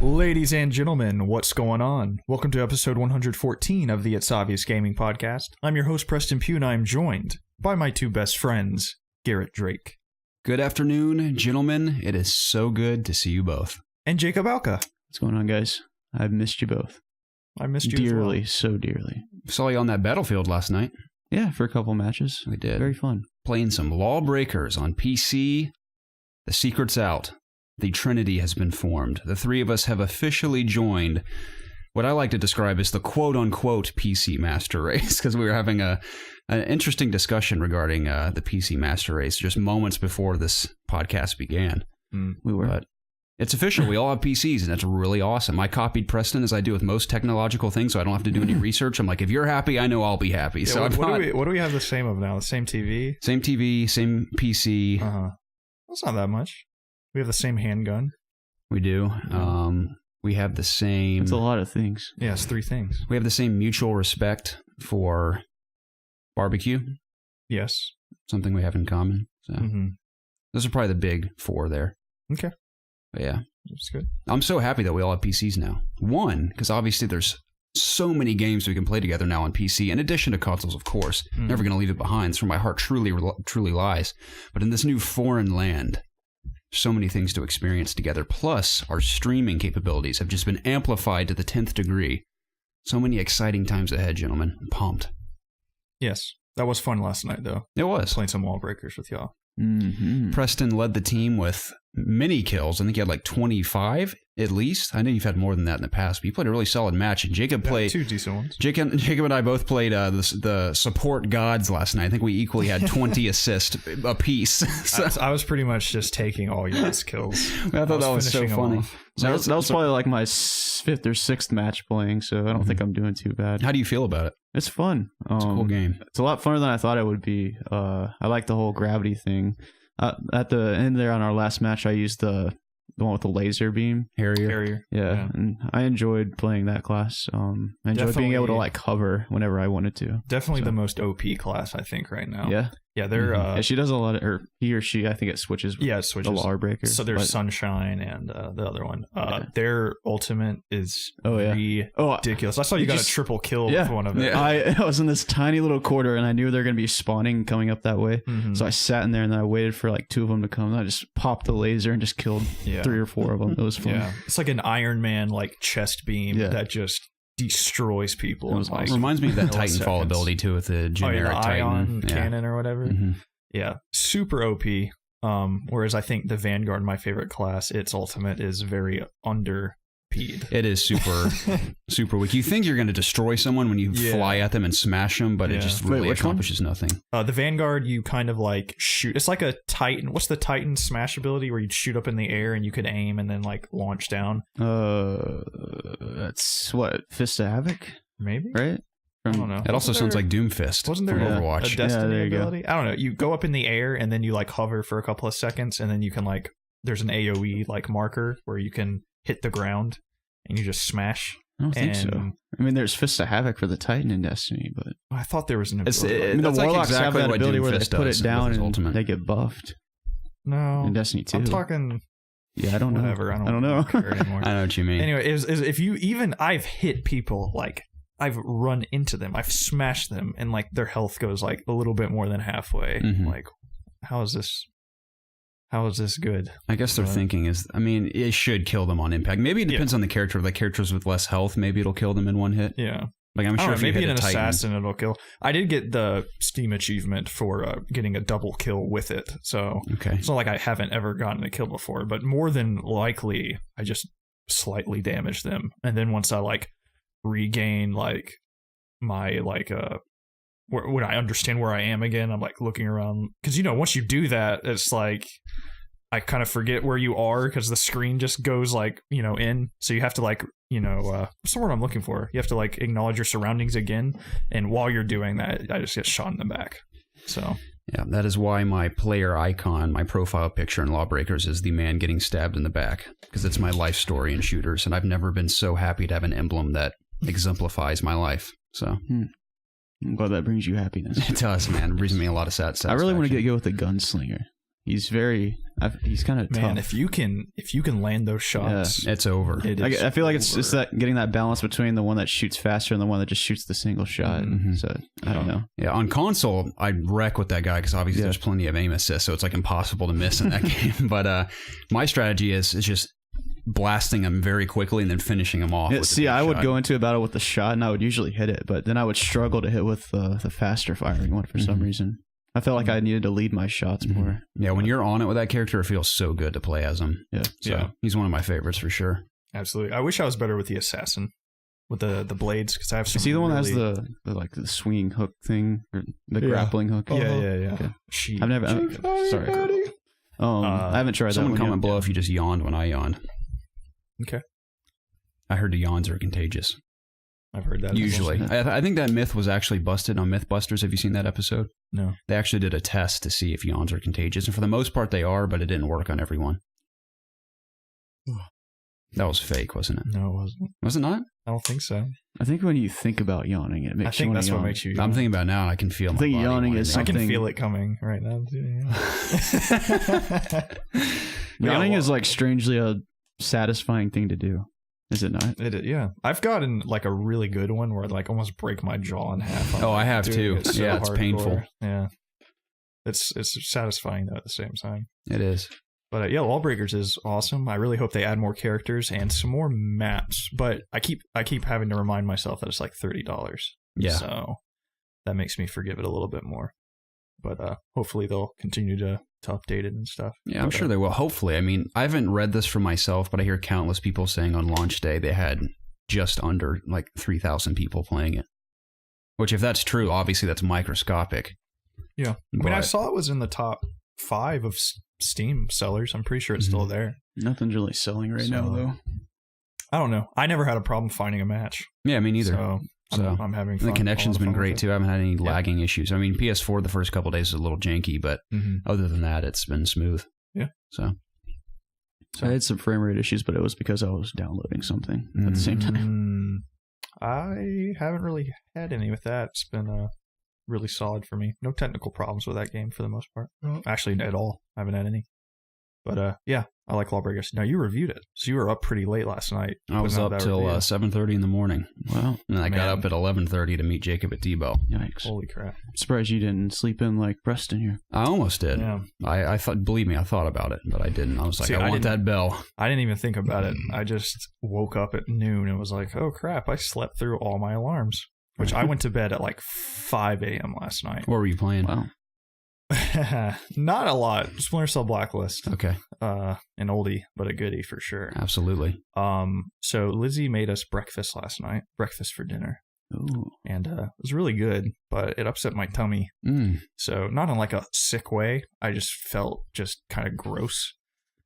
Ladies and gentlemen, what's going on? Welcome to episode 114 of the ItsObviousGaming podcast. I'm your host, Preston Pugh, and I'm joined by my two best friends, Garrett Drake. Good afternoon, gentlemen. It is so good to see you both. And Jacob Alka. What's going on, guys? I've missed you both. I missed you dearly, as well. So dearly. Saw you on that battlefield last night. Yeah, for a couple matches. We did. Very fun. Playing some LawBreakers on PC. The secret's out. The Trinity has been formed. The three of us have officially joined what I like to describe as the quote-unquote PC Master Race, because we were having an interesting discussion regarding the PC Master Race just moments before this podcast began. We were. But it's official. We all have PCs, and that's really awesome. I copied Preston, as I do with most technological things, so I don't have to do any research. I'm like, if you're happy, I know I'll be happy. Yeah, so what do we have the same of now? The same TV? Same TV, same PC. That's not that much. We have the same handgun. We do. We have the same... It's a lot of things. Yeah, it's three things. We have the same mutual respect for barbecue. Yes. Something we have in common. So those are probably the big four there. Okay. But yeah. That's good. I'm so happy that we all have PCs now. One, because obviously there's so many games we can play together now on PC, in addition to consoles, of course. Never going to leave it behind. It's where my heart truly lies. But in this new foreign land... so many things to experience together. Plus, our streaming capabilities have just been amplified to the 10th degree. So many exciting times ahead, gentlemen. I'm pumped. Yes. That was fun last night, though. It was. Playing some LawBreakers with y'all. Preston led the team with many kills. I think he had like 25 at least. I know you've had more than that in the past, but you played a really solid match. And Jacob played... two decent ones. Jacob and I both played the support gods last night. I think we equally had 20 assists apiece. So, I was pretty much just taking all y'all's kills. I thought that was so funny. That was probably like my fifth or sixth match playing, so I don't think I'm doing too bad. How do you feel about it? It's fun. It's a cool game. It's a lot funner than I thought it would be. I like the whole gravity thing. At the end there on our last match, I used the one with the laser beam. Harrier. Yeah, and I enjoyed playing that class. I enjoyed being able to like cover whenever I wanted to. Definitely the most OP class, I think, right now. Yeah, they're... yeah, she does a lot of... Or he or she, I think it switches. Yeah, it switches. The LawBreakers. So there's Sunshine and the other one. Their ultimate is ridiculous. I saw you got a triple kill with one of them. Yeah. I was in this tiny little corridor, and I knew they were going to be spawning coming up that way. So I sat in there, and then I waited for like two of them to come. And I just popped the laser and just killed 3 or 4 of them. It was fun. Yeah. It's like an Iron Man like chest beam that just destroys people. It was like, reminds me of that Titanfall ability too, with the generic the Titan ion cannon or whatever. Yeah, super OP. Whereas I think the Vanguard, my favorite class, its ultimate is very underpeed. It is super weak. You think you're going to destroy someone when you fly at them and smash them, but it just really accomplishes nothing. The Vanguard, you kind of like shoot. It's like a Titan. What's the Titan smash ability where you shoot up in the air and you could aim and then like launch down? That's what, Fist of Havoc? Maybe? Right? I don't know. It also sounds like Doomfist. Wasn't there Overwatch? A Destiny ability? I don't know. You go up in the air and then you like hover for a couple of seconds and then you can like, there's an AoE like marker where you can hit the ground and you just smash. I don't think so. I mean, there's Fist of Havoc for the Titan in Destiny, but I thought there was an ability. I mean, the Warlocks have that ability where they put it down and ultimate. they get buffed. No, in Destiny 2. I'm talking. Yeah, I don't know. Whatever. I don't know. Care anymore. I know what you mean. Anyway, if you even I've hit people like I've run into them, I've smashed them, and like their health goes like a little bit more than halfway. Like, how is this? How is this good? I guess their thinking is, I mean, it should kill them on impact. Maybe it depends on the character. Like characters with less health, maybe it'll kill them in one hit. Yeah. Like I'm sure if maybe you hit an a assassin it'll kill. I did get the Steam achievement for getting a double kill with it. So it's not like I haven't ever gotten a kill before, but more than likely I just slightly damaged them. And then once I like regain like my like when I understand where I am again, I'm like looking around because once you do that, it's like I kind of forget where you are because the screen just goes like in, so you have to like what's the word I'm looking for? You have to like acknowledge your surroundings again, and while you're doing that, I just get shot in the back. So Yeah, that is why my player icon, my profile picture in Lawbreakers is the man getting stabbed in the back, because it's my life story in shooters, and I've never been so happy to have an emblem that exemplifies my life. So I'm glad that brings you happiness. It does, man. It brings me a lot of satisfaction. I really want to get good with the gunslinger. He's kind of tough. Man, if you can land those shots, it's over. I feel like it's just that getting that balance between the one that shoots faster and the one that just shoots the single shot. Mm-hmm. So I don't know. Yeah, on console, I wreck with that guy because obviously there's plenty of aim assist, so it's like impossible to miss in that game. But my strategy is just blasting them very quickly and then finishing them off. I would go into a battle with the shot and I would usually hit it, but then I would struggle to hit with the faster firing one for some reason. I felt like I needed to lead my shots more. Yeah, when you're on it with that character, it feels so good to play as him. Yeah. So he's one of my favorites for sure. Absolutely. I wish I was better with the assassin, with the blades, because I have some. Is he the one that has the swinging hook thing, or the grappling hook? Yeah. Okay. I've never. Sorry. I haven't tried that. Someone comment below if you just yawned when I yawned. Okay. I heard the yawns are contagious. I've heard that. Usually. I think that myth was actually busted on Mythbusters. Have you seen that episode? No. They actually did a test to see if yawns are contagious. And for the most part, they are, but it didn't work on everyone. That was fake, wasn't it? No, it wasn't. Was it not? I don't think so. I think when you think about yawning, it makes you want to yawn. What makes you yawn. I'm thinking about it now, and I can feel my body yawning is something. I can feel it coming right now. Yawning is like strangely a satisfying thing to do. Is it not? Yeah. I've gotten like a really good one where like almost break my jaw in half. I have too. It's painful. Yeah. It's satisfying though at the same time. It is. But Lawbreakers is awesome. I really hope they add more characters and some more maps. But I keep having to remind myself that it's like $30. Yeah. So that makes me forgive it a little bit more. But hopefully they'll continue to update it and stuff. Yeah, I'm sure they will. Hopefully. I mean, I haven't read this for myself, but I hear countless people saying on launch day they had just under like 3,000 people playing it. Which, if that's true, obviously that's microscopic. Yeah. I mean, I saw it was in the top 5 of Steam sellers. I'm pretty sure it's still there. Nothing's really selling right now, though. I don't know. I never had a problem finding a match. Yeah, me neither. So I'm having fun. The connection's been great too. I haven't had any lagging issues. I mean, PS4 the first couple of days was a little janky, but other than that, it's been smooth. Yeah. So I had some frame rate issues, but it was because I was downloading something at the same time. I haven't really had any with that. It's been really solid for me. No technical problems with that game for the most part. Actually, at all. I haven't had any. But yeah, I like Lawbreakers. Now, you reviewed it, so you were up pretty late last night. I was up till 7:30 in the morning. Wow. And I got up at 11:30 to meet Jacob at Tebow. Yikes. Holy crap. I'm surprised you didn't sleep in like Preston here. I almost did. Yeah. I thought, believe me, I thought about it, but I didn't. I was like, I want that bell. I didn't even think about it. I just woke up at noon and was like, oh crap, I slept through all my alarms. Which I went to bed at like 5 a.m. last night. What were you playing? Wow. Not a lot. Splinter Cell Blacklist. Okay. An oldie, but a goodie for sure. Absolutely. So Lizzie made us breakfast last night. Breakfast for dinner. Ooh. And it was really good, but it upset my tummy. So not in like a sick way. I just felt just kind of gross.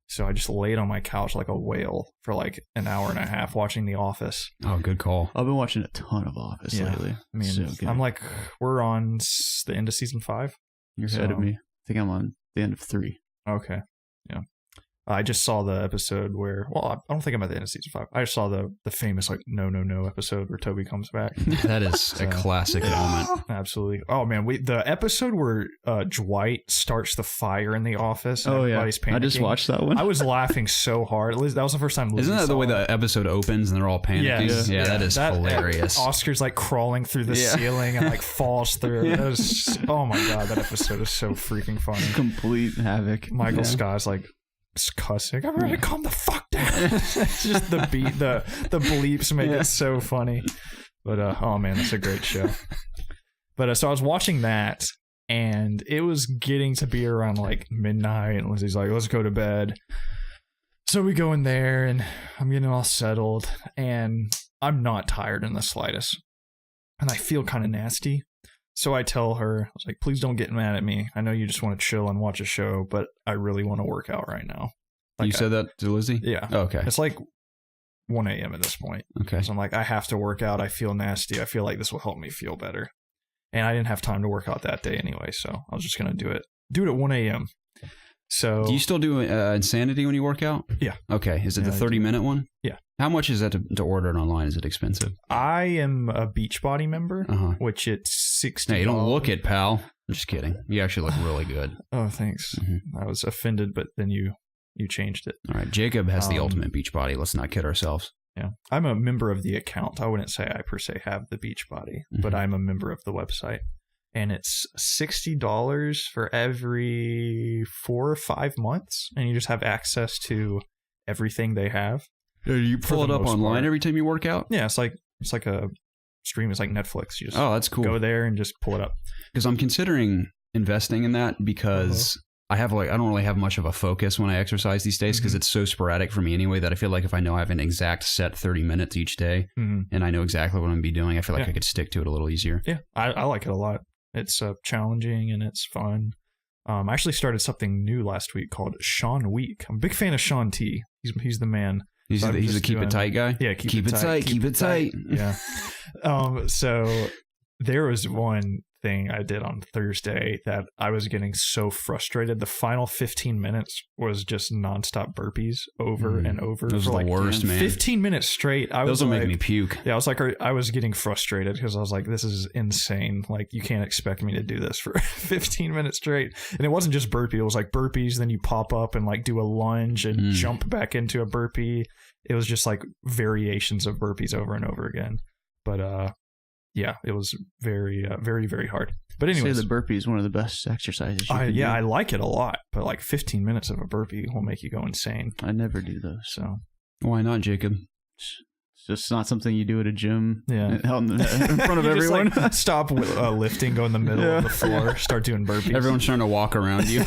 So I just laid on my couch like a whale for like an hour and a half watching The Office. Oh, good call. I've been watching a ton of Office lately. I mean, I'm like, we're on the end of season 5. You're ahead of me. I think I'm on the end of 3. Okay. Yeah. I just saw the episode where, well, I don't think I'm at the end of season 5. I just saw the famous like no episode where Toby comes back. That is a classic moment. Absolutely. Oh man, the episode where Dwight starts the fire in the office. And everybody's panicking. I just watched that one. I was laughing so hard. That was the first time. Isn't that the way the episode opens and they're all panicking? Yeah, that is hilarious. Oscar's like crawling through the ceiling and like falls through. Oh my god, that episode is so freaking funny. Complete havoc. Michael Scott's like cussing. I'm ready to calm the fuck down. It's just the beat, the bleeps make it so funny. But oh man, that's a great show. But so I was watching that, and it was getting to be around like midnight, and Lizzie's like, "Let's go to bed." So we go in there, and I'm getting all settled, and I'm not tired in the slightest, and I feel kind of nasty. So I tell her, I was like, please don't get mad at me. I know you just want to chill and watch a show, but I really want to work out right now. Like you said that to Lizzie? Yeah. Oh, okay. It's like 1 a.m. at this point. Okay. So I'm like, I have to work out. I feel nasty. I feel like this will help me feel better. and I didn't have time to work out that day anyway, so I was just gonna do it at 1 a.m. So do you still do Insanity when you work out? Yeah. Okay. Is it the 30-minute one? Yeah. How much is that to order it online? Is it expensive? I am a Beachbody member, which it's $60. Hey, you don't look it, pal. I'm just kidding. You actually look really good. Oh, thanks. I was offended, but then you changed it. All right. Jacob has the ultimate Beachbody. Let's not kid ourselves. Yeah. I'm a member of the account. I wouldn't say I per se have the Beachbody, but I'm a member of the website. And it's $60 for every 4 or 5 months, and you just have access to everything they have. You pull it up online every time you work out? Yeah, it's like a stream. It's like Netflix. You just that's cool. Go there and just pull it up. Because I'm considering investing in that because I don't really have much of a focus when I exercise these days because it's so sporadic for me anyway that I feel like if I know I have an exact set 30 minutes each day and I know exactly what I'm going to be doing, I feel like I could stick to it a little easier. Yeah, I like it a lot. It's challenging and it's fun. I actually started something new last week called Sean Week. I'm a big fan of Sean T. He's the man. He's a keep it tight guy? Yeah, keep it tight. Yeah. So there was one thing I did on Thursday that I was getting so frustrated. The final 15 minutes was just nonstop burpees over and over. Those are the worst, man. 15 minutes straight. Those will make me puke. Yeah, I was getting frustrated because I was like, this is insane. Like, you can't expect me to do this for 15 minutes straight. And it wasn't just burpee. It was like burpees, then you pop up and like do a lunge and jump back into a burpee. It was just like variations of burpees over and over again. But yeah, it was very, very, very hard. But anyways, say the burpee is one of the best exercises. I like it a lot. But like 15 minutes of a burpee will make you go insane. I never do those. So why not, Jacob? It's just not something you do at a gym. Yeah, out in front of everyone. Just, like, stop lifting, go in the middle of the floor, start doing burpees. Everyone's trying to walk around you.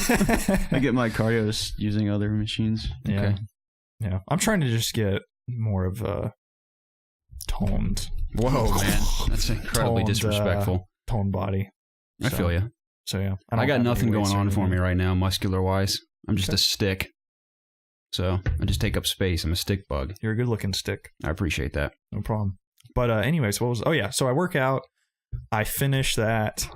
I get my cardio just using other machines. Yeah, okay. Yeah. I'm trying to just get more of a toned. Whoa, man, that's incredibly disrespectful. Toned body. I feel you. So yeah, I got nothing going on for me right now, muscular wise. I'm just a stick. So I just take up space. I'm a stick bug. You're a good looking stick. I appreciate that. No problem. But anyways, so I work out. I finish that,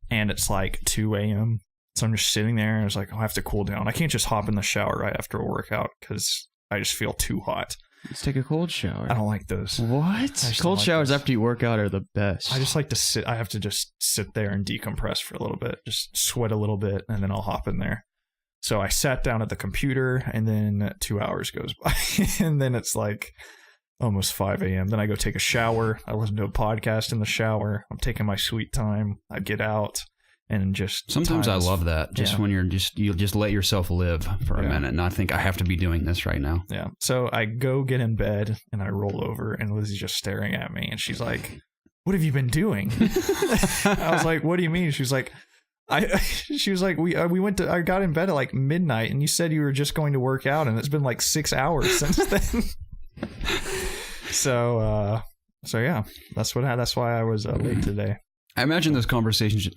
and it's like 2 a.m. So I'm just sitting there, and I was like, I have to cool down. I can't just hop in the shower right after a workout because I just feel too hot. Let's take a cold shower. I don't like those. What? Cold showers after you work out are the best. I just like to sit. I have to just sit there and decompress for a little bit, just sweat a little bit, and then I'll hop in there. So I sat down at the computer, and then 2 hours goes by, and then it's like almost 5 a.m. Then I go take a shower. I listen to a podcast in the shower. I'm taking my sweet time. I get out. And just sometimes I love that. Just when you just let yourself live for a minute and not think I have to be doing this right now. Yeah. So I go get in bed and I roll over and Lizzie's just staring at me and she's like, "What have you been doing?" I was like, "What do you mean?" She's like, I got in bed at like midnight and you said you were just going to work out and it's been like 6 hours since then. So yeah, that's why I was late today. I imagine those conversations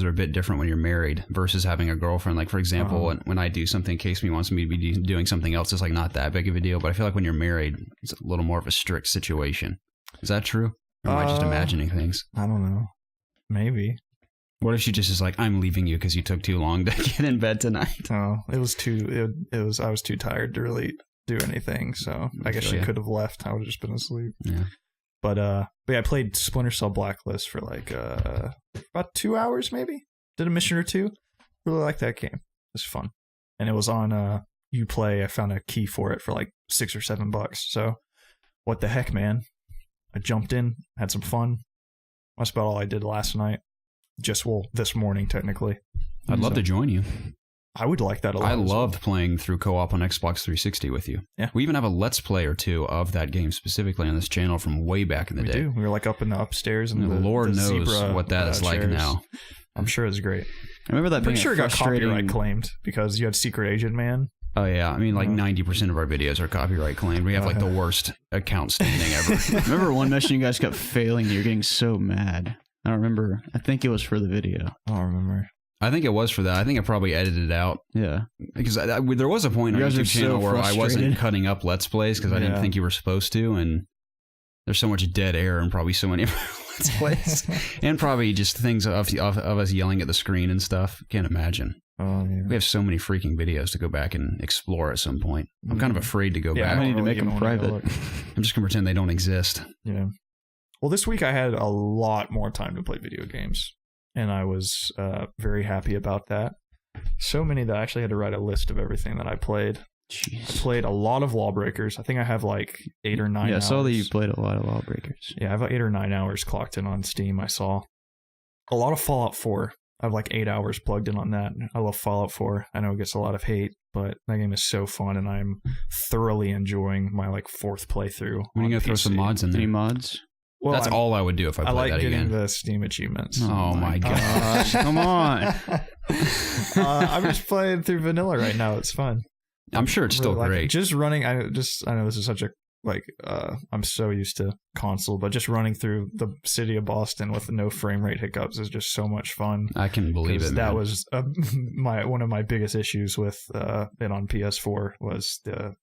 are a bit different when you're married versus having a girlfriend. Like, for example, when I do something, Casey wants me to be doing something else, it's like not that big of a deal. But I feel like when you're married, it's a little more of a strict situation. Is that true? Or am I just imagining things? I don't know. Maybe. What if she just is like, "I'm leaving you because you took too long to get in bed tonight"? Oh, I was too tired to really do anything. So I guess she could have left. I would have just been asleep. Yeah. But yeah, I played Splinter Cell Blacklist for like about 2 hours, maybe. Did a mission or two. Really liked that game. It was fun, and it was on Uplay. I found a key for it for like $6 or $7. So, what the heck, man? I jumped in, had some fun. That's about all I did last night. This morning technically. I'd love to join you. I would like that a lot. I loved playing through co-op on Xbox 360 with you. Yeah. We even have a Let's Play or two of that game specifically on this channel from way back in the day. We were like up in the upstairs. And the Lord knows what that is like now. I'm sure it's great. I remember that being pretty sure it got copyright claimed because you had Secret Agent Man. Oh, yeah. I mean, like 90% of our videos are copyright claimed. We have like the worst account standing ever. I remember one mission you guys kept failing. You were getting so mad. I don't remember. I think it was for the video. I don't remember. I think it was for that. I think I probably edited it out. Yeah. Because there was a point on our YouTube channel where I wasn't cutting up Let's Plays because I didn't think you were supposed to. And there's so much dead air and probably so many of our Let's Plays. And probably just things of us yelling at the screen and stuff. Can't imagine. Oh, yeah. We have so many freaking videos to go back and explore at some point. I'm kind of afraid to go back. I need to make them private. I'm just going to pretend they don't exist. Yeah. Well, this week I had a lot more time to play video games, and I was very happy about that. So many that I actually had to write a list of everything that I played. Jeez. I played a lot of LawBreakers. I think I have like 8 or 9 hours. Yeah, I saw that you played a lot of LawBreakers. Yeah, I have 8 or 9 hours clocked in on Steam, I saw. A lot of Fallout 4. I have like 8 hours plugged in on that. I love Fallout 4. I know it gets a lot of hate, but that game is so fun, and I'm thoroughly enjoying my like 4th playthrough. We're going to throw some mods in there. Any mods? Well, that's all I would do if I played that again. I like getting the Steam achievements. Oh my gosh. Come on. I'm just playing through vanilla right now. It's fun. I'm sure it's still great. Just running. I know this is such a I'm so used to console, but just running through the city of Boston with no frame rate hiccups is just so much fun. I can believe it. That was one of my biggest issues with it on PS4 was the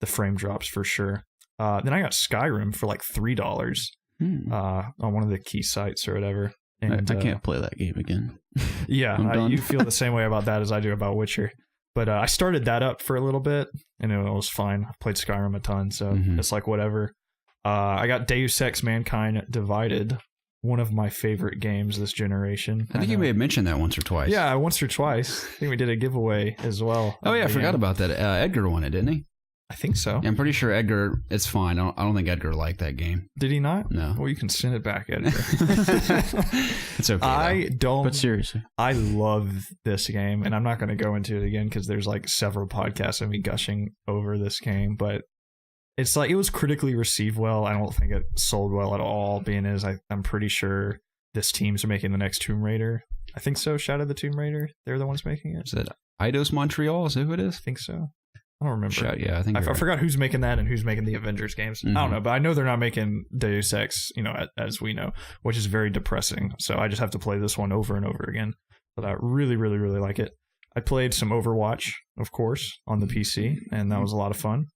frame drops for sure. Then I got Skyrim for like $3 on one of the key sites or whatever. And I can't play that game again. Yeah, you feel the same way about that as I do about Witcher. But I started that up for a little bit, and it was fine. I played Skyrim a ton, so it's like whatever. I got Deus Ex Mankind Divided, one of my favorite games this generation. I think you may have mentioned that once or twice. Yeah, once or twice. I think we did a giveaway as well. Oh, yeah, I forgot about that. Edgar won it, didn't he? I think so. Yeah, I'm pretty sure Edgar, it's fine. I don't think Edgar liked that game. Did he not? No. Well, you can send it back, Edgar. It's okay. I don't. But seriously. I love this game, and I'm not going to go into it again because there's like several podcasts of me gushing over this game, but it's like it was critically received well. I don't think it sold well at all, being as I'm pretty sure this team's making the next Tomb Raider. I think so. Shadow of the Tomb Raider. They're the ones making it. Is it Eidos Montreal? Is that who it is? I think so. I don't remember. Yeah, I think I forgot who's making that and who's making the Avengers games. I don't know, but I know they're not making Deus Ex, as we know, which is very depressing. So I just have to play this one over and over again. But I really, really, really like it. I played some Overwatch, of course, on the PC, and that was a lot of fun.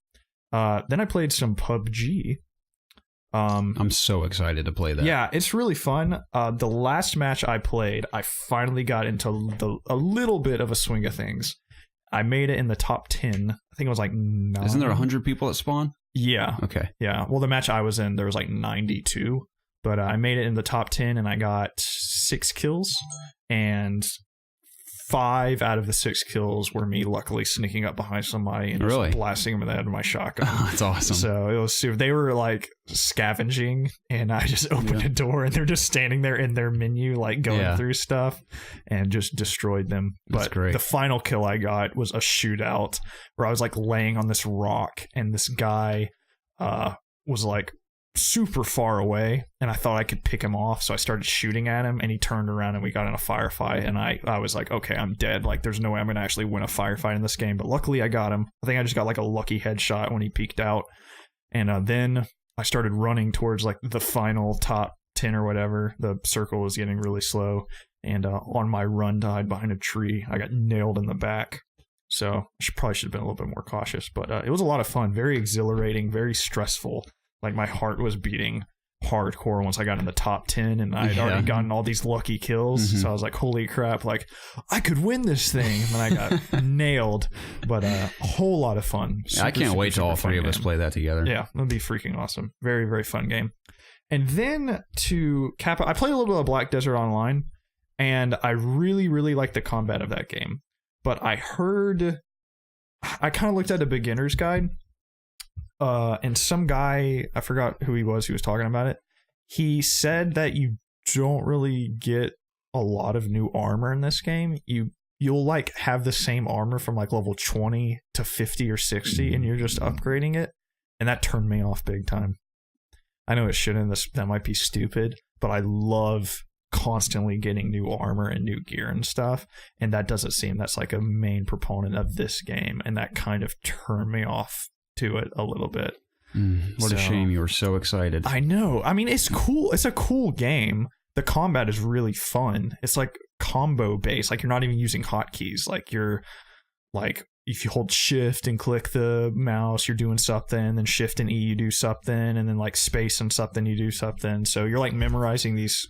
Then I played some PUBG. I'm so excited to play that. Yeah, it's really fun. The last match I played, I finally got into a little bit of a swing of things. I made it in the top 10. I think it was like 9. Isn't there 100 people at spawn? Yeah. Okay. Yeah. Well, the match I was in, there was like 92. But I made it in the top 10, and I got 6 kills. And 5 out of the 6 kills were me luckily sneaking up behind somebody and just blasting them in the head with my shotgun. Oh, that's awesome. So it was super. They were like scavenging, and I just opened a door, and they're just standing there in their menu, like going through stuff, and just destroyed them. That's great. The final kill I got was a shootout where I was like laying on this rock, and this guy was like super far away, and I thought I could pick him off, so I started shooting at him, and he turned around, and we got in a firefight, and I was like, okay, I'm dead. Like, there's no way I'm gonna actually win a firefight in this game, but luckily I got him. I think I just got like a lucky headshot when he peeked out, and then I started running towards like the final top 10 or whatever. The circle was getting really slow, and on my run to hide behind a tree, I got nailed in the back. So I probably should have been a little bit more cautious, but it was a lot of fun, very exhilarating, very stressful. Like, my heart was beating hardcore once I got in the top 10, and I had already gotten all these lucky kills. So I was like, holy crap, like, I could win this thing. And then I got nailed, but a whole lot of fun. I can't wait till all 3 of us play that together. Yeah, it'll be freaking awesome. Very, very fun game. And then to cap it, I played a little bit of Black Desert Online, and I really, really like the combat of that game. But I kind of looked at a beginner's guide, and some guy, I forgot who he was talking about it. He said that you don't really get a lot of new armor in this game. You'll like have the same armor from like level 20 to 50 or 60, and you're just upgrading it. And that turned me off big time. I know it shouldn't. That might be stupid, but I love constantly getting new armor and new gear and stuff, and that doesn't seem that's like a main proponent of this game, and that kind of turned me off to it a little bit. What a shame. You were so excited. I know. I mean, it's cool. It's a cool game. The combat is really fun. It's like combo based. Like, you're not even using hotkeys. Like, you're like if you hold shift and click the mouse, you're doing something, then shift and E, you do something, and then like space and something, you do something. So you're like memorizing these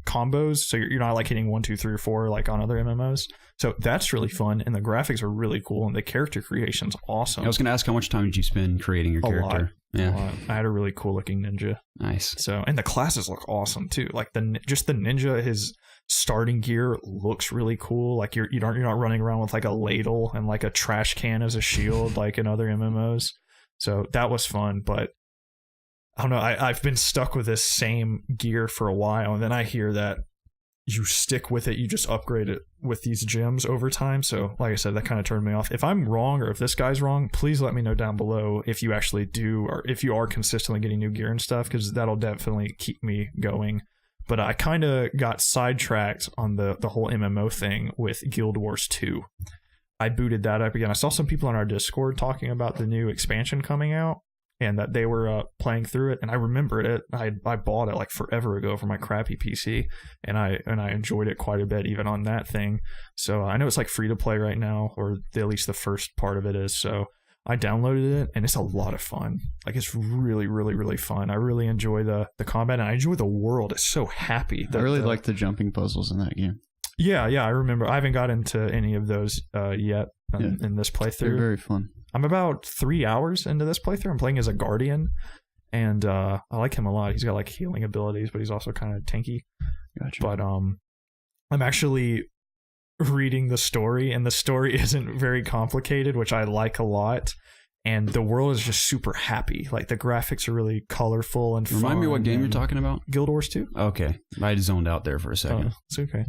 combos. So you're not like hitting 1, 2, 3, or 4 like on other MMOs. So that's really fun. And the graphics are really cool. And the character creation's awesome. I was going to ask, how much time did you spend creating your character? Lot. Yeah. I had a really cool looking ninja. Nice. So, and the classes look awesome too. Like the ninja, his starting gear looks really cool. Like you're not running around with like a ladle and like a trash can as a shield like in other MMOs. So that was fun, but I don't know. I've been stuck with this same gear for a while, and then I hear that you stick with it, you just upgrade it with these gems over time. So like I said, that kind of turned me off. If I'm wrong, or if this guy's wrong, please let me know down below if you actually do, or if you are consistently getting new gear and stuff, because that'll definitely keep me going. But I kind of got sidetracked on the whole MMO thing with Guild Wars 2. I booted that up again. I saw some people on our Discord talking about the new expansion coming out, and that they were playing through it, and I remembered it. I bought it like forever ago for my crappy PC, and I enjoyed it quite a bit even on that thing. So I know it's like free to play right now, or at least the first part of it is. So I downloaded it, and it's a lot of fun. Like it's really, really, really fun. I really enjoy the combat, and I enjoy the world. It's so happy. I really like the jumping puzzles in that game. Yeah, I remember. I haven't got into any of those yet in this playthrough. They're very fun. I'm about 3 hours into this playthrough. I'm playing as a guardian, and I like him a lot. He's got like healing abilities, but he's also kind of tanky. Gotcha. But I'm actually reading the story, and the story isn't very complicated, which I like a lot. And the world is just super happy. Like the graphics are really colorful and fun. Remind me what game you're talking about? Guild Wars 2. Okay, I zoned out there for a second. It's okay.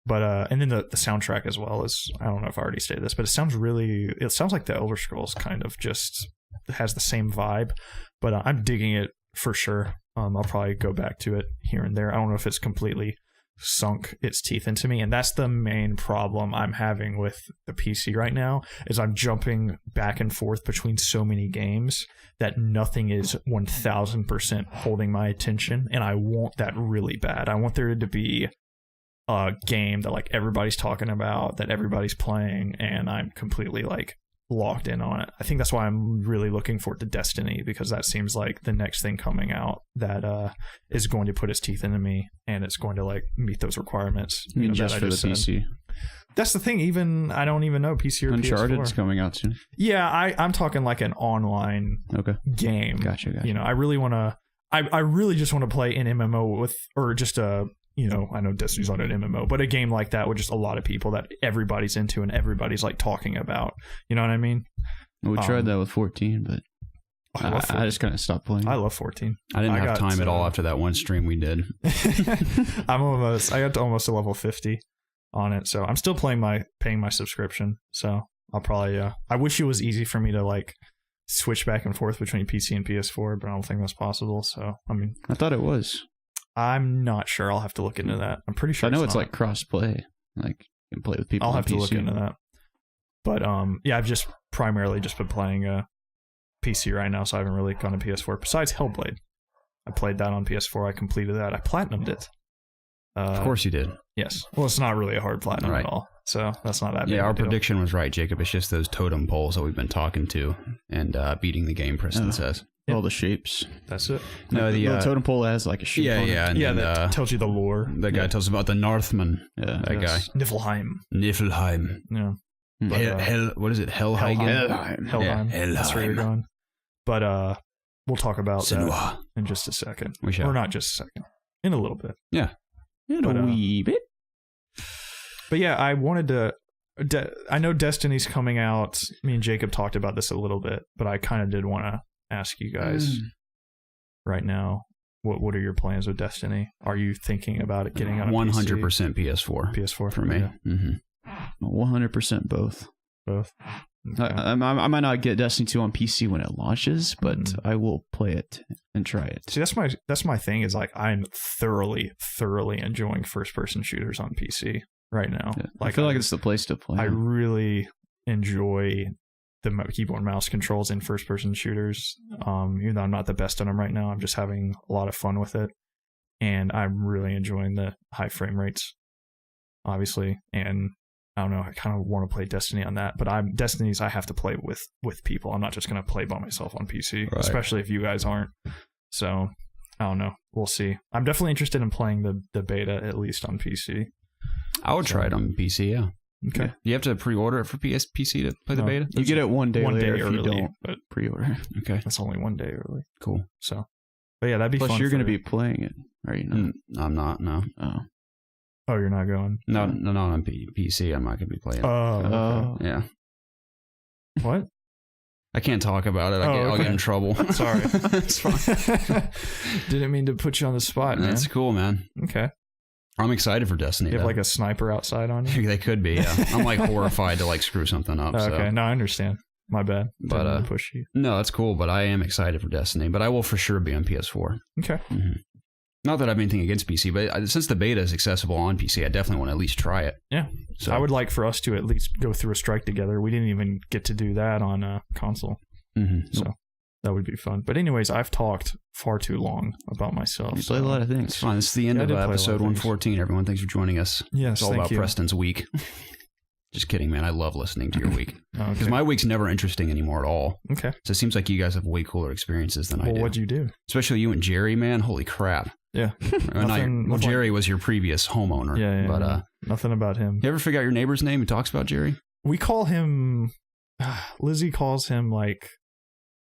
But and then the soundtrack as well is, I don't know if I already stated this, but it sounds like the Elder Scrolls kind of just has the same vibe. But I'm digging it for sure. I'll probably go back to it here and there. I don't know if it's completely sunk its teeth into me, and that's the main problem I'm having with the PC right now, is I'm jumping back and forth between so many games that nothing is 1000% holding my attention, and I want that really bad. I want there to be a game that like everybody's talking about, that everybody's playing, and I'm completely like locked in on it. I think that's why I'm really looking forward to Destiny, because that seems like the next thing coming out that is going to put its teeth into me, and it's going to like meet those requirements. Just for the PC. That's the thing. Even I don't even know PC or Uncharted's PS4. coming out soon. Yeah, I'm talking like an online game. Gotcha. I really want to. I really just want to play an MMO with, or just a. I know Destiny's not an MMO, but a game like that with just a lot of people that everybody's into and everybody's like talking about. You know what I mean? We tried that with 14, but I just kind of stopped playing. I love 14. I didn't have time at all after that one stream we did. I got to almost a level 50 on it, so I'm still paying my subscription. So I'll probably. I wish it was easy for me to like switch back and forth between PC and PS4, but I don't think that's possible. So I thought it was. I'm not sure. I'll have to look into that. I'm pretty sure. I know it's like cross-play. Like you can play with people. I'll have on PC. to look into that. But I've just primarily just been playing PC right now, so I haven't really gone to PS4. Besides Hellblade, I played that on PS4. I completed that. I platinumed it. Of course you did. Yes. Well, it's not really a hard platinum at all, so that's not that big. Yeah, our prediction was right, Jacob. It's just those totem poles that we've been talking to and beating the game, Preston says. All the shapes. That's it. No, the totem pole has like a shape. Yeah. And then, that tells you the lore. The guy tells about the Northmen. Yeah, that guy. Niflheim. Yeah. But, what is it? Helheim. Helheim. That's where you're going. But we'll talk about that in just a second. We shall. Or not just a second. In a little bit. Yeah. In a wee bit. But yeah, I wanted to. I know Destiny's coming out. Me and Jacob talked about this a little bit, but I kind of did want to ask you guys right now, what are your plans with Destiny? Are you thinking about it getting on a 100% PC? PS4 for me. Yeah. Mm-hmm. 100% both. Okay. I might not get Destiny 2 on PC when it launches, but I will play it and try it. See, that's my thing, is like I'm thoroughly enjoying first person shooters on PC right now. Yeah. Like I feel like it's the place to play. I really enjoy the keyboard and mouse controls in first person shooters. Even though I'm not the best at them right now, I'm just having a lot of fun with it, and I'm really enjoying the high frame rates, obviously, and I don't know. I kind of want to play Destiny on that, but Destiny's I have to play with people. I'm not just going to play by myself on PC, especially if you guys aren't. So I don't know. We'll see. I'm definitely interested in playing the beta at least on PC. I would try it on PC. Yeah. Okay. You have to pre-order it for PC to play the beta? You get it one day early if you don't but pre-order. Okay. That's only 1 day early. Cool. So, but yeah, that'd be Plus fun. You're going to be playing it, are you not? I'm not, no. Oh, you're not going? No, on PC. I'm not going to be playing it. Oh. Okay. Yeah. What? I can't talk about it. I'll get in trouble. Sorry. It's fine. Didn't mean to put you on the spot, man. That's cool, man. Okay. I'm excited for Destiny. You have like a sniper outside on you? They could be, yeah. I'm like horrified to like screw something up. Okay, so. no, I understand. My bad. But push you. No, that's cool, but I am excited for Destiny. But I will for sure be on PS4. Okay. Mm-hmm. Not that I have anything against PC, but since the beta is accessible on PC, I definitely want to at least try it. Yeah. So I would like for us to at least go through a strike together. We didn't even get to do that on console. Mm-hmm. So that would be fun. But anyways, I've talked far too long about myself. You play a lot of things. It's fine. This is the end of episode 114. Everyone, thanks for joining us. Yes, it's all about Preston's week. Just kidding, man. I love listening to your week. Because my week's never interesting anymore at all. Okay. So it seems like you guys have way cooler experiences than I do. Well, what'd you do? Especially you and Jerry, man. Holy crap. Yeah. Jerry was your previous homeowner. Yeah. But nothing about him. You ever figure out your neighbor's name who talks about Jerry? We call him... Lizzie calls him like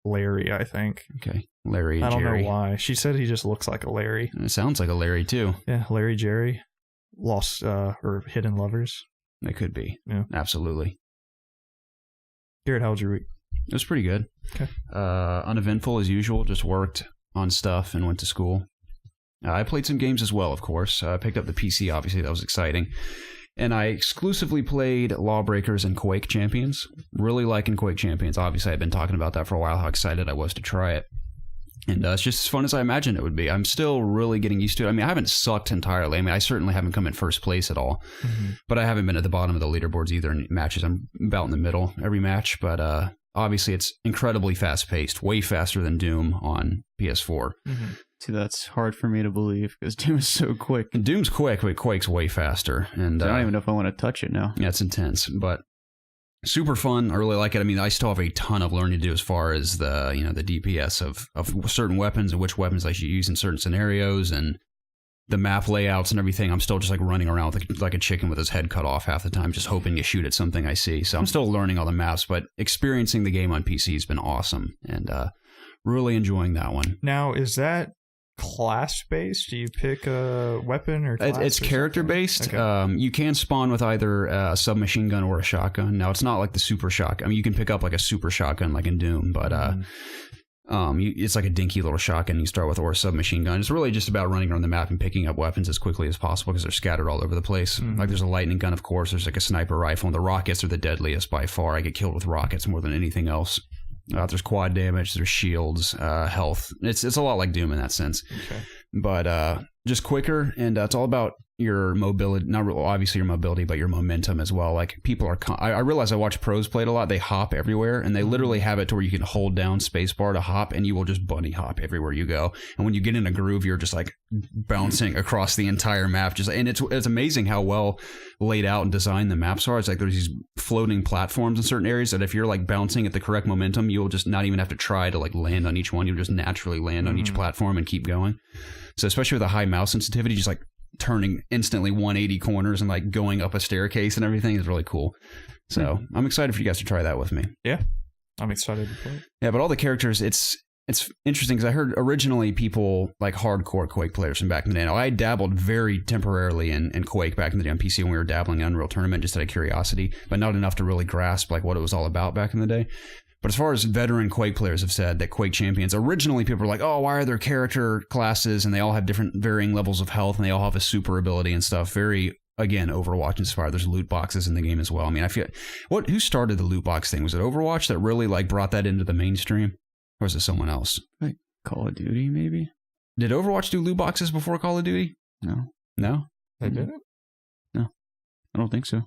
Larry, I think. Okay. Larry and Jerry. I don't know why. She said he just looks like a Larry. It sounds like a Larry, too. Yeah, Larry, Jerry. Lost or Hidden Lovers. It could be. Yeah. Absolutely. Garrett, how was your week? It was pretty good. Okay. Uneventful as usual. Just worked on stuff and went to school. I played some games as well, of course. I picked up the PC, obviously. That was exciting. And I exclusively played LawBreakers and Quake Champions. Really liking Quake Champions. Obviously, I've been talking about that for a while, how excited I was to try it. And it's just as fun as I imagined it would be. I'm still really getting used to it. I mean, I haven't sucked entirely. I mean, I certainly haven't come in first place at all. Mm-hmm. But I haven't been at the bottom of the leaderboards either in matches. I'm about in the middle every match. But obviously, it's incredibly fast-paced. Way faster than Doom on PS4. Mm-hmm. See, that's hard for me to believe because Doom is so quick. And Doom's quick, but Quake's way faster. And I don't even know if I want to touch it now. Yeah, it's intense, but super fun. I really like it. I mean, I still have a ton of learning to do as far as the DPS of certain weapons and which weapons I should use in certain scenarios and the map layouts and everything. I'm still just like running around like a chicken with his head cut off half the time, just hoping to shoot at something I see. So I'm still learning all the maps, but experiencing the game on PC has been awesome and really enjoying that one. Now, is that class based? Do you pick a weapon or class? It's character based. Okay. You can spawn with either a submachine gun or a shotgun. Now it's not like the super shotgun. I mean, you can pick up like a super shotgun like in Doom, but it's like a dinky little shotgun you start with, or a submachine gun. It's really just about running around the map and picking up weapons as quickly as possible because they're scattered all over the place. Like there's a lightning gun, of course. There's like a sniper rifle, and the rockets are the deadliest by far. I get killed with rockets more than anything else. There's quad damage, there's shields, health. It's a lot like Doom in that sense. Okay. But just quicker, and it's all about your mobility, not obviously your mobility, but your momentum as well. Like people are, I realize I watch pros play it a lot. They hop everywhere, and they literally have it to where you can hold down spacebar to hop, and you will just bunny hop everywhere you go. And when you get in a groove, you're just like bouncing across the entire map. And it's amazing how well laid out and designed the maps are. It's like there's these floating platforms in certain areas that if you're like bouncing at the correct momentum, you'll just not even have to try to like land on each one. You'll just naturally land on each platform and keep going. So especially with a high mouse sensitivity, just like turning instantly 180 corners and like going up a staircase and everything is really cool. So I'm excited for you guys to try that with me. Yeah, I'm excited to play. Yeah, but all the characters, it's interesting because I heard originally people like hardcore Quake players from back in the day. Now, I dabbled very temporarily in Quake back in the day on PC when we were dabbling in Unreal Tournament just out of curiosity, but not enough to really grasp like what it was all about back in the day. But as far as veteran Quake players have said that Quake Champions, originally people were like, oh, why are there character classes and they all have different varying levels of health and they all have a super ability and stuff. Very, again, Overwatch inspired. There's loot boxes in the game as well. I mean, I feel, who started the loot box thing? Was it Overwatch that really like brought that into the mainstream? Or was it someone else? Like Call of Duty, maybe? Did Overwatch do loot boxes before Call of Duty? No. No? They did it? No. I don't think so.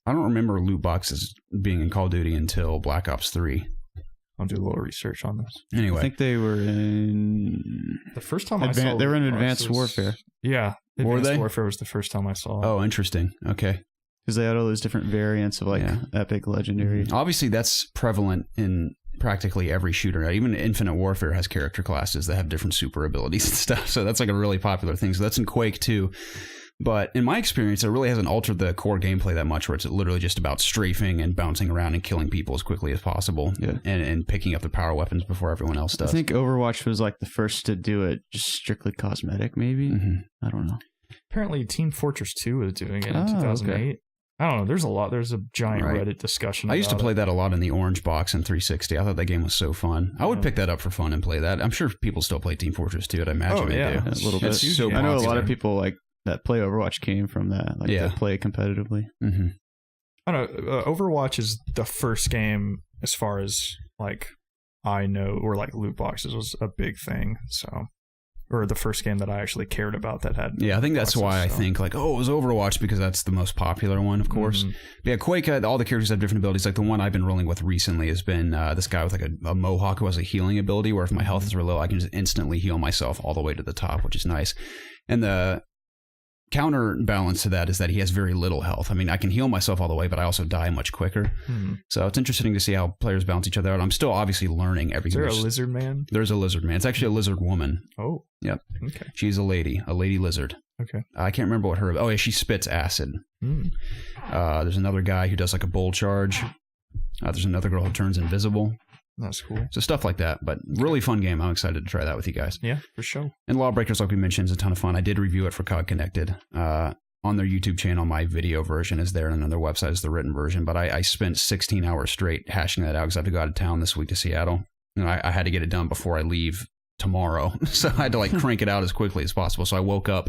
I don't remember loot boxes being in Call of Duty until Black Ops 3. I'll do a little research on this. Anyway. I think they were in... The first time I saw they were in Advanced Warfare. Yeah. Advanced Warfare was the first time I saw it. Oh, interesting. Okay. Because they had all those different variants of like epic, legendary. Obviously, that's prevalent in practically every shooter. Even Infinite Warfare has character classes that have different super abilities and stuff. So that's like a really popular thing. So that's in Quake too. But in my experience, it really hasn't altered the core gameplay that much, where it's literally just about strafing and bouncing around and killing people as quickly as possible and picking up the power weapons before everyone else does. I think Overwatch was like the first to do it, just strictly cosmetic, maybe. I don't know. Apparently, Team Fortress 2 is doing it in 2008. Okay. I don't know. There's a lot. There's a giant Reddit discussion. I used to play that a lot in the Orange Box and 360. I thought that game was so fun. I would pick that up for fun and play that. I'm sure people still play Team Fortress 2. I imagine they do. A little bit. So I know a lot of people like that play Overwatch came from that. Like that play competitively. I don't know. Overwatch is the first game, as far as like I know, where like loot boxes was a big thing. So. Or the first game that I actually cared about that had. Yeah, I think that's why I think like, oh, it was Overwatch because that's the most popular one, of course. But yeah, Quake, all the characters have different abilities. Like the one I've been rolling with recently has been this guy with like a mohawk who has a healing ability where if my health is real low, I can just instantly heal myself all the way to the top, which is nice. And the counterbalance to that is that he has very little health. I mean, I can heal myself all the way, but I also die much quicker. So it's interesting to see how players balance each other out. I'm still obviously learning everything. Is there a lizard man? There's a lizard man. It's actually a lizard woman. Oh. Yep. Okay. She's a lady lizard. Okay. I can't remember what her... Oh, yeah, she spits acid. There's another guy who does like a bull charge. There's another girl who turns invisible. That's cool. So stuff like that, but really fun game. I'm excited to try that with you guys. Yeah, for sure. And LawBreakers, like we mentioned, is a ton of fun. I did review it for COD Connected. On their YouTube channel, my video version is there, and on their website is the written version. But I spent 16 hours straight hashing that out because I have to go out of town this week to Seattle. And I had to get it done before I leave tomorrow. So I had to like crank it out as quickly as possible. So I woke up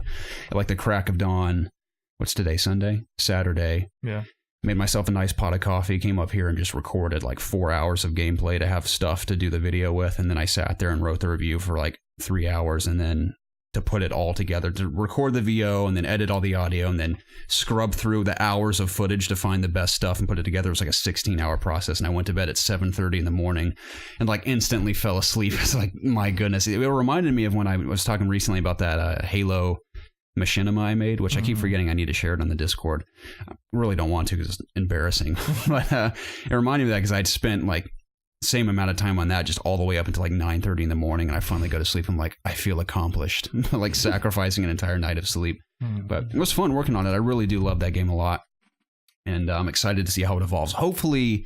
at like the crack of dawn. What's today? Sunday? Saturday. Yeah. Made myself a nice pot of coffee, came up here and just recorded like 4 hours of gameplay to have stuff to do the video with. And then I sat there and wrote the review for like 3 hours, and then to put it all together, to record the VO and then edit all the audio and then scrub through the hours of footage to find the best stuff and put it together. It was like a 16-hour process. And I went to bed at 7:30 in the morning and like instantly fell asleep. It's like, my goodness. It reminded me of when I was talking recently about that Halo machinima I made, which I keep forgetting I need to share it on the Discord. I really don't want to because it's embarrassing. But it reminded me of that because I'd spent like same amount of time on that just all the way up until like 9:30 in the morning, and I finally go to sleep. I'm like, I feel accomplished. Like sacrificing an entire night of sleep. But it was fun working on it. I really do love that game a lot, and I'm excited to see how it evolves. Hopefully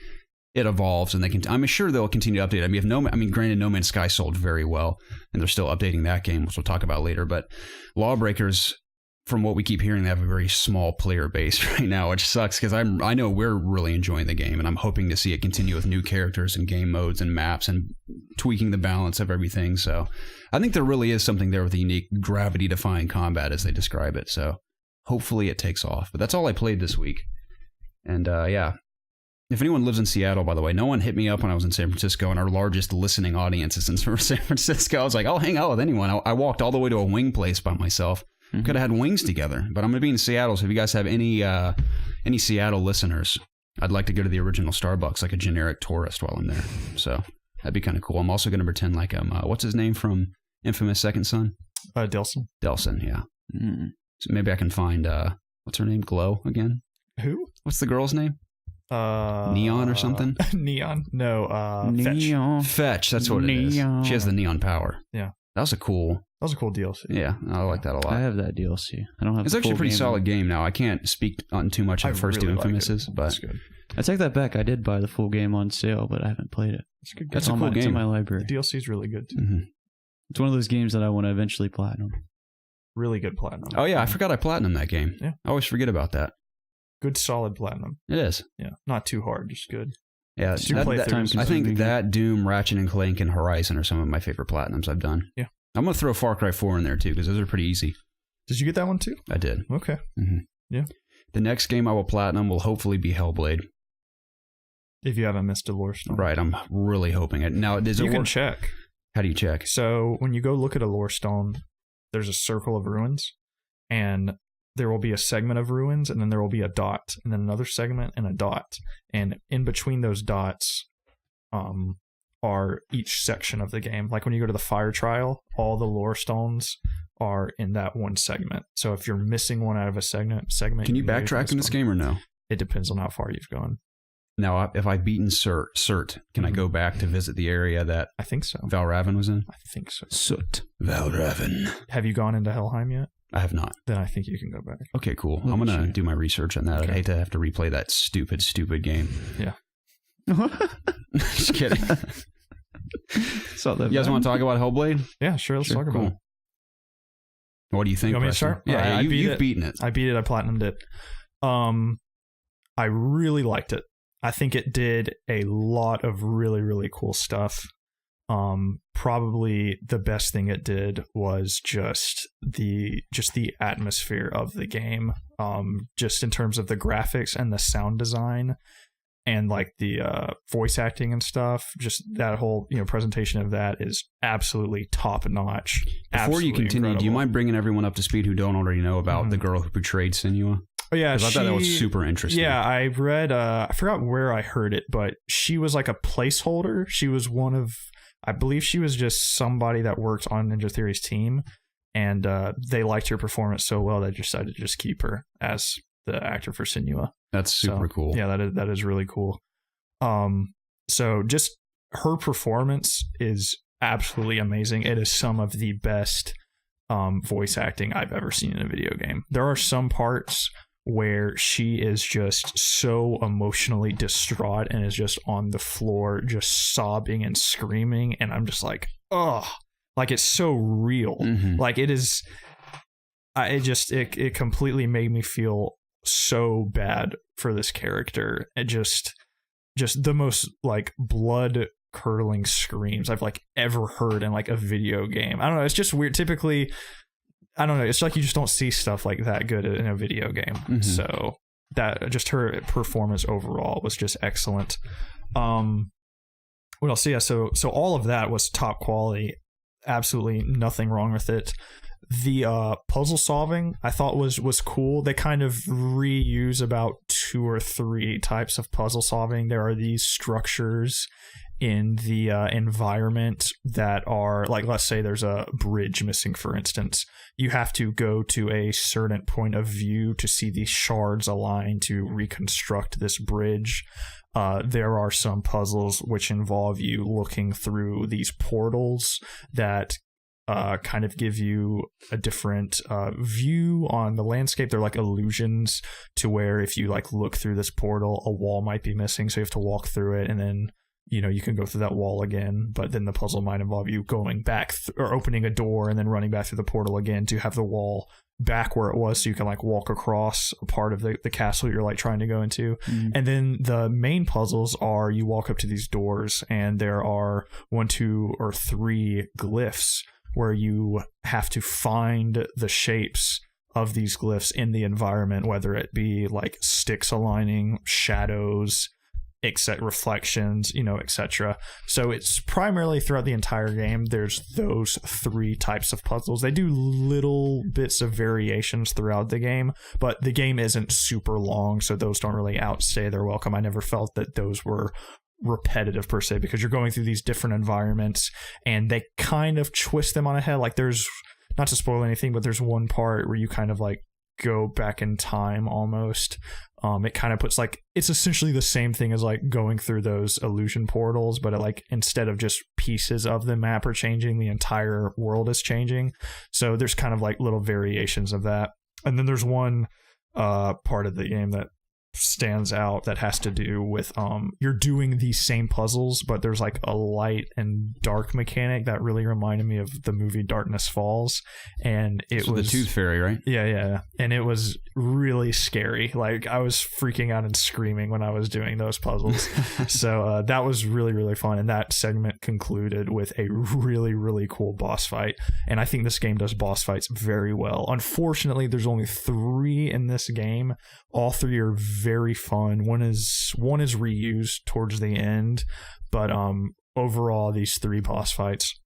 it evolves and they can. I'm sure they'll continue to update. I mean, granted, No Man's Sky sold very well, and they're still updating that game, which we'll talk about later. But LawBreakers, from what we keep hearing, they have a very small player base right now, which sucks because I know we're really enjoying the game, and I'm hoping to see it continue with new characters and game modes and maps and tweaking the balance of everything. So I think there really is something there with a unique gravity-defying combat as they describe it. So hopefully it takes off. But that's all I played this week. And yeah. If anyone lives in Seattle, by the way, no one hit me up when I was in San Francisco, and our largest listening audience is in San Francisco. I was like, I'll hang out with anyone. I walked all the way to a wing place by myself. Could have had wings together, but I'm going to be in Seattle, so if you guys have any Seattle listeners, I'd like to go to the original Starbucks like a generic tourist while I'm there. So that'd be kind of cool. I'm also going to pretend like I'm, what's his name from Infamous Second Son? Delson. Delson, yeah. So maybe I can find, what's her name? Glow again? Who? What's the girl's name? Neon or something? Neon? No, Neon. Fetch, that's what it is. She has the neon power. Yeah. That was a cool DLC. Yeah, I like that a lot. I have that DLC. I don't have. It's actually a pretty solid game now. I can't speak on too much of the first two Infamouses, but that's good. I take that back. I did buy the full game on sale, but I haven't played it. It's a good game. That's a cool game. It's in my library. The DLC is really good too. It's one of those games that I want to eventually platinum. Really good platinum. Oh yeah, I forgot I platinumed that game. Yeah, I always forget about that. Good solid platinum. It is. Yeah, not too hard, just good. Yeah, I think that, Doom, Ratchet and Clank, and Horizon are some of my favorite platinums I've done. Yeah. I'm going to throw Far Cry 4 in there, too, because those are pretty easy. Did you get that one, too? I did. Okay. Yeah. The next game I will platinum will hopefully be Hellblade. If you haven't missed a lore stone. Right, I'm really hoping it. Now, does it work? You can check. How do you check? So, when you go look at a lore stone, there's a circle of ruins, and there will be a segment of ruins, and then there will be a dot, and then another segment, and a dot. And in between those dots, are each section of the game. Like when you go to the fire trial, all the lore stones are in that one segment. So if you're missing one out of a segment, can you backtrack in this game or no? it depends on how far you've gone. Now, if I've beaten Cert, can I go back to visit the area that I think so. Valravan was in? I think so. Soot. Valravan. Have you gone into Helheim yet? I have not. Then I think you can go back. Okay, cool. I'm going to do my research on that. Okay. I'd hate to have to replay that stupid game. Yeah. Just kidding. So you guys want to talk about Hellblade? Yeah, sure. Let's talk about it. What do you think? You want me to start? Yeah, you've beaten it. I beat it. I platinumed it. I really liked it. I think it did a lot of really, really cool stuff. Probably the best thing it did was just the atmosphere of the game. Just in terms of the graphics and the sound design and like the voice acting and stuff. Just that whole presentation of that is absolutely top notch. Before you continue, incredible. do you mind bringing everyone up to speed who don't already know about the girl who portrayed Senua? Oh yeah, I thought that was super interesting. Yeah, I read. I forgot where I heard it, but she was like a placeholder. She was one of, I believe, she was just somebody that worked on Ninja Theory's team, and they liked her performance so well they decided to just keep her as the actor for Senua. That's super cool. Yeah, that is really cool. So just her performance is absolutely amazing. It is some of the best voice acting I've ever seen in a video game. There are some parts where she is just so emotionally distraught and is just on the floor just sobbing and screaming, and I'm just like, oh, like it's so real. Like it is, it completely made me feel so bad for this character. It just the most like blood curdling screams I've like ever heard in like a video game. I don't know, it's just weird. Typically, I don't know, it's like you just don't see stuff like that good in a video game. So that just her performance overall was just excellent. What else? Yeah, so all of that was top quality. Absolutely nothing wrong with it. The puzzle solving I thought was cool. They kind of reuse about 2 or 3 types of puzzle solving. There are these structures in the environment that are like, let's say there's a bridge missing, for instance. You have to go to a certain point of view to see these shards align to reconstruct this bridge. There are some puzzles which involve you looking through these portals that kind of give you a different view on the landscape. They're like illusions to where if you like look through this portal, a wall might be missing, so you have to walk through it, and then you can go through that wall again, but then the puzzle might involve you going back or opening a door and then running back through the portal again to have the wall back where it was, so you can like walk across a part of the castle you're like trying to go into. And then the main puzzles are you walk up to these doors and there are 1, 2, or 3 glyphs where you have to find the shapes of these glyphs in the environment, whether it be like sticks aligning, shadows, reflections, etc. So it's primarily throughout the entire game there's those 3 types of puzzles. They do little bits of variations throughout the game, but the game isn't super long, so those don't really outstay their welcome. I never felt that those were repetitive per se, because you're going through these different environments and they kind of twist them on a head. Like there's, not to spoil anything, but there's one part where you kind of like go back in time almost. It kind of puts like, it's essentially the same thing as like going through those illusion portals, but it like instead of just pieces of the map are changing, the entire world is changing. So there's kind of like little variations of that. And then there's one part of the game that stands out that has to do with you're doing these same puzzles, but there's like a light and dark mechanic that really reminded me of the movie Darkness Falls, and it was the Tooth Fairy, right? Yeah, and it was really scary. Like I was freaking out and screaming when I was doing those puzzles. So that was really, really fun, and that segment concluded with a really, really cool boss fight, and I think this game does boss fights very well. Unfortunately, there's only 3 in this game. All 3 are very fun. One is reused towards the end, but overall these 3 boss fights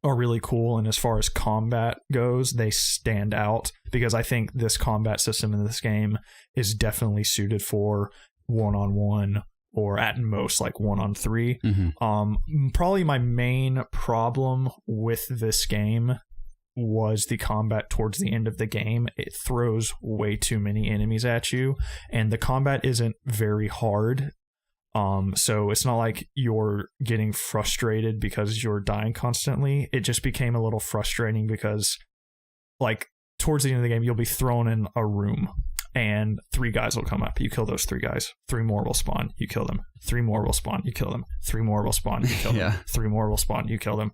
are really cool, and as far as combat goes, they stand out because I think this combat system in this game is definitely suited for 1-on-1 or at most like 1-on-3. Probably my main problem with this game was the combat towards the end of the game. It throws way too many enemies at you, and the combat isn't very hard. So it's not like you're getting frustrated because you're dying constantly. It just became a little frustrating because, like, towards the end of the game, you'll be thrown in a room and 3 guys will come up. You kill those 3 guys. 3 more will spawn. You kill them. 3 more will spawn. You kill them. 3 more will spawn. You kill them. 3 more will spawn. You kill them.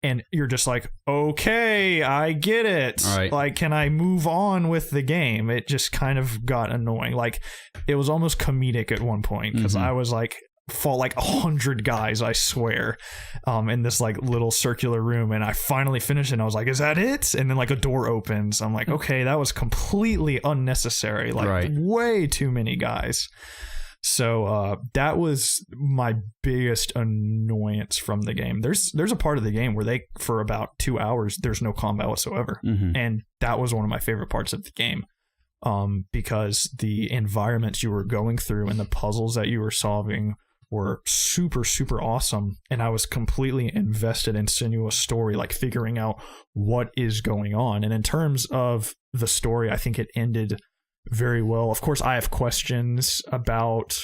And you're just like, okay, I get it. Right. Like, can I move on with the game? It just kind of got annoying. Like, it was almost comedic at one point because I was like, fought like 100 guys, I swear, in this like little circular room, and I finally finished it and I was like, is that it? And then like a door opens. I'm like, okay, that was completely unnecessary. Like way too many guys. So that was my biggest annoyance from the game. There's a part of the game where for about 2 hours there's no combat whatsoever, and that was one of my favorite parts of the game, because the environments you were going through and the puzzles that you were solving were super, super awesome, and I was completely invested in Senua's story, like figuring out what is going on. And in terms of the story, I think it ended very well. Of course, I have questions about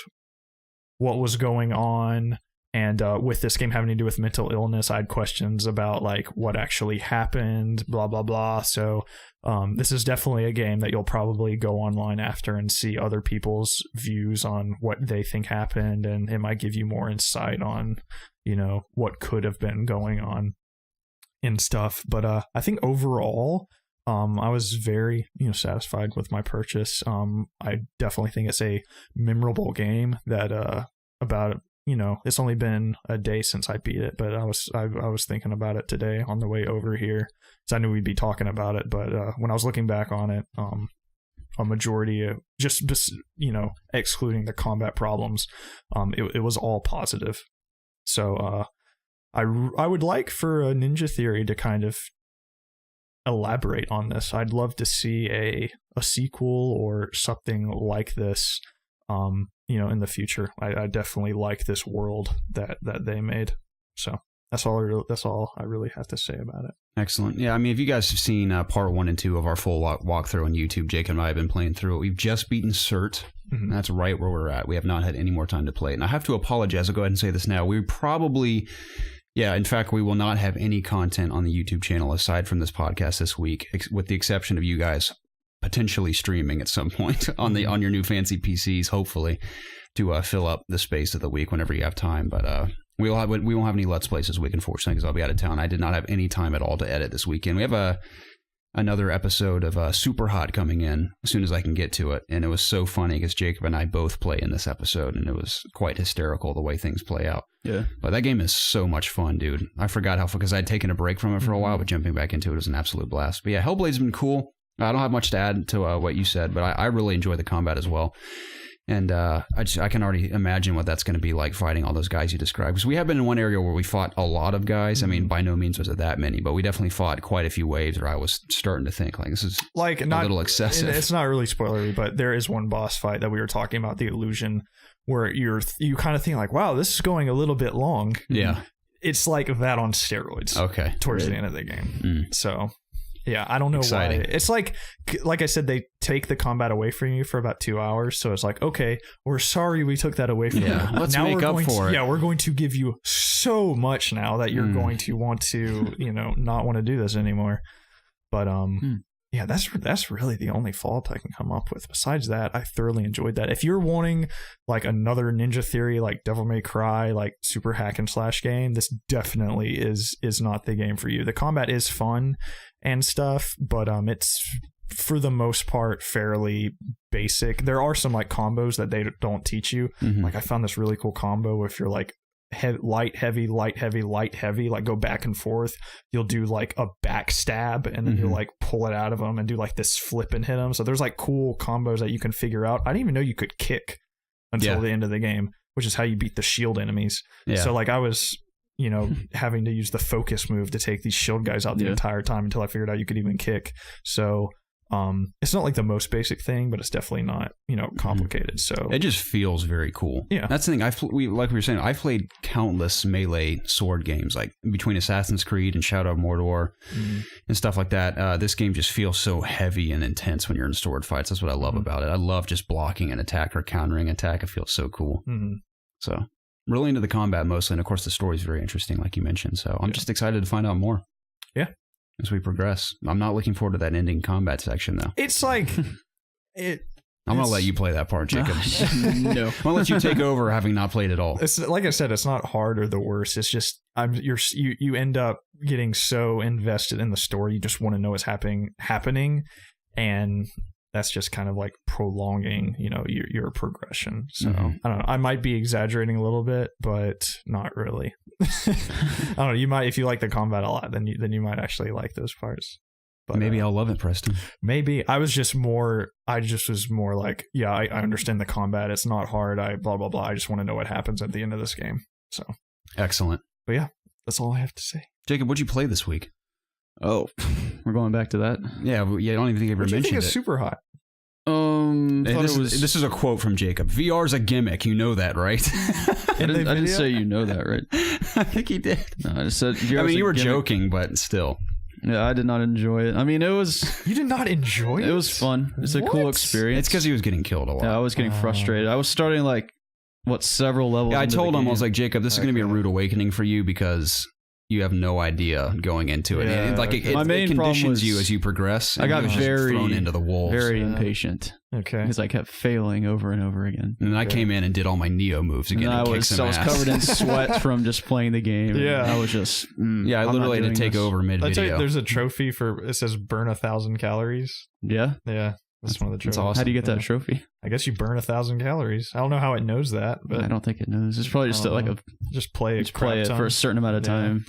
what was going on, and with this game having to do with mental illness, I had questions about like what actually happened, blah blah blah. So this is definitely a game that you'll probably go online after and see other people's views on what they think happened, and it might give you more insight on, you know, what could have been going on and stuff. But I think overall, I was very, satisfied with my purchase. I definitely think it's a memorable game that it's only been a day since I beat it, but I was thinking about it today on the way over here, so I knew we'd be talking about it. But when I was looking back on it, a majority of just excluding the combat problems, it was all positive. So I would like for a Ninja Theory to kind of elaborate on this. I'd love to see a sequel or something like this, in the future. I definitely like this world that they made. So that's all I really have to say about it. Excellent. Yeah, I mean, if you guys have seen part 1 and 2 of our full walkthrough on YouTube, Jake and I have been playing through it. We've just beaten Cert. And that's right where we're at. We have not had any more time to play it. And I have to apologize. I'll go ahead and say this now. We probably... Yeah, in fact, we will not have any content on the YouTube channel aside from this podcast this week, with the exception of you guys potentially streaming at some point on your new fancy PCs, hopefully, to fill up the space of the week whenever you have time. But we won't have any Let's Plays this week, unfortunately, because I'll be out of town. I did not have any time at all to edit this weekend. We have another episode of Super Hot coming in as soon as I can get to it, and it was so funny because Jacob and I both play in this episode, and it was quite hysterical the way things play out. Yeah, but that game is so much fun, dude. I forgot how fun, because I'd taken a break from it for a while, but jumping back into it was an absolute blast. But yeah, Hellblade's been cool. I don't have much to add to what you said, but I really enjoy the combat as well. And I can already imagine what that's going to be like fighting all those guys you described. Because we have been in one area where we fought a lot of guys. I mean, by no means was it that many, but we definitely fought quite a few waves where I was starting to think, like, this is like a little excessive. It's not really spoilery, but there is one boss fight that we were talking about, the illusion, where you kind of think like, wow, this is going a little bit long. Yeah. It's like that on steroids. Okay. Towards the end of the game. So... yeah, I don't know Exciting. why. It's like I said, they take the combat away from you for about 2 hours. So it's like, okay, we're sorry we took that away from you. Let's now make up for it. Yeah, we're going to give you so much now that you're going to want to, not want to do this anymore. But yeah, that's really the only fault I can come up with. Besides that, I thoroughly enjoyed that. If you're wanting like another Ninja Theory, like Devil May Cry, like super hack and slash game, this definitely is not the game for you. The combat is fun and stuff, but it's for the most part fairly basic. There are some like combos that they don't teach you. Like I found this really cool combo if you're like light heavy, light heavy, light heavy, like go back and forth. You'll do like a backstab and then you'll like pull it out of them and do like this flip and hit them. So there's like cool combos that you can figure out. I didn't even know you could kick until the end of the game, which is how you beat the shield enemies. So like I was having to use the focus move to take these shield guys out the entire time until I figured out you could even kick. So It's not like the most basic thing, but it's definitely not, complicated. So it just feels very cool. Yeah, that's the thing. Like we were saying, I've played countless melee sword games, like between Assassin's Creed and Shadow of Mordor and stuff like that. This game just feels so heavy and intense when you're in sword fights. That's what I love about it. I love just blocking an attack or countering attack. It feels so cool. So really into the combat mostly, and of course the story is very interesting, like you mentioned. So I'm just excited to find out more. Yeah. As we progress. I'm not looking forward to that ending combat section, though. It's like... I'm going to let you play that part, Jacob. No. I'm going to let you take over having not played at all. It's like I said, it's not hard or the worst. It's just you end up getting so invested in the story. You just want to know what's happening. And that's just kind of like prolonging, your progression. So I don't know. I might be exaggerating a little bit, but not really. I don't know. You might, if you like the combat a lot, then you might actually like those parts. But maybe I'll love it, Preston. Maybe. I was more like, yeah, I understand the combat. It's not hard. Blah, blah, blah. I just want to know what happens at the end of this game. So excellent. But yeah, that's all I have to say. Jacob, what'd you play this week? Oh, we're going back to that. Yeah, I don't even think I ever mentioned it. It's super hot. This is a quote from Jacob. VR's a gimmick. You know that, right? I didn't say you know that, right? I think he did. No, I just said. You were joking, but still. Yeah, I did not enjoy it. I mean, it was. You did not enjoy it? It was fun. It's a cool experience. It's because he was getting killed a lot. Yeah, I was getting frustrated. I was starting several levels. Yeah, I told him, I was like, Jacob, this is going to be a rude awakening for you because you have no idea going into it. Yeah, it conditions you as you progress. I got very thrown into the wolves. Very impatient. Okay, because I kept failing over and over again. And then I came in and did all my Neo moves again. And I was covered in sweat from just playing the game. Yeah, I was just. I literally had to take over mid video. There's a trophy for it says burn 1,000 calories. Yeah, yeah. That's one of the trophies. Awesome. How do you get that trophy? I guess you burn 1,000 calories. I don't know how it knows that, but I don't think it knows. It's probably just just play it for a certain amount of time.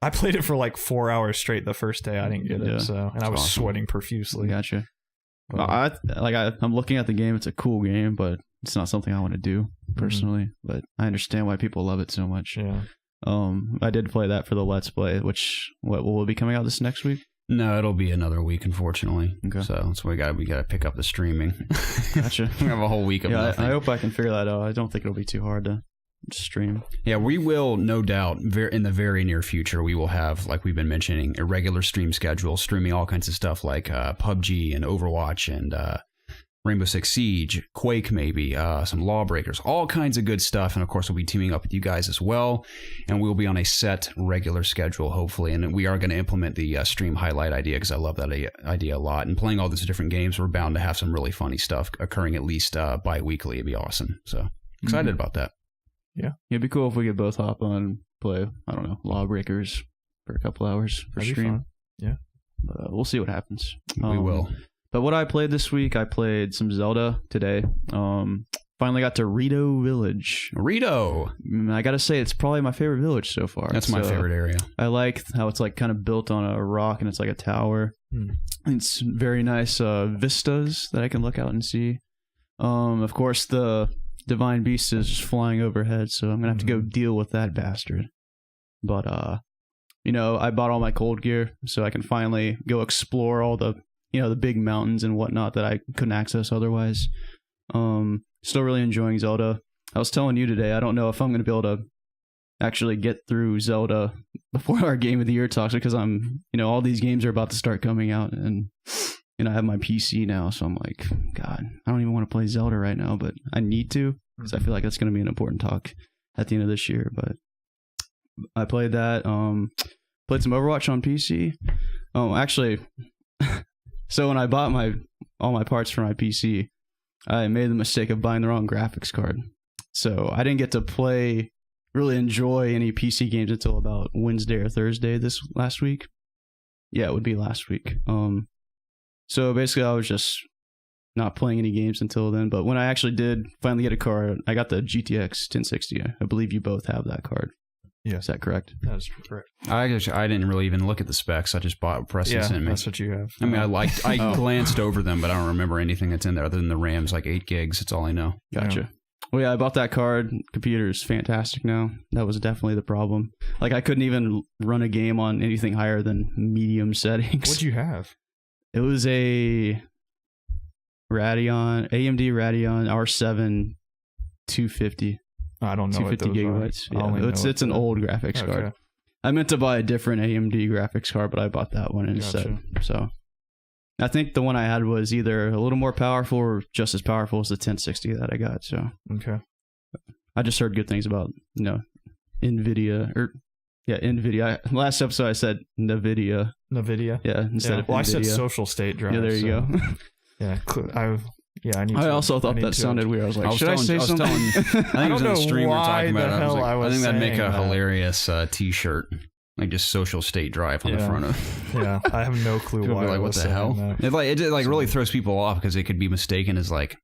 I played it for 4 hours straight the first day. I didn't get it, and I was sweating profusely. Gotcha. I'm looking at the game. It's a cool game, but it's not something I want to do personally. But I understand why people love it so much. Yeah. I did play that for the Let's Play, which will be coming out this next week. No, it'll be another week, unfortunately. Okay. So that's why we got to pick up the streaming. Gotcha. We have a whole week of nothing. I hope I can figure that out. I don't think it'll be too hard to stream. Yeah, we will, no doubt, in the very near future, we will have, like we've been mentioning, a regular stream schedule, streaming all kinds of stuff like PUBG and Overwatch and Rainbow Six Siege, Quake maybe, some Lawbreakers, all kinds of good stuff. And of course, we'll be teaming up with you guys as well. And we'll be on a set regular schedule, hopefully. And we are going to implement the stream highlight idea because I love that idea a lot. And playing all these different games, we're bound to have some really funny stuff occurring at least bi-weekly. It'd be awesome. So excited about that. Yeah. It'd be cool if we could both hop on and play, I don't know, Lawbreakers for a couple hours for stream. Yeah. But we'll see what happens. We will. But what I played this week, I played some Zelda today. Finally got to Rito Village. Rito! I gotta say, it's probably my favorite village so far. That's my favorite area. I like how it's kind of built on a rock and it's like a tower. It's very nice vistas that I can look out and see. Of course, the Divine Beast is just flying overhead, so I'm gonna have to go deal with that bastard. But I bought all my cold gear, so I can finally go explore all the the big mountains and whatnot that I couldn't access otherwise. Still really enjoying Zelda. I was telling you today, I don't know if I'm gonna be able to actually get through Zelda before our Game of the Year talks because I'm all these games are about to start coming out and. I have my PC now, so I'm like, God, I don't even want to play Zelda right now, but I need to because I feel like that's going to be an important talk at the end of this year. But I played that. Played some Overwatch on PC. Actually, so when I bought all my parts for my PC, I made the mistake of buying the wrong graphics card. So I didn't get to really enjoy any PC games until about Wednesday or Thursday this last week. Yeah, it would be last week. So basically, I was just not playing any games until then. But when I actually did finally get a card, I got the GTX 1060. I believe you both have that card. Yeah. Is that correct? That is correct. I didn't really even look at the specs. I just bought Preston sent me. That's what you have. I mean, I glanced over them, but I don't remember anything that's in there other than the RAM's like 8 gigs. That's all I know. Gotcha. Yeah. Well, yeah, I bought that card. Computer is fantastic now. That was definitely the problem. I couldn't even run a game on anything higher than medium settings. What'd you have? It was a AMD Radeon R7 250. I don't know 250 gigabytes. Yeah, it's an old graphics card. I meant to buy a different AMD graphics card, but I bought that one instead. So I think the one I had was either a little more powerful or just as powerful as the 1060 that I got. So I just heard good things about NVIDIA. Last episode I said NVIDIA. Yeah, instead of NVIDIA. I said social state drive. Yeah, there you go. I also thought that sounded weird. I was like, should I say something? I don't know why the hell I was I think that'd make a that. hilarious t-shirt. Like just social state drive on the front of. Yeah, I have no clue why. Like, what the hell? It really throws people off because it could be mistaken as like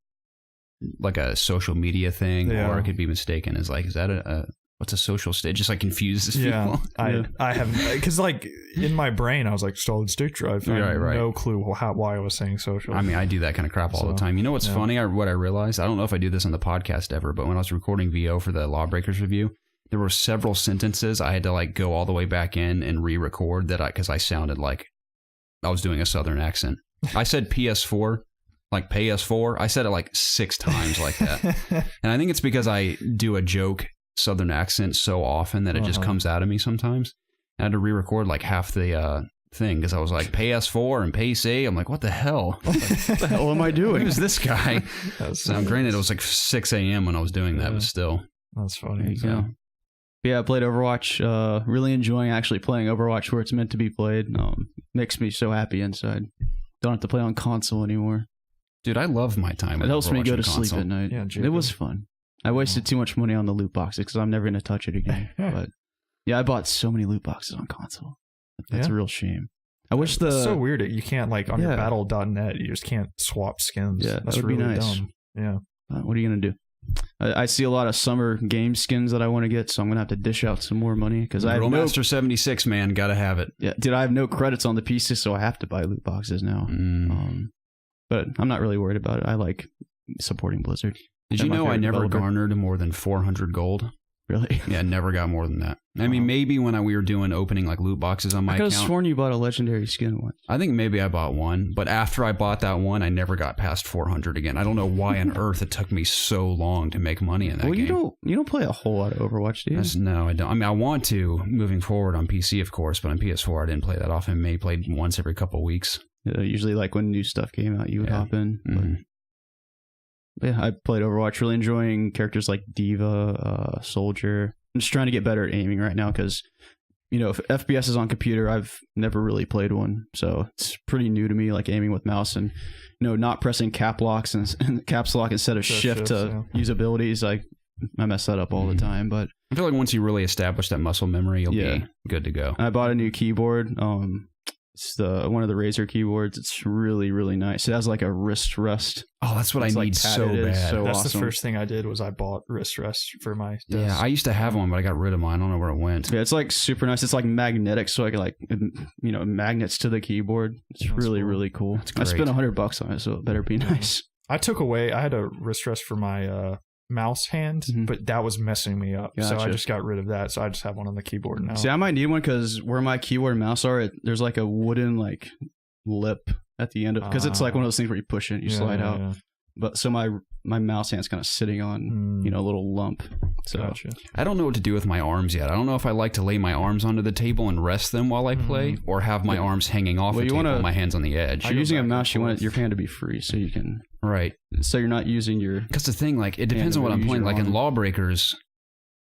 a social media thing, or it could be mistaken as like, is that what's a social state? It just like confuses people. I have, because like in my brain I was like solid state drive. I have no clue why I was saying social. I mean, I do that kind of crap all the time. You know what's funny? What I realized, I don't know if I do this on the podcast ever, but when I was recording VO for the LawBreakers review, there were several sentences I had to like go all the way back in and re-record because I sounded like I was doing a Southern accent. I said PS4, like PS4. I said it like 6 times like that. And I think it's because I do a joke Southern accent so often that it just comes out of me sometimes. I had to re-record like half the thing because I was like PS4 and PC. I'm like, what the hell? What the hell am I doing? Who's this guy? So granted, it was like 6 a.m. when I was doing that, but still. That's funny. Yeah, I played Overwatch. Really enjoying actually playing Overwatch where it's meant to be played. Makes me so happy inside. Don't have to play on console anymore. Dude, I love my time. It helps me go to sleep at night. Yeah, it was fun. I wasted too much money on the loot boxes because I'm never going to touch it again. But yeah, I bought so many loot boxes on console. That's a real shame. I wish it's so weird that you can't like on your battle.net, you just can't swap skins. Yeah, that's that would really be nice. dumb. Yeah. What are you going to do? I see a lot of summer game skins that I want to get, so I'm going to have to dish out some more money because I have Master 76, man, got to have it. Yeah, dude, I have no credits on the PC, so I have to buy loot boxes now. But I'm not really worried about it. I like supporting Blizzard. Did you know I never garnered more than 400 gold? Really? Yeah, never got more than that. I mean, maybe when we were doing opening like loot boxes on my account. I could have sworn you bought a legendary skin once. I think maybe I bought one, but after I bought that one, I never got past 400 again. I don't know why on earth it took me so long to make money in that game. You don't play a whole lot of Overwatch, do you? No, I don't. I mean, I want to moving forward on PC, of course, but on PS4 I didn't play that often. Maybe played once every couple of weeks. Yeah, usually like when new stuff came out, you would hop in. But yeah, I played Overwatch, really enjoying characters like Diva, Soldier. I'm just trying to get better at aiming right now because, if FPS is on computer, I've never really played one. So it's pretty new to me, like aiming with mouse and, not pressing caps lock instead of shift to use abilities. I mess that up all the time. But I feel like once you really establish that muscle memory, you'll be good to go. I bought a new keyboard. It's one of the Razer keyboards. It's really, really nice. It has like a wrist rest. Oh, that's what I need so bad. That's awesome. The first thing I did was I bought wrist rest for my desk. Yeah, I used to have one, but I got rid of mine. I don't know where it went. Yeah, it's like super nice. It's like magnetic, so I can magnets to the keyboard. It's really, really cool. I spent $100 on it, so it better be nice. I had a wrist rest for my mouse hand, but that was messing me up. Gotcha. So I just got rid of that. So I just have one on the keyboard now. See, I might need one because where my keyboard and mouse are, there's like a wooden like lip at the end of because it's like one of those things where you push it, you slide out. Yeah. But so my mouse hand's kind of sitting on a little lump. So gotcha. I don't know what to do with my arms yet. I don't know if I like to lay my arms onto the table and rest them while I play, or have my arms hanging off the table and my hands on the edge. If you're using a mouse, you want your hand to be free so you can. Right. So you're not using your... Because the thing, like, it depends on what I'm playing. Like, in LawBreakers,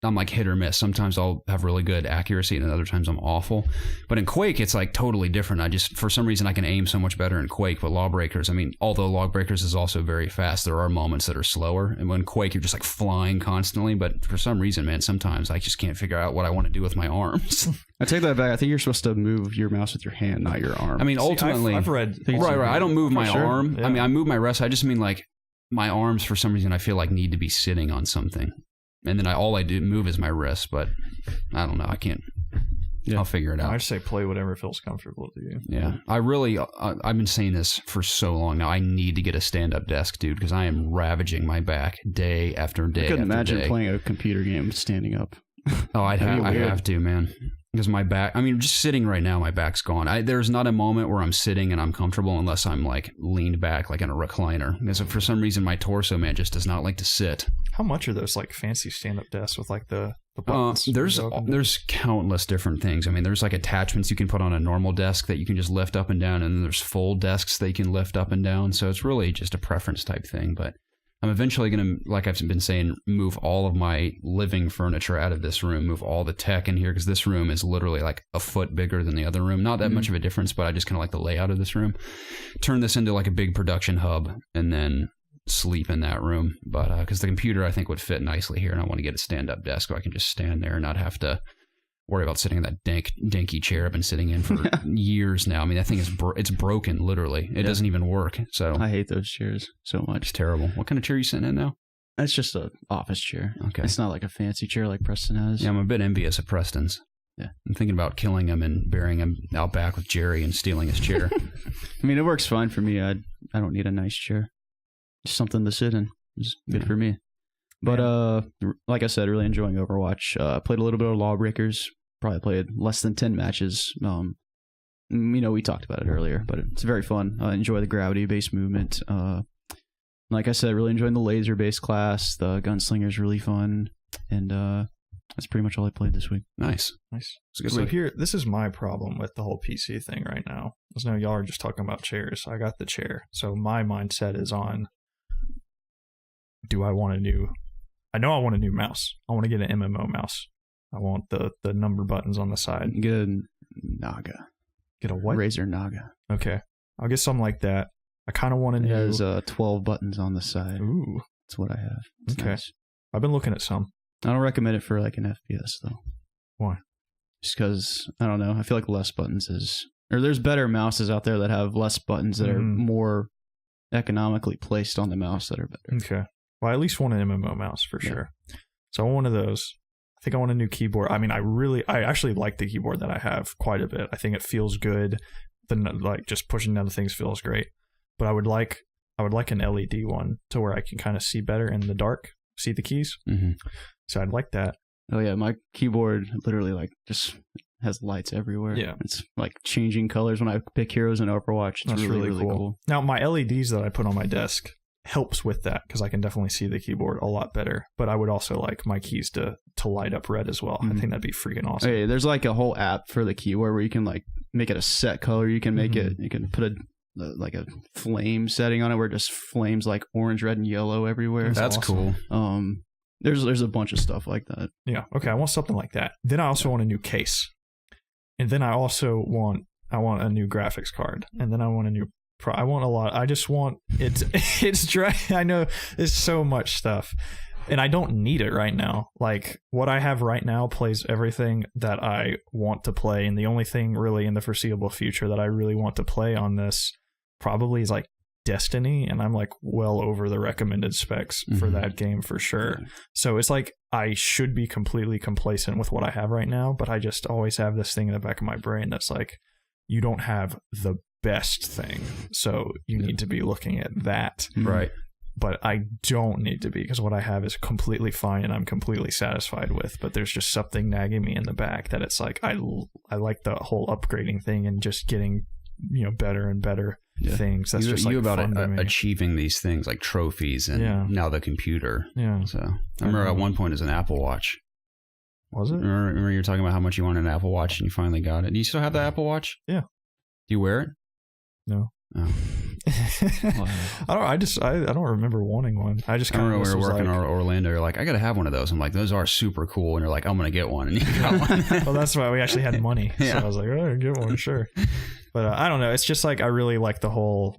I'm, like, hit or miss. Sometimes I'll have really good accuracy, and other times I'm awful. But in Quake, it's, like, totally different. For some reason, I can aim so much better in Quake. But LawBreakers, I mean, although LawBreakers is also very fast, there are moments that are slower. And when Quake, you're just, like, flying constantly. But for some reason, man, sometimes I just can't figure out what I want to do with my arms. I take that back. I think you're supposed to move your mouse with your hand, not your arm. I mean, ultimately... I've read... Right. I don't move my arm. Yeah. I mean, I move my wrist. I just mean, like, my arms, for some reason, I feel like need to be sitting on something. And then all I do move is my wrist, but I don't know. I can't. Yeah. I'll figure it out. I just say play whatever feels comfortable to you. Yeah. I've been saying this for so long now. I need to get a stand-up desk, dude, because I am ravaging my back day after day. I couldn't imagine playing a computer game standing up. Oh, I have to, man. Because my back, I mean, just sitting right now, my back's gone. There's not a moment where I'm sitting and I'm comfortable unless I'm like leaned back like in a recliner. Because for some reason, my torso, man, just does not like to sit. How much are those like fancy stand-up desks with like the buttons? There's countless different things. I mean, there's like attachments you can put on a normal desk that you can just lift up and down, and then there's full desks that you can lift up and down. So it's really just a preference type thing. But I'm eventually going to, like I've been saying, move all of my living furniture out of this room, move all the tech in here, because this room is literally like a foot bigger than the other room. Not that much of a difference, but I just kind of like the layout of this room. Turn this into like a big production hub and then sleep in that room. But because the computer, I think, would fit nicely here, and I want to get a stand-up desk where I can just stand there and not have to worry about sitting in that danky chair I've been sitting in for years now. I mean, that thing is it's broken, literally. It doesn't even work. So I hate those chairs so much. It's terrible. What kind of chair are you sitting in now? It's just an office chair. Okay. It's not like a fancy chair like Preston has. Yeah, I'm a bit envious of Preston's. Yeah. I'm thinking about killing him and burying him out back with Jerry and stealing his chair. I mean, it works fine for me. I don't need a nice chair. Just something to sit in. It's good for me. But like I said, really enjoying Overwatch. Played a little bit of LawBreakers. Probably played less than 10 matches. We talked about it earlier, but it's very fun. Enjoy the gravity-based movement. Like I said, really enjoying the laser-based class. The gunslinger's really fun. And that's pretty much all I played this week. Nice. It's a good week. Here, this is my problem with the whole PC thing right now. Because now y'all are just talking about chairs. I got the chair. So my mindset is on, I know I want a new mouse. I want to get an MMO mouse. I want the number buttons on the side. Get a Naga. Get a what? Razer Naga. Okay. I'll get something like that. I kind of want a new... It has 12 buttons on the side. Ooh. That's what I have. It's okay. Nice. I've been looking at some. I don't recommend it for like an FPS though. Why? Just because, I don't know, I feel like less buttons is... Or there's better mouses out there that have less buttons that are more economically placed on the mouse that are better. Okay. Well, I at least want an MMO mouse for sure. So I want one of those. I think I want a new keyboard. I mean, I actually like the keyboard that I have quite a bit. I think it feels good. Like just pushing down the things feels great. But I would like an LED one to where I can kind of see better in the dark, see the keys. Mm-hmm. So I'd like that. Oh yeah, my keyboard literally like just has lights everywhere. Yeah, it's like changing colors when I pick heroes in Overwatch. It's That's really cool. Now my LEDs that I put on my desk helps with that because I can definitely see the keyboard a lot better. But I would also like my keys to light up red as well. I think that'd be freaking awesome. Hey, there's like a whole app for the keyboard where you can like make it a set color. You can make it. You can put like a flame setting on it where it just flames like orange, red, and yellow everywhere. That's awesome. Cool. There's a bunch of stuff like that. Yeah. Okay. I want something like that. Then I also want a new case, and then I also want a new graphics card, and then I want a new. I want a lot. I just want it's dry. I know there's so much stuff, and I don't need it right now. Like what I have right now plays everything that I want to play, and the only thing really in the foreseeable future that I really want to play on this probably is like Destiny, and I'm like well over the recommended specs for that game for sure. So it's like I should be completely complacent with what I have right now, but I just always have this thing in the back of my brain that's like, you don't have the best thing, so you need to be looking at that. Right. But I don't need to be, because what I have is completely fine and I'm completely satisfied with, but there's just something nagging me in the back that it's like I like the whole upgrading thing and just getting better and better things. That's just like about fun to me. Achieving these things like trophies and now the computer. Yeah. So I remember at one point it was an Apple Watch. Was it? Remember you were talking about how much you wanted an Apple Watch and you finally got it. Do you still have the Apple Watch? Yeah. Do you wear it? No. Oh. I don't remember wanting one. I just kind of remember we were working in Orlando. You're like, I gotta have one of those. I'm like, those are super cool. And you're like, I'm gonna get one. And you got one. Well, that's why we actually had money. So I was like, oh, get one, sure. But I don't know. It's just like I really like the whole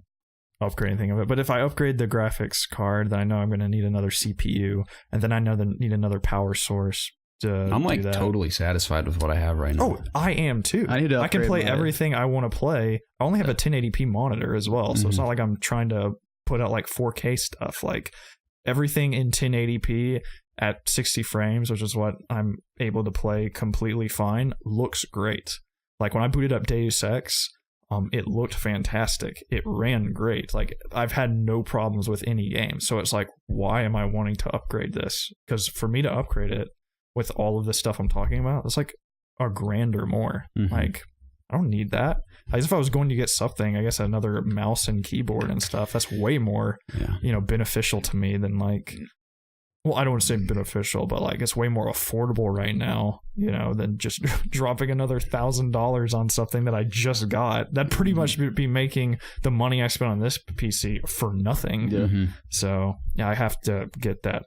upgrading thing of it. But if I upgrade the graphics card, then I know I'm going to need another CPU, and then I know I need another power source. I'm like totally satisfied with what I have right now. Oh, I am too. I can play everything I want to play. I only have a 1080p monitor as well, so it's not like I'm trying to put out like 4K stuff. Like everything in 1080p at 60 frames, which is what I'm able to play completely fine, looks great. Like when I booted up Deus Ex, it looked fantastic. It ran great. Like I've had no problems with any game. So it's like, why am I wanting to upgrade this? Because for me to upgrade it with all of the stuff I'm talking about, it's like $1,000 or more. Mm-hmm. Like, I don't need that. As if I was going to get something, I guess another mouse and keyboard and stuff, that's way more, beneficial to me than like, well, I don't want to say beneficial, but like it's way more affordable right now, than just dropping another $1,000 on something that I just got. That'd pretty much be making the money I spent on this PC for nothing. Yeah. Mm-hmm. So yeah, I have to get that.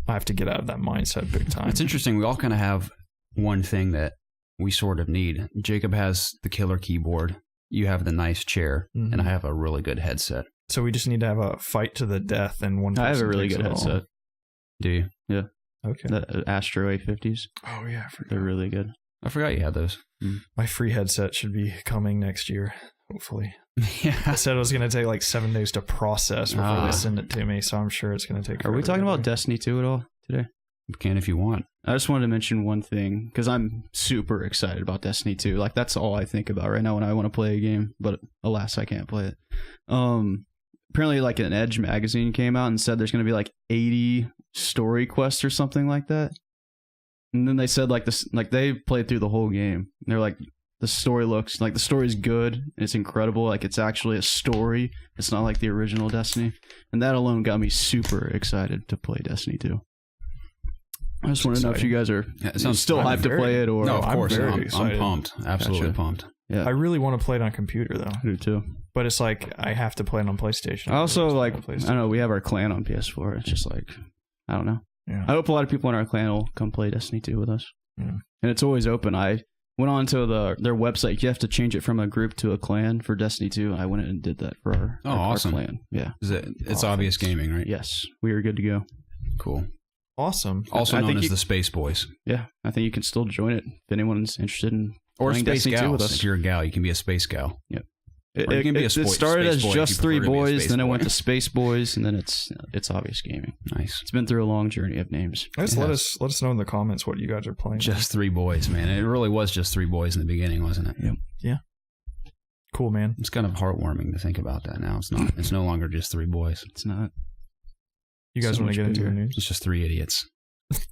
I have to get out of that mindset big time. It's interesting. We all kind of have one thing that we sort of need. Jacob has the killer keyboard. You have the nice chair, and I have a really good headset. So we just need to have a fight to the death, and one. I have a really good headset. Do you? Yeah. Okay. The Astro A50s. Oh yeah, they're really good. I forgot you had those. My free headset should be coming next year, hopefully. Yeah. I said it was going to take like 7 days to process before they send it to me, so I'm sure it's going to take. Are we talking about Destiny 2 at all today? You can if you want. I just wanted to mention one thing because I'm super excited about Destiny 2. Like that's all I think about right now when I want to play a game, but alas, I can't play it. Apparently, like an Edge magazine came out and said there's going to be like 80 story quests or something like that. And then they said like this, like they played through the whole game. And they're like, the story looks like the story's good. And it's incredible. Like it's actually a story. It's not like the original Destiny. And that alone got me super excited to play Destiny 2. I just want to know if you guys are still hyped to play it or... No, of course. I'm pumped. Absolutely pumped. Yeah. I really want to play it on computer, though. I do, too. But it's like, I have to play it on PlayStation. I also, like, I don't know, we have our clan on PS4. It's just like, I don't know. Yeah. I hope a lot of people in our clan will come play Destiny 2 with us. Yeah. And it's always open. I went on to their website. You have to change it from a group to a clan for Destiny 2. I went and did that for our clan. Yeah. It's Obvious Gaming, right? Yes. We are good to go. Cool. Awesome. Also known as the Space Boys. Yeah. I think you can still join it if anyone's interested in or playing Space Destiny 2 with us. If you're a gal, you can be a Space gal. Yep. It started as just 3 boys, then it went to Space Boys, and then it's Obvious Gaming. Nice. It's been through a long journey of names. Let us know in the comments what you guys are playing. Just 3 boys, man. It really was just 3 boys in the beginning, wasn't it? Yep. Yeah. Cool, man. It's kind of heartwarming to think about that now. It's not. It's no longer just 3 boys. It's not. You guys want to get into your news? It's just 3 idiots.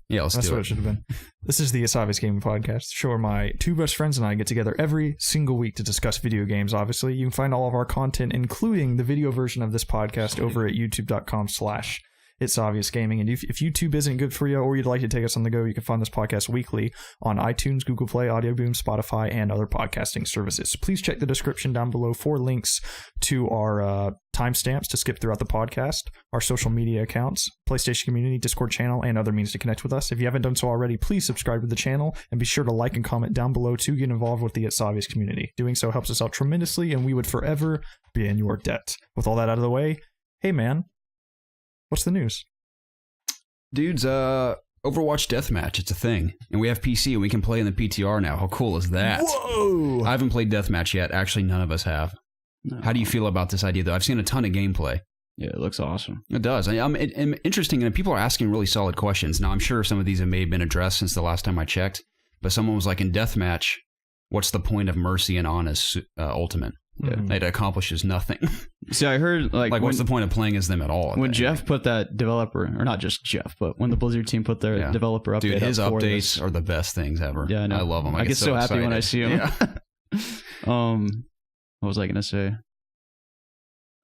Yeah, let's do it. That's what it should have been. This is the It's Obvious Gaming podcast, the show where my 2 best friends and I get together every single week to discuss video games, obviously. You can find all of our content, including the video version of this podcast, over at youtube.com/ItsObviousGaming. And if YouTube isn't good for you or you'd like to take us on the go, you can find this podcast weekly on iTunes, Google Play, Audio Boom, Spotify, and other podcasting services. Please check the description down below for links to our timestamps to skip throughout the podcast, our social media accounts, PlayStation community, Discord channel, and other means to connect with us. If you haven't done so already, please subscribe to the channel and be sure to like and comment down below to get involved with the It's Obvious community. Doing so helps us out tremendously, and we would forever be in your debt. With all that out of the way, hey man, what's the news? Dudes, Overwatch Deathmatch, it's a thing. And we have PC and we can play in the PTR now. How cool is that? Whoa! I haven't played Deathmatch yet. Actually, none of us have. No. How do you feel about this idea, though? I've seen a ton of gameplay. Yeah, it looks awesome. It does. I'm interesting, and people are asking really solid questions. Now, I'm sure some of these may have been addressed since the last time I checked, but someone was like, in Deathmatch, what's the point of Mercy and Ana's ultimate? Yeah. It accomplishes nothing. See, I heard what's the point of playing as them at all? When Jeff put that developer, or not just Jeff, but when the Blizzard team put their developer update, dude, his updates are the best things ever. Yeah, I know. I love them. I get so happy excited when I see them. Yeah. What was I gonna say?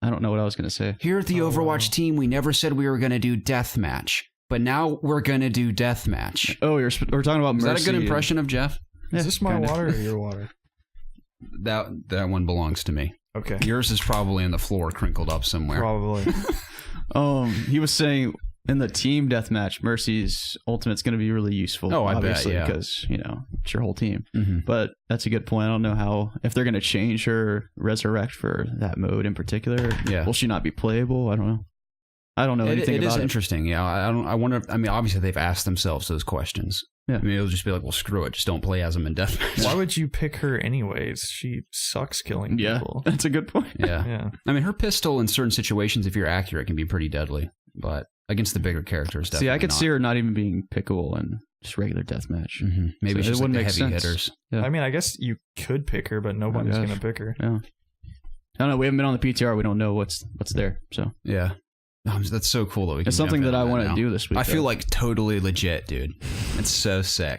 I don't know what I was gonna say. Here at the Overwatch team, we never said we were gonna do Deathmatch, but now we're gonna do Deathmatch. Oh, we're talking about Mercy. Is that a good impression of Jeff? Yeah, is this my water or your water? That one belongs to me. Okay. Yours is probably on the floor, crinkled up somewhere. Probably. He was saying in the team deathmatch, Mercy's ultimate's going to be really useful. Oh, I bet, yeah. Because, it's your whole team. Mm-hmm. But that's a good point. I don't know if they're going to change her resurrect for that mode in particular. Yeah. Will she not be playable? I don't know. I don't know anything about it. It is interesting. Yeah. I wonder. I mean, obviously they've asked themselves those questions. Yeah. I mean, it'll just be like, well, screw it. Just don't play as them in Deathmatch. Why would you pick her anyways? She sucks killing people. That's a good point. Yeah. I mean, her pistol in certain situations, if you're accurate, can be pretty deadly. But against the bigger characters, definitely I could see her not even being pickable in just regular Deathmatch. Mm-hmm. Maybe she's like the heavy hitters. Yeah. I mean, I guess you could pick her, but nobody's going to pick her. Yeah. I don't know. We haven't been on the PTR. We don't know what's there. So yeah. That's so cool that we can. It's something that I want to do this week. I feel like totally legit, dude. It's so sick.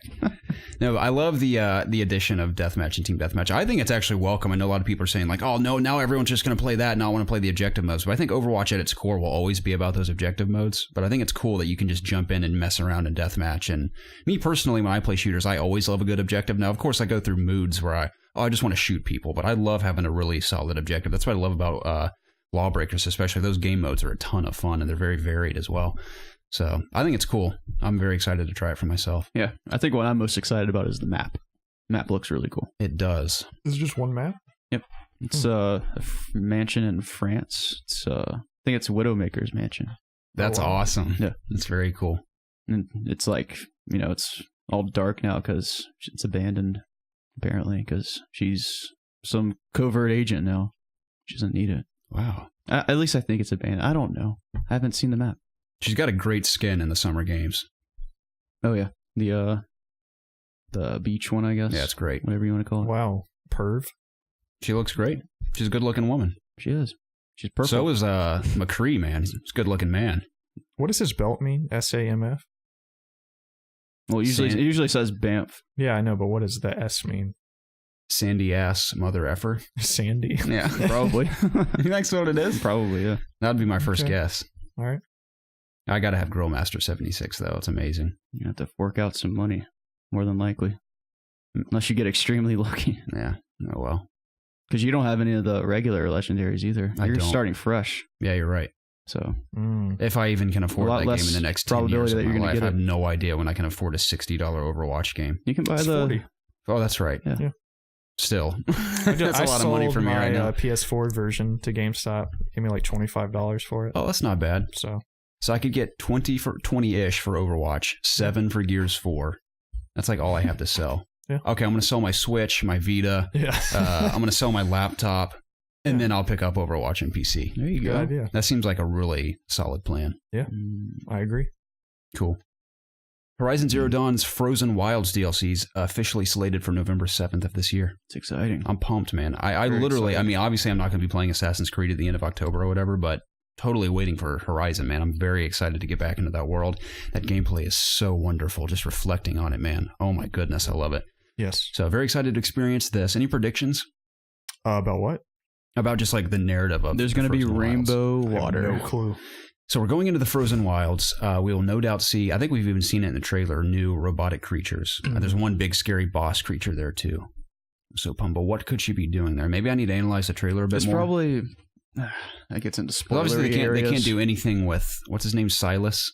No, I love the addition of deathmatch and team deathmatch. I think it's actually welcome. I know a lot of people are saying like, oh no, now everyone's just going to play that and not want to play the objective modes. But I think Overwatch at its core will always be about those objective modes. But I think it's cool that you can just jump in and mess around in deathmatch. And me personally, when I play shooters, I always love a good objective. Now, of course, I go through moods where I just want to shoot people, but I love having a really solid objective. That's what I love about LawBreakers, especially. Those game modes are a ton of fun and they're very varied as well. So I think it's cool. I'm very excited to try it for myself. Yeah, I think what I'm most excited about is the map. Map looks really cool. It does. Is it just one map? Yep. It's a mansion in France. I think it's Widowmaker's mansion. That's awesome. Yeah. It's very cool. And it's like, it's all dark now because it's abandoned, apparently, because she's some covert agent now. She doesn't need it. Wow. At least I think it's abandoned. I don't know. I haven't seen the map. She's got a great skin in the summer games. Oh yeah, the beach one, I guess. Yeah, it's great. Whatever you want to call it. Wow, perv. She looks great. She's a good-looking woman. She is. She's purple. So is McCree, man. He's a good-looking man. What does his belt mean? SAMF? Well, it usually says Banff. Yeah, I know, but what does the S mean? Sandy ass mother effer. Sandy. Yeah, Probably. You think that's what it is? Probably, yeah. That'd be my first guess. All right. I gotta have Grillmaster 76 though. It's amazing. You have to fork out some money, more than likely, unless you get extremely lucky. Yeah. Oh well. Because you don't have any of the regular legendaries either. You're starting fresh. Yeah, you're right. So if I even can afford that game in the next 10 years of my life, I have no idea when I can afford a $60 Overwatch game. You can buy it's 40. Oh, that's right. Yeah. Still, that's a lot of money for me right now. I sold my PS4 version to GameStop. Gave me like $25 for it. Oh, that's not bad. So I could get 20-ish for Overwatch, 7 for Gears 4. That's like all I have to sell. Yeah. Okay, I'm going to sell my Switch, my Vita. Yeah. I'm going to sell my laptop, and then I'll pick up Overwatch and PC. There you go. Good idea. That seems like a really solid plan. Yeah, I agree. Cool. Horizon Zero Dawn's Frozen Wilds DLC's officially slated for November 7th of this year. It's exciting. I'm pumped, man. I literally, exciting. Obviously I'm not going to be playing Assassin's Creed at the end of October or whatever, but totally waiting for Horizon, man. I'm very excited to get back into that world. That gameplay is so wonderful, just reflecting on it, man. Oh my goodness, I love it. Yes. So very excited to experience this. Any predictions? About what? About just like the narrative of There's going to be rainbow water. I have no clue. So we're going into the Frozen Wilds. We will no doubt see, I think we've even seen it in the trailer, new robotic creatures. There's one big scary boss creature there too. So pumped. But what could she be doing there? Maybe I need to analyze the trailer a bit more. It's probably... that gets into spoilery obviously they can't do anything with, what's his name, Silas?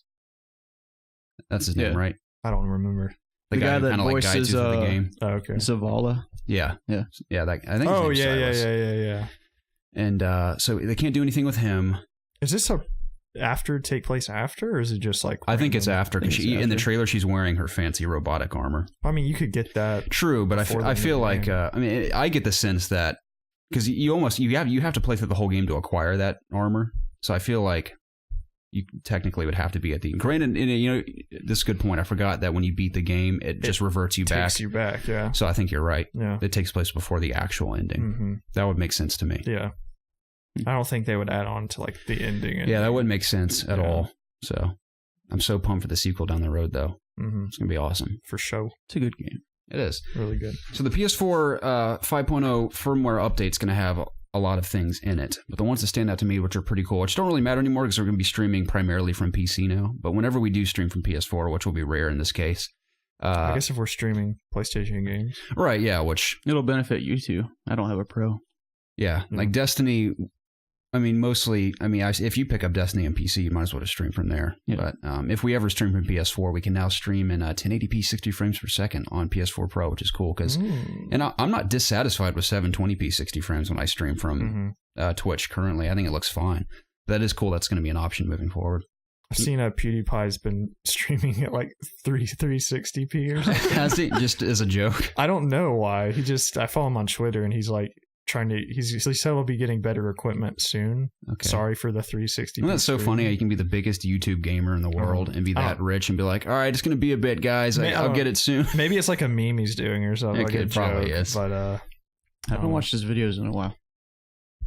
That's his name, right? I don't remember. The guy that kind of like guides you through the game. Oh, okay. Zavala. Yeah. Yeah. Yeah, I think his name's Silas. Yeah. And so they can't do anything with him. Is this take place after, or is it just like... I think it's after, because in the trailer she's wearing her fancy robotic armor. I mean, you could get that. True, but I feel like, I get the sense that, because you have to play through the whole game to acquire that armor. So I feel like you technically would have to be at the... Granted, this is a good point. I forgot that when you beat the game, it just reverts you back. Takes you back, yeah. So I think you're right. Yeah. It takes place before the actual ending. Mm-hmm. That would make sense to me. Yeah. I don't think they would add on to like the ending. Yeah, that wouldn't make sense at all. So I'm so pumped for the sequel down the road, though. Mm-hmm. It's going to be awesome. For sure. It's a good game. It is. Really good. So the PS4 5.0 firmware update is going to have a lot of things in it. But the ones that stand out to me, which are pretty cool, which don't really matter anymore because we're going to be streaming primarily from PC now. But whenever we do stream from PS4, which will be rare in this case. I guess if we're streaming PlayStation games. Right, yeah, which... It'll benefit you too. I don't have a Pro. Yeah, like Destiny... mostly, if you pick up Destiny on PC, you might as well just stream from there. Yeah. But if we ever stream from PS4, we can now stream in 1080p 60 frames per second on PS4 Pro, which is cool. And I'm not dissatisfied with 720p 60 frames when I stream from Twitch currently. I think it looks fine. That is cool. That's going to be an option moving forward. I've seen PewDiePie's been streaming at like 360p or something. Has he? Just as a joke? I don't know why. I follow him on Twitter and he's like, he said he'll be getting better equipment soon. Okay. Sorry for the 360. Well, that's so funny how you can be the biggest YouTube gamer in the world and be that rich and be like, all right, it's going to be a bit, guys. I'll get it soon. Maybe it's like a meme he's doing or something. It probably is. But I haven't watched his videos in a while.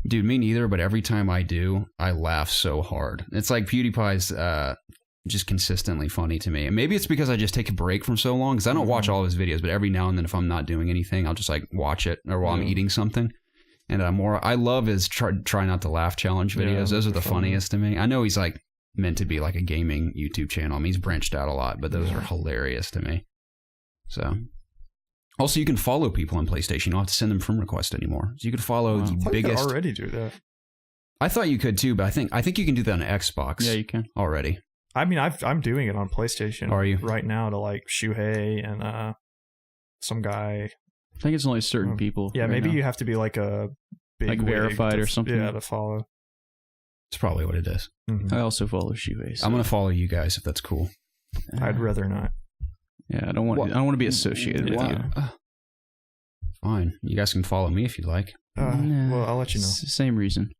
Dude, me neither, but every time I do, I laugh so hard. It's like PewDiePie's just consistently funny to me. And maybe it's because I just take a break from so long, because I don't watch all his videos, but every now and then if I'm not doing anything, I'll just like watch it or while I'm eating something. And I love his try not to laugh challenge videos. Those are the funniest to me. I know he's like meant to be like a gaming YouTube channel. I mean, he's branched out a lot, but those are hilarious to me. So, also you can follow people on PlayStation. You don't have to send them friend requests anymore. So you could follow the biggest. You already do that. I thought you could too, but I think you can do that on Xbox. Yeah, you can already. I mean, I'm doing it on PlayStation. Are you? Right now to like Shuhei and some guy. I think it's only certain people. Yeah, maybe you have to be like a big like verified or something. Yeah, to follow. It's probably what it is. I also follow Shuhei. So. I'm gonna follow you guys if that's cool. I'd rather not. Yeah, I don't want to be associated with you. Fine, you guys can follow me if you'd like. Well, I'll let you know. Same reason.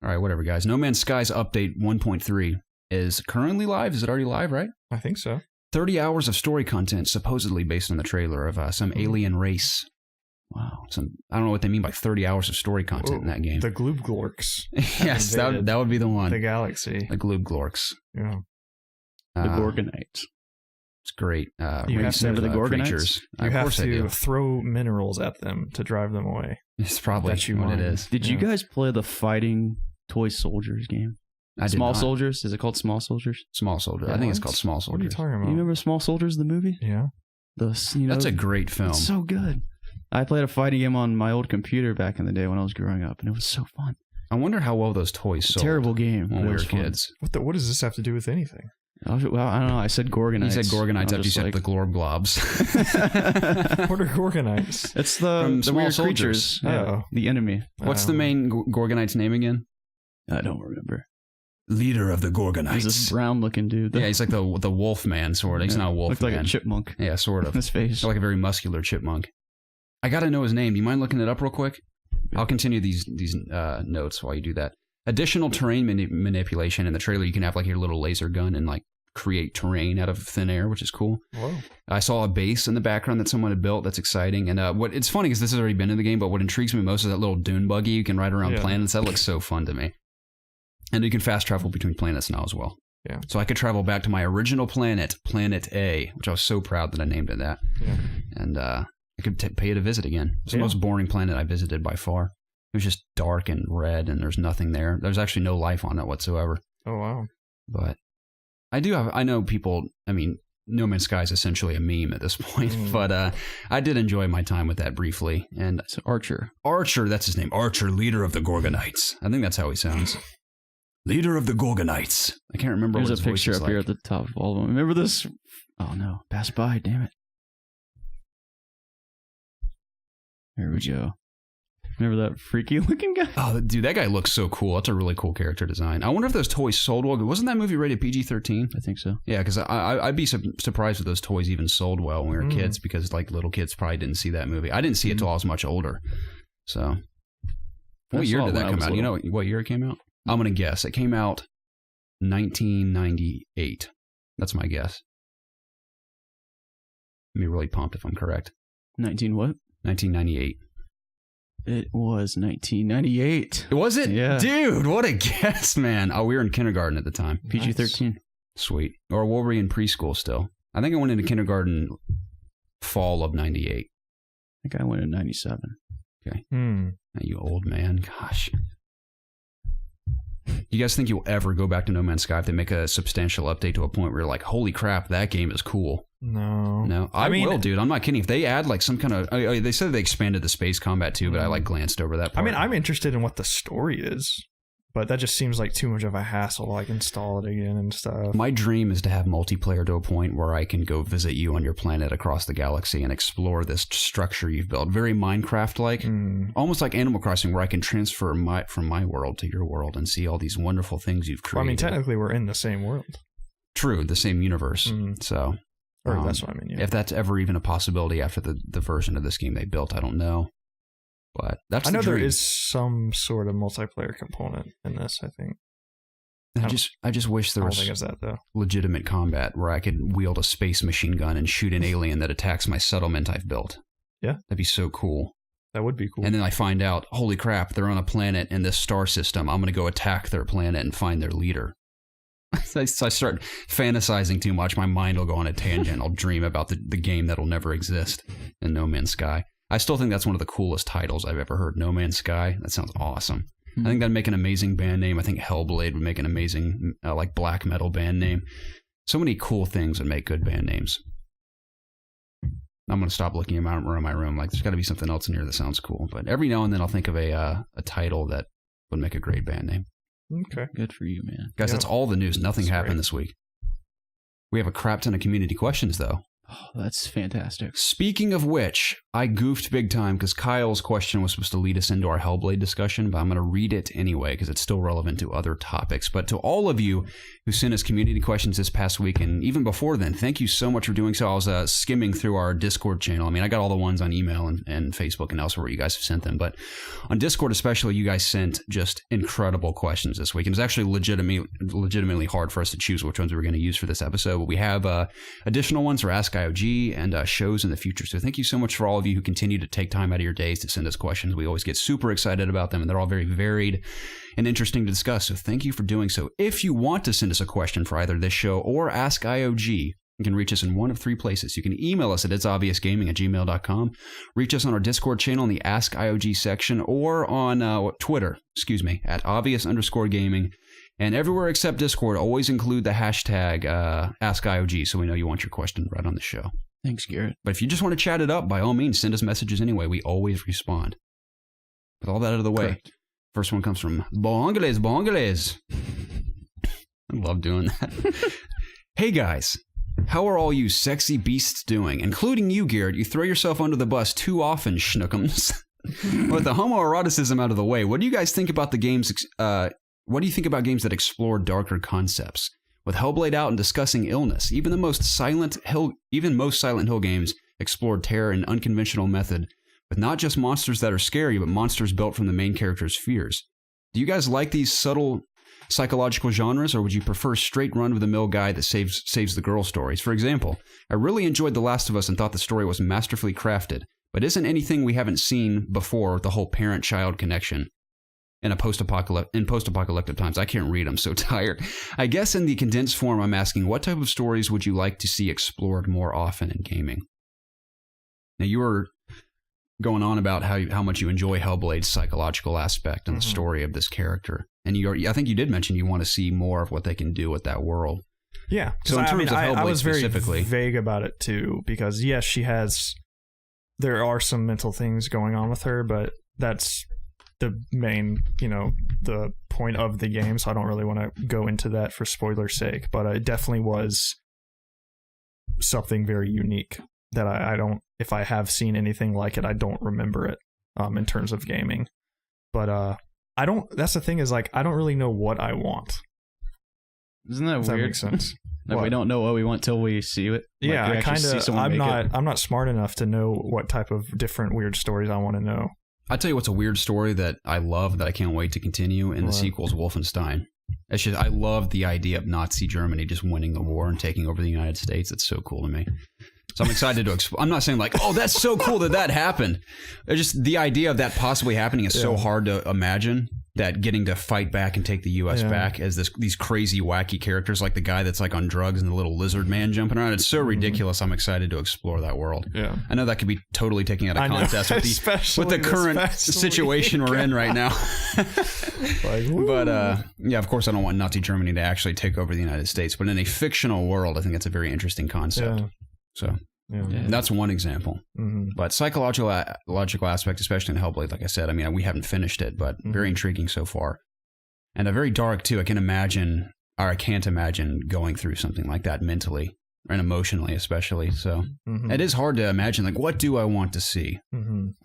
All right, whatever, guys. No Man's Skies update 1.3 is currently live. Is it already live? Right? I think so. 30 hours of story content, supposedly based on the trailer of some alien race. Wow. I don't know what they mean by 30 hours of story content in that game. The Gloobglorks. Yes, that would be the one. The galaxy. The Gloobglorks. Yeah. The Gorgonites. It's great. You have to remember the Gorgonites? Creatures. You have to throw minerals at them to drive them away. It's probably what it is. Did you guys play the fighting toy soldiers game? Small Soldiers? Is it called Small Soldiers? Small Soldier. I think it's called Small Soldiers. What are you talking about? You remember Small Soldiers, the movie? Yeah. That's a great film. It's so good. I played a fighting game on my old computer back in the day when I was growing up, and it was so fun. I wonder how well those toys sold. Terrible game when we were kids. What does this have to do with anything? Well, I don't know. I said Gorgonites. You said Gorgonites after you said the Glorblobs. What are Gorgonites? It's the weird creatures. The enemy. What's the main Gorgonite's name again? I don't remember. Leader of the Gorgonites. He's this brown-looking dude. Yeah, he's like the wolf man, sort of. He's not a wolf man. Looks like a chipmunk. Yeah, sort of. His face. Like a very muscular chipmunk. I got to know his name. Do you mind looking it up real quick? I'll continue these notes while you do that. Additional terrain manipulation in the trailer. You can have like your little laser gun and like create terrain out of thin air, which is cool. Whoa. I saw a base in the background that someone had built. That's exciting. And it's funny because this has already been in the game, but what intrigues me most is that little dune buggy you can ride around planets. That looks so fun to me. And you can fast travel between planets now as well. Yeah. So I could travel back to my original planet, Planet A, which I was so proud that I named it that. Yeah. And I could pay it a visit again. It's the most boring planet I visited by far. It was just dark and red, and there's nothing there. There's actually no life on it whatsoever. Oh, wow. But I know people, I mean, No Man's Sky is essentially a meme at this point, but I did enjoy my time with that briefly. And it's Archer. Archer, that's his name. Archer, leader of the Gorgonites. I think that's how he sounds. Leader of the Gorgonites. I can't remember what his voice is like. There's a picture up here at the top of all of them. Remember this? Oh, no. Pass by, damn it. There we go. Remember that freaky looking guy? Oh, dude, that guy looks so cool. That's a really cool character design. I wonder if those toys sold well. Wasn't that movie rated PG-13? I think so. Yeah, because I'd be surprised if those toys even sold well when we were kids, because like little kids probably didn't see that movie. I didn't see it till I was much older. So, what year did that come out? You know what year it came out? I'm going to guess. It came out 1998. That's my guess. I'd be really pumped if I'm correct. 1998. It was 1998. Was it? Yeah. Dude, what a guess, man. Oh, we were in kindergarten at the time. PG-13. Nice. Sweet. Or were we in preschool still? I think I went into kindergarten fall of 98. I think I went in 97. Okay. You old man. Gosh. You guys think you'll ever go back to No Man's Sky if they make a substantial update to a point where you're like, holy crap, that game is cool? No. I mean, will, dude. I'm not kidding. If they add like some kind of... they said they expanded the space combat too, but I like glanced over that part. I mean, I'm interested in what the story is, but that just seems like too much of a hassle to like install it again and stuff. My dream is to have multiplayer to a point where I can go visit you on your planet across the galaxy and explore this structure you've built. Very Minecraft-like. Almost like Animal Crossing, where I can transfer from my world to your world and see all these wonderful things you've created. Well, I mean, technically, we're in the same world. True, the same universe. So... Or that's what I mean, yeah. If that's ever even a possibility after the version of this game they built, I don't know. But that's the dream. There is some sort of multiplayer component in this, I think. I just wish there was legitimate combat where I could wield a space machine gun and shoot an alien that attacks my settlement I've built. Yeah. That'd be so cool. That would be cool. And then I find out, holy crap, they're on a planet in this star system. I'm going to go attack their planet and find their leader. So I start fantasizing too much. My mind will go on a tangent. I'll dream about the game that'll never exist in No Man's Sky. I still think that's one of the coolest titles I've ever heard. No Man's Sky. That sounds awesome. I think that'd make an amazing band name. I think Hellblade would make an amazing like black metal band name. So many cool things would make good band names. I'm going to stop looking around my room. Like, there's got to be something else in here that sounds cool. But every now and then I'll think of a title that would make a great band name. Okay. Good for you, man. Guys, that's all the news. Nothing happened this week. We have a crap ton of community questions, though. Oh, that's fantastic. Speaking of which, I goofed big time because Kyle's question was supposed to lead us into our Hellblade discussion, but I'm going to read it anyway because it's still relevant to other topics. But to all of you who sent us community questions this past week and even before then, thank you so much for doing so. I was skimming through our Discord channel. I mean, I got all the ones on email and Facebook and elsewhere where you guys have sent them. But on Discord especially, you guys sent just incredible questions this week. And it was actually legitimately hard for us to choose which ones we were going to use for this episode. But we have additional ones for Ask IOG and shows in the future. So thank you so much for all of you who continue to take time out of your days to send us questions. We always get super excited about them, and they're all very varied and interesting to discuss. So thank you for doing so. If you want to send us a question for either this show or Ask IOG, you can reach us in one of three places. You can email us at ItsObviousGaming@gmail.com, reach us on our Discord channel in the Ask IOG section, or on Twitter, at @obvious_gaming. And everywhere except Discord, always include the hashtag AskIOG so we know you want your question right on the show. Thanks, Garrett. But if you just want to chat it up, by all means, send us messages anyway. We always respond. With all that out of the way, correct. First one comes from Bongeles. I love doing that. Hey, guys. How are all you sexy beasts doing? Including you, Garrett. You throw yourself under the bus too often, schnookums. With the homoeroticism out of the way, what do you guys think about the games... what do you think about games that explore darker concepts? With Hellblade out and discussing illness, even most Silent Hill games explored terror in an unconventional method, with not just monsters that are scary, but monsters built from the main character's fears. Do you guys like these subtle psychological genres, or would you prefer straight run-of-the-mill guy that saves the girl stories? For example, I really enjoyed The Last of Us and thought the story was masterfully crafted, but isn't anything we haven't seen before with the whole parent-child connection? In post-apocalyptic times. I can't read, I'm so tired. I guess in the condensed form, I'm asking, what type of stories would you like to see explored more often in gaming? Now, you were going on about how much you enjoy Hellblade's psychological aspect and the story of this character. And I think you did mention you want to see more of what they can do with that world. Yeah. So in terms of Hellblade I was specifically, very vague about it too, because yes, there are some mental things going on with her, but that's the main, the point of the game, so I don't really want to go into that for spoiler's sake, but it definitely was something very unique that I don't, if I have seen anything like it, I don't remember it in terms of gaming. But that's the thing is, like, I don't really know what I want. Isn't that weird? That makes sense. That we don't know what we want till we see it. Yeah, I kind of, I'm not smart enough to know what type of different weird stories I want to know. I'll tell you what's a weird story that I love that I can't wait to continue, and the sequel is Wolfenstein. It's just, I love the idea of Nazi Germany just winning the war and taking over the United States. It's so cool to me. So I'm excited to explore. I'm not saying like, oh, that's so cool that happened. It's just the idea of that possibly happening is so hard to imagine, that getting to fight back and take the U.S. back as these crazy, wacky characters, like the guy that's like on drugs and the little lizard man jumping around. It's so ridiculous. I'm excied to explure that world. Yeah, I know that could be totally taken out of context with the current situation we're in right now. But yeah, of course, I don't want Nazi Germany to actually take over the United States. But in a fictional world, I think that's a very interesting concept. Yeah. So that's one example. But psychological aspect, especially in Hellblade, like I said, I mean, we haven't finished it, but very intriguing so far. And very dark, too. I can't imagine going through something like that mentally and emotionally, especially. So it is hard to imagine, like, what do I want to see?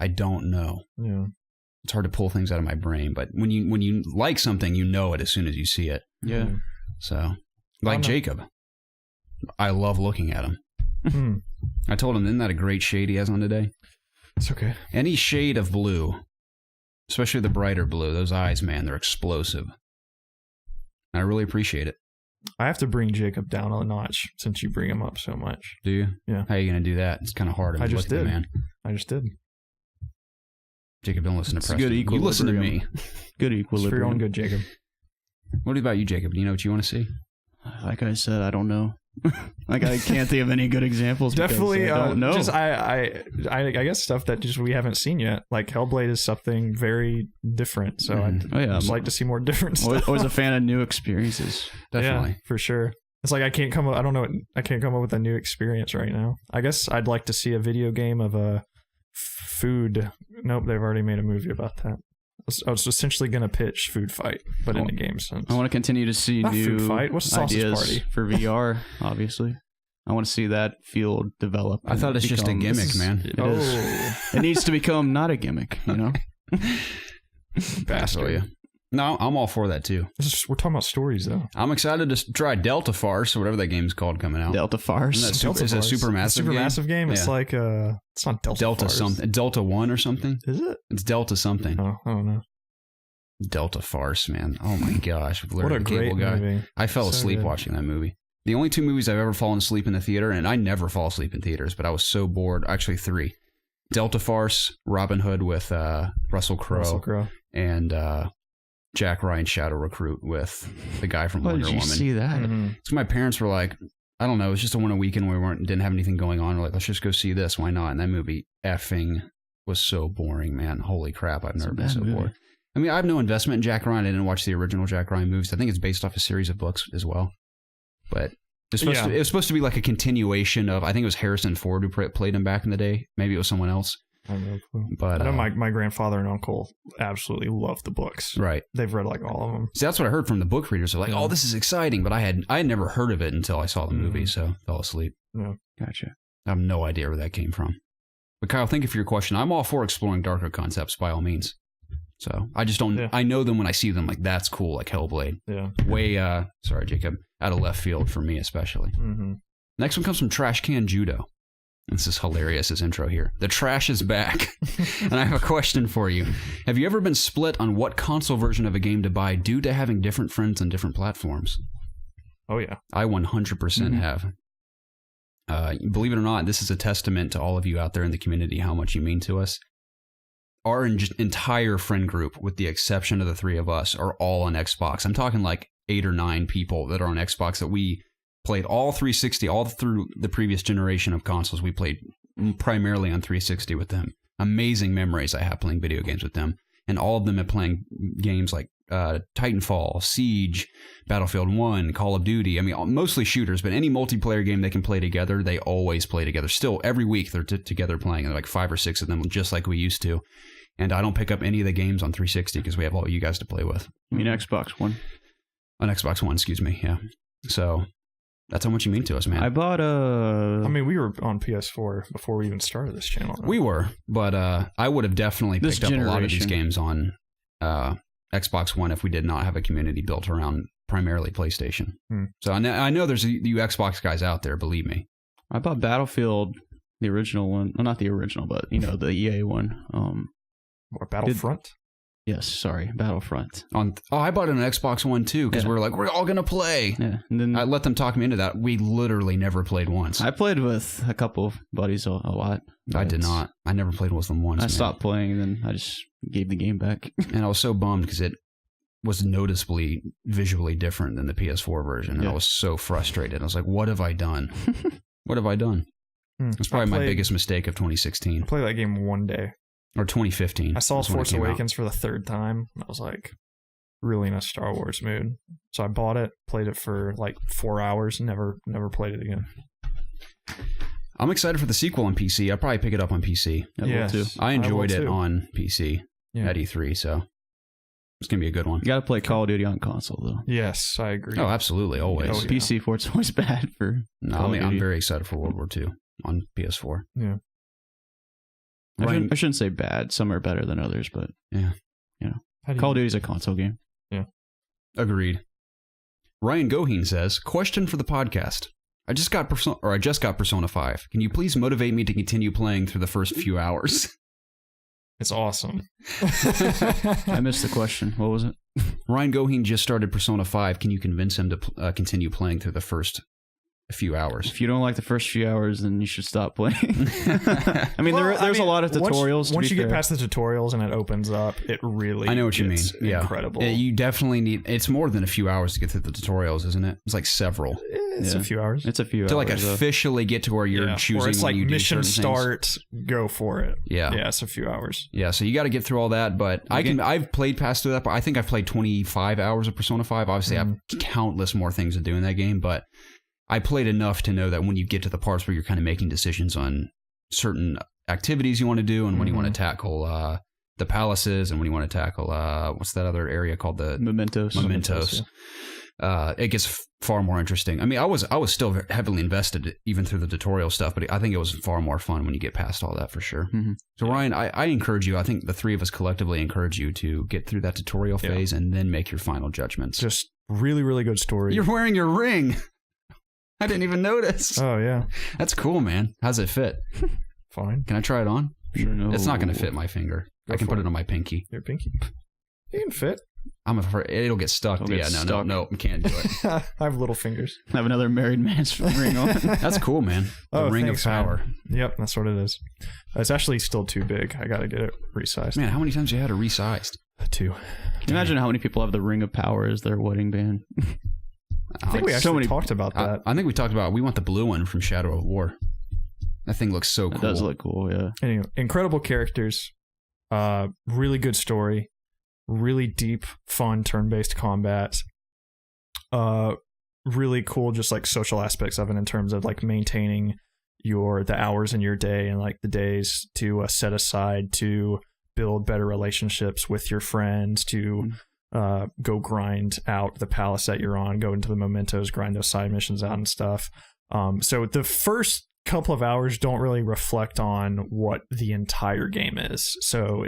I don't know. Yeah. It's hard to pull things out of my brain, but when you like something, you know it as soon as you see it. Yeah. So, like Jacob, I love looking at him. I told him, isn't that a great shade he has on today? It's okay. Any shade of blue, especially the brighter blue, those eyes, man, they're explosive. I really appreciate it. I have to bring Jacob down a notch since you bring him up so much. Do you? Yeah. How are you going to do that? It's kind of hard. I just did, man. I just did. Jacob, don't listen to Preston. You listen to me. Good equilibrium. It's for your own good, Jacob. What about you, Jacob? Do you know what you want to see? Like I said, I don't know. Like I can't think of any good examples. Definitely, I don't know. Just I guess stuff that just we haven't seen yet. Like Hellblade is something very different, so I'd just like to see more different stuff. Always a fan of new experiences. Definitely, yeah, for sure. It's like I can't come up with a new experience right now. I guess I'd like to see a video game of a food. Nope, they've already made a movie about that. I was essentially going to pitch Food Fight, but in the game sense. I want to continue to see Not new Food Fight. What's Sausage ideas Party? for VR, obviously. I want to see that field develop. I thought it's just a gimmick, man. It is. It needs to become not a gimmick, you know? Bastard. No, I'm all for that too. We're talking about stories, though. I'm excited to try Delta Farce or whatever that game's called coming out. Delta Farce. Is it a supermassive game? It's like it's not Delta Farce. Something. Delta 1 or something? Is it? It's Delta something. Oh, I don't know. Delta Farce, man. Oh my gosh. What a great movie. I fell asleep watching that movie. The only 2 movies I've ever fallen asleep in the theater, and I never fall asleep in theaters, but I was so bored. Actually, 3. Delta Farce, Robin Hood with Russell Crowe, and Jack Ryan Shadow Recruit with the guy from Wonder Woman. Did you see that? Mm-hmm. So my parents were like, I don't know, it was just a weekend where we didn't have anything going on. We're like, let's just go see this. Why not? And that movie effing was so boring, man. Holy crap, I've never been so bored. I mean, I have no investment in Jack Ryan. I didn't watch the original Jack Ryan movies. I think it's based off a series of books as well. But it was supposed to be like a continuation of, I think it was Harrison Ford who played him back in the day. Maybe it was someone else. I have no clue. But I know my grandfather and uncle absolutely love the books. Right. They've read like all of them. See, that's what I heard from the book readers. They're like, oh, this is exciting. But I had never heard of it until I saw the movie, so fell asleep. Yeah. Gotcha. I have no idea where that came from. But Kyle, thank you for your question. I'm all for exploring darker concepts by all means. So I just don't, I know them when I see them, like that's cool, like Hellblade. Yeah. Way, sorry, Jacob, out of left field for me especially. Mm-hmm. Next one comes from Trash Can Judo. This is hilarious, his intro here. The trash is back. And I have a question for you. Have you ever been split on what console version of a game to buy due to having different friends on different platforms? Oh, yeah. I 100% have. Believe it or not, this is a testament to all of you out there in the community, how much you mean to us. Our entire friend group, with the exception of the 3 of us, are all on Xbox. I'm talking like 8 or 9 people that are on Xbox that we played all 360, all through the previous generation of consoles. We played primarily on 360 with them. Amazing memories I have playing video games with them. And all of them are playing games like Titanfall, Siege, Battlefield 1, Call of Duty. I mean, mostly shooters, but any multiplayer game they can play together, they always play together. Still, every week they're together playing. They're like 5 or 6 of them, just like we used to. And I don't pick up any of the games on 360 because we have all you guys to play with. You mean Xbox One? On Xbox One, excuse me, yeah. So that's how much you mean to us, man. I bought I mean, we were on PS4 before we even started this channel. Right? We were, but I would have definitely picked up a lot of these games on Xbox One if we did not have a community built around primarily PlayStation. So I know there's you Xbox guys out there, believe me. I bought Battlefield, the original one. Well, not the original, but, you know, the EA one. Or Battlefront? Yes, sorry, Battlefront. I bought it on Xbox One too because we were like, we're all gonna play. Yeah, and then I let them talk me into that. We literally never played once. I played with a couple of buddies a lot. I did not. I never played with them once. I stopped playing, and then I just gave the game back. And I was so bummed because it was noticeably visually different than the PS4 version, and I was so frustrated. I was like, what have I done? What have I done? It's probably my biggest mistake of 2016. I played that game one day. Or 2015. I saw Force Awakens for the 3rd time. And I was like, really in a Star Wars mood. So I bought it, played it for like 4 hours, never played it again. I'm excited for the sequel on PC. I'll probably pick it up on PC. I enjoyed it on PC at E3, so it's going to be a good one. You got to play Call of Duty on console, though. Yes, I agree. Oh, absolutely, always. Oh, yeah. PC for it's always bad for No, I'm very excited for World War II on PS4. Yeah. I shouldn't say bad. Some are better than others, but yeah, you know, Call of Duty is a console game. Yeah, agreed. Ryan Goheen says, "Question for the podcast. I just got Persona 5. Can you please motivate me to continue playing through the first few hours?" It's awesome. I missed the question. What was it? Ryan Goheen just started Persona 5. Can you convince him to continue playing through the first a few hours. If you don't like the first few hours, then you should stop playing. I mean, there's a lot of tutorials. Once you get past the tutorials and it opens up, it really I know what you mean. Yeah. Incredible. You definitely need. It's more than a few hours to get through the tutorials, isn't it? It's like several. It's a few hours. It's a few hours. To like officially get to where you're choosing. Or it's like you mission do start, go for it. Yeah. Yeah, it's a few hours. Yeah, so you got to get through all that, but I've played past through that, but I think I've played 25 hours of Persona 5. Obviously, I have countless more things to do in that game, but I played enough to know that when you get to the parts where you're kind of making decisions on certain activities you want to do and when you want to tackle the palaces and when you want to tackle what's that other area called, the Mementos. It gets far more interesting. I mean, I was still heavily invested even through the tutorial stuff, but I think it was far more fun when you get past all that for sure. Mm-hmm. So Ryan, I encourage you. I think the three of us collectively encourage you to get through that tutorial phase and then make your final judgments. Just really, really good story. You're wearing your ring. I didn't even notice. Oh yeah, that's cool, man. How's it fit? Fine. Can I try it on? Sure. No. It's not going to fit my finger. I can put it on my pinky. Your pinky? You can fit. I'm afraid it'll get stuck. No, we can't do it. I have little fingers. I have another married man's ring on. That's cool, man. The ring of power. Man. Yep, that's what it is. It's actually still too big. I got to get it resized. Man, how many times you had it resized? 2. Can you imagine how many people have the ring of power as their wedding band? I think we actually talked about that. I think we talked about we want the blue one from Shadow of War. That thing looks so cool. It does look cool, yeah. Anyway, incredible characters, really good story, really deep, fun turn-based combat. Really cool, just like social aspects of it in terms of like maintaining the hours in your day and like the days to set aside to build better relationships with your friends, to go grind out the palace that you're on, go into the mementos, grind those side missions out and stuff. So the first couple of hours don't really reflect on what the entire game is. So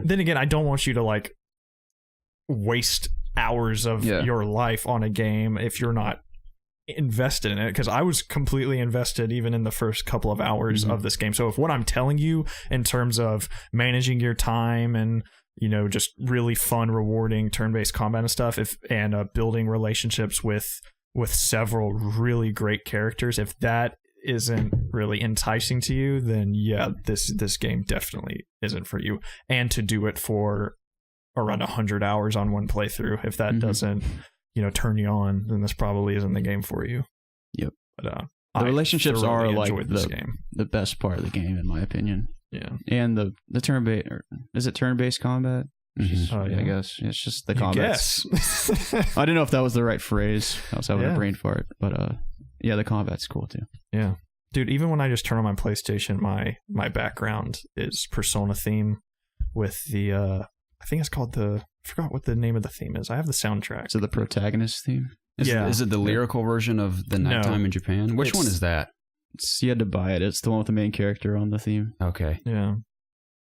then again, I don't want you to like waste hours of your life on a game if you're not invested in it, because I was completely invested even in the first couple of hours of this game. So if what I'm telling you in terms of managing your time and just really fun, rewarding turn-based combat and stuff, and building relationships with several really great characters, if that isn't really enticing to you, then yeah, this game definitely isn't for you. And to do it for around 100 hours on one playthrough, if that doesn't turn you on, then this probably isn't the game for you. Yep. But the relationships are like the best part of the game, in my opinion. Yeah. And the turn-based, is it turn-based combat? I guess it's just the combat. I didn't know if that was the right phrase. I was having a brain fart, but the combat's cool too. Yeah, dude. Even when I just turn on my PlayStation, my background is Persona theme with the I think it's called I forgot what the name of the theme is. I have the soundtrack. So the protagonist theme. Is it the lyrical version of the Nighttime in Japan? Which one is that? You had to buy it. It's the one with the main character on the theme. Okay. Yeah.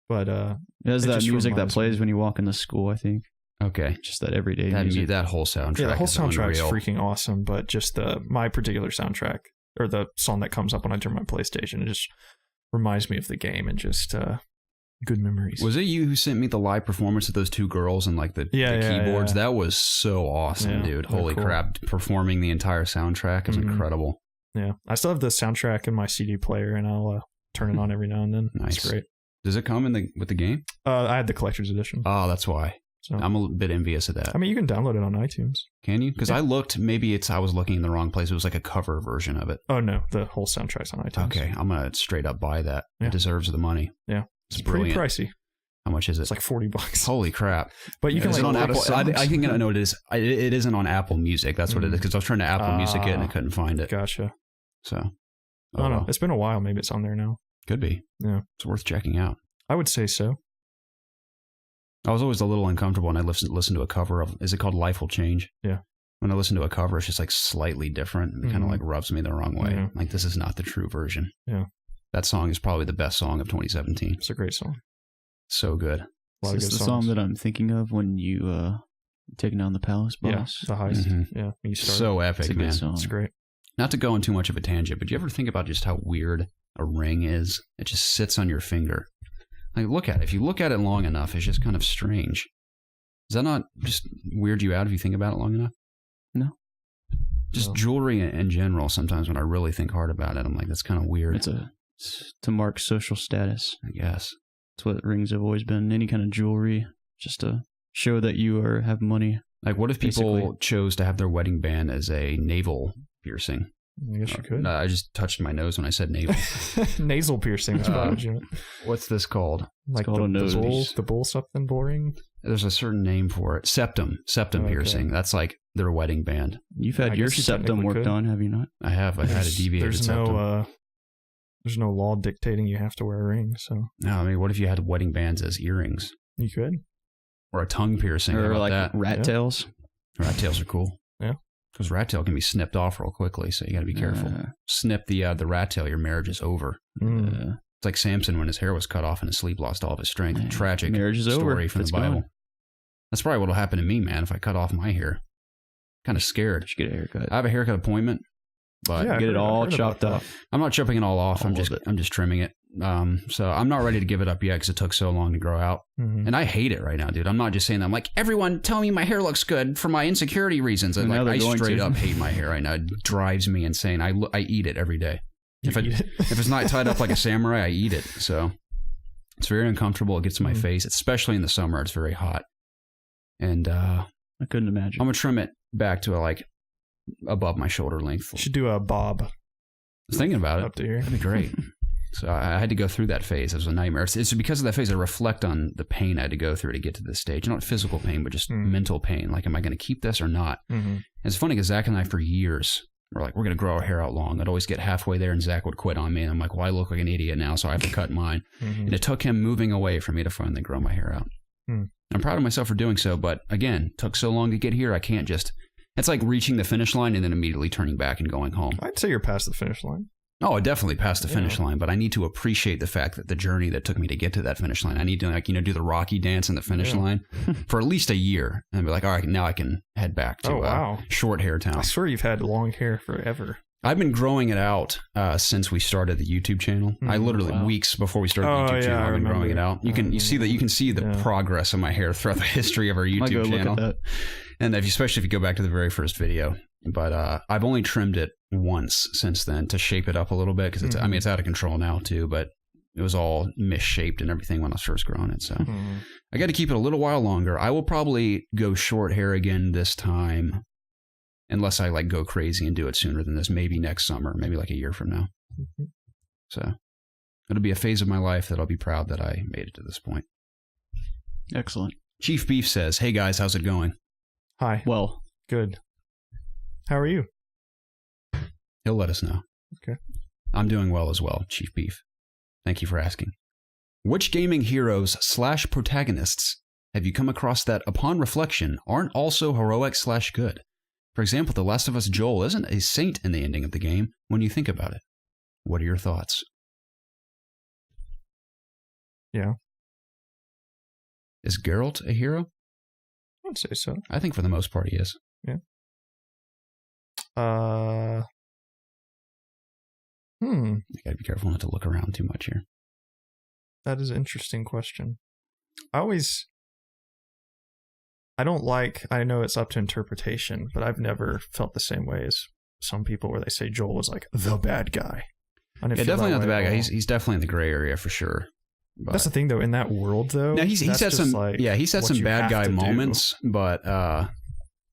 But it has that music that plays when you walk into school, I think. Okay. Just that everyday music. That whole soundtrack. Yeah, the whole soundtrack's freaking awesome, but just my particular soundtrack, or the song that comes up when I turn my PlayStation, it just reminds me of the game and just good memories. Was it you who sent me the live performance of those two girls and like the keyboards? Yeah. That was so awesome, dude. Holy crap. Performing the entire soundtrack is incredible. Yeah. I still have the soundtrack in my CD player, and I'll turn it on every now and then. Nice. It's great. Does it come with the game? I had the collector's edition. Oh, that's why. So, I'm a bit envious of that. I mean, you can download it on iTunes. Can you? Because I looked, I was looking in the wrong place. It was like a cover version of it. Oh, no. The whole soundtrack's on iTunes. Okay. I'm going to straight up buy that. Yeah. It deserves the money. Yeah. It's pretty pricey. How much is it? It's like $40. Holy crap. But you can like on Apple. I think I know it is. It isn't on Apple Music. That's what it is. Because I was trying to Apple Music it and I couldn't find it. Gotcha. So. I don't know. It's been a while. Maybe it's on there now. Could be. Yeah. It's worth checking out. I would say so. I was always a little uncomfortable when I listened to a cover of, is it called Life Will Change? Yeah. When I listen to a cover, it's just like slightly different. It kind of like rubs me the wrong way. Yeah. Like, this is not the true version. Yeah. That song is probably the best song of 2017. It's a great song. So good. Is this the song that I'm thinking of when you taking down the palace boss? Yeah, the heist. Yeah. So epic, man. It's great. Not to go on too much of a tangent, but do you ever think about just how weird a ring is? It just sits on your finger. Like, look at it. If you look at it long enough, it's just kind of strange. Does that not just weird you out if you think about it long enough? No. Just jewelry in general. Sometimes when I really think hard about it, I'm like, that's kind of weird. It's to mark social status. I guess. That's what rings have always been. Any kind of jewelry, just to show that you have money. Like, what if people chose to have their wedding band as a navel piercing? I guess you could. I just touched my nose when I said navel. Nasal piercing. That's probably what's this called? Like called a nose piece. The bull something boring. There's a certain name for it. Septum piercing. That's like their wedding band. You've had your septum worked on, have you not? I have. I've had a deviated septum. There's no law dictating you have to wear a ring. So no, I mean, what if you had wedding bands as earrings? You could. Or a tongue piercing. Or like that? rat tails. Rat tails are cool. Yeah. Because rat tail can be snipped off real quickly, so you got to be careful. Snip the rat tail, your marriage is over. It's like Samson when his hair was cut off and his sleep lost all of his strength. Tragic marriage is story over. from the Bible. That's probably what will happen to me, man, if I cut off my hair. Kind of scared. You should get a haircut. I have a haircut appointment, but get it all chopped off. I'm not chopping it all off. I'm just trimming it. So I'm not ready to give it up yet because it took so long to grow out. And I hate it right now, dude. I'm not just saying that. I'm like, everyone tell me my hair looks good for my insecurity reasons. And I straight up hate my hair right now. It drives me insane. I eat it every day. If it's not tied up like a samurai, I eat it. So it's very uncomfortable. It gets in my face, especially in the summer. It's very hot. And I couldn't imagine. I'm going to trim it back to above my shoulder length. You should do a bob. I was thinking about it. Up to here. That'd be great. So I had to go through that phase. It was a nightmare. It's because of that phase I reflect on the pain I had to go through to get to this stage. Not physical pain, but just mental pain. Like, am I going to keep this or not? And it's funny because Zach and I, for years, were like, we're going to grow our hair out long. I'd always get halfway there and Zach would quit on me. And I'm like, well, I look like an idiot now, so I have to cut mine. And it took him moving away for me to finally grow my hair out. I'm proud of myself for doing so. But again, took so long to get here. I can't just... It's like reaching the finish line and then immediately turning back and going home. I'd say you're past the finish line. Oh, I definitely passed the finish line, but I need to appreciate the fact that the journey that took me to get to that finish line, I need to do the Rocky dance in the finish line for at least a year and be like, all right, now I can head back to short hair town. I swear you've had long hair forever. I've been growing it out since we started the YouTube channel. I literally weeks before we started the YouTube channel, I've been growing it out. You can see the progress of my hair throughout the history of our YouTube channel. Look at that. And especially if you go back to the very first video. But I've only trimmed it once since then to shape it up a little bit because it's out of control now too. But it was all misshaped and everything when I was first growing it. So I got to keep it a little while longer. I will probably go short hair again this time, unless I go crazy and do it sooner than this. Maybe next summer, maybe like a year from now. So it'll be a phase of my life that I'll be proud that I made it to this point. Excellent. Chief Beef says, "Hey guys, how's it going?" Hi. Well, good. How are you? He'll let us know. Okay. I'm doing well as well, Chief Beef. Thank you for asking. Which gaming heroes / protagonists have you come across that, upon reflection, aren't also heroic / good? For example, The Last of Us Joel isn't a saint in the ending of the game when you think about it. What are your thoughts? Yeah. Is Geralt a hero? I'd say so. I think for the most part he is. Yeah. You gotta be careful not to look around too much here. That is an interesting question. I know it's up to interpretation, but I've never felt the same way as some people where they say Joel was like the bad guy. Definitely not the bad guy. He's definitely in the gray area for sure. But that's the thing though, in that world though. Now he's had some bad guy moments, but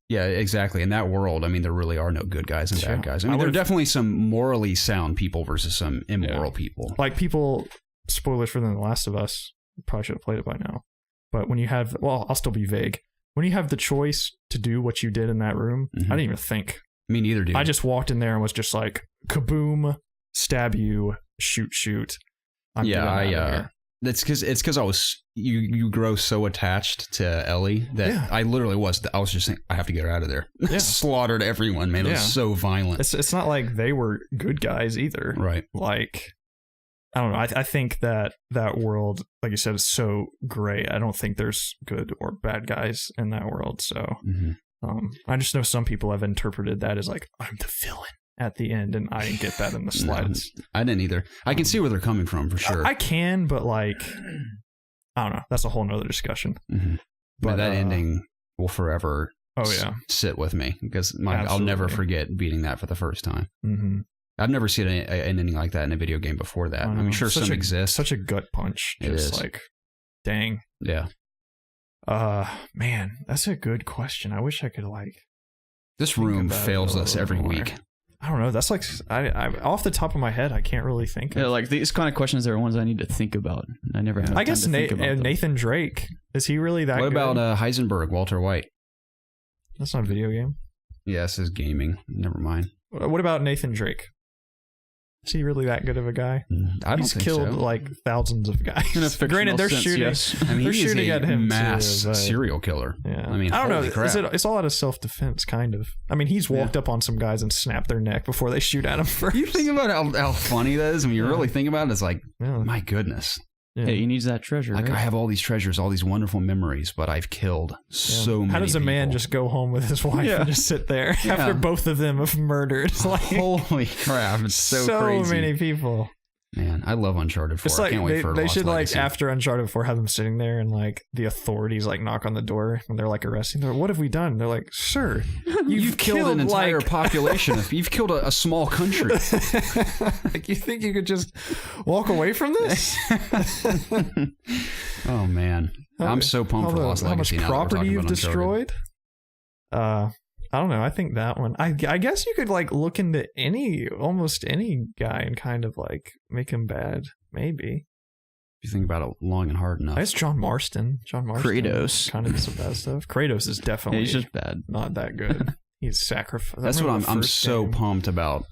yeah, exactly. In that world, I mean, there really are no good guys and bad guys. I mean, there are definitely some morally sound people versus some immoral people. Like people, spoilers for The Last of Us, probably should have played it by now. But when you have, I'll still be vague. When you have the choice to do what you did in that room, I didn't even think. Me neither, dude. I just walked in there and was just like, kaboom, stab you, shoot. It's because you grow so attached to Ellie that I literally was just saying, I have to get her out of there. Slaughtered everyone, man. It was so violent. It's not like they were good guys either. Right. Like, I don't know. I think that world, like you said, is so gray. I don't think there's good or bad guys in that world. So I just know some people have interpreted that as like, I'm the villain at the end, and I didn't get that in the slides. No, I didn't either. I can see where they're coming from for sure. I can, but like, I don't know. That's a whole nother discussion. But that ending will forever sit with me because I'll never forget beating that for the first time. Mm-hmm. I've never seen an ending like that in a video game before that. I'm sure some exist. Such a gut punch. Just like, dang. Yeah. Man, that's a good question. I wish I could This room fails us every week. I don't know. That's like I off the top of my head, I can't really think. Yeah, like these kind of questions are ones I need to think about. I never have. I guess Nathan Drake, is he really that? What good? about Heisenberg, Walter White? That's not a video game. Yeah, this is gaming. Never mind. What about Nathan Drake? Is he really that good of a guy? He's killed like thousands of guys. Granted, they're shooting. Yes. I mean, they're shooting at him. Mass serial killer. Yeah. I mean, I don't know. It's all out of self-defense, kind of. I mean, he's walked up on some guys and snapped their neck before they shoot at him first. You think about how funny that is. When you really think about it, it's like, my goodness. Yeah, he needs that treasure. Like, right? I have all these treasures, all these wonderful memories, but I've killed so many. How does a man just go home with his wife and just sit there after both of them have murdered? Like, holy crap! It's so crazy. So many people. Man, I love Uncharted 4. It's like, I can't wait for they should Legacy. After Uncharted 4 have them sitting there and like the authorities like knock on the door and they're like arresting them. What have we done? They're like, sir, you've killed an entire population. You've killed a small country. Like, you think you could just walk away from this? Oh man, I'm so pumped for Lost Legacy. How much property you've destroyed? I don't know. I think that one. I guess you could like look into almost any guy and kind of like make him bad. Maybe. If you think about it long and hard enough. It's John Marston. Kratos kind of some bad stuff. Kratos is definitely he's just bad. Not that good. He's sacrificed. That's what I'm so pumped about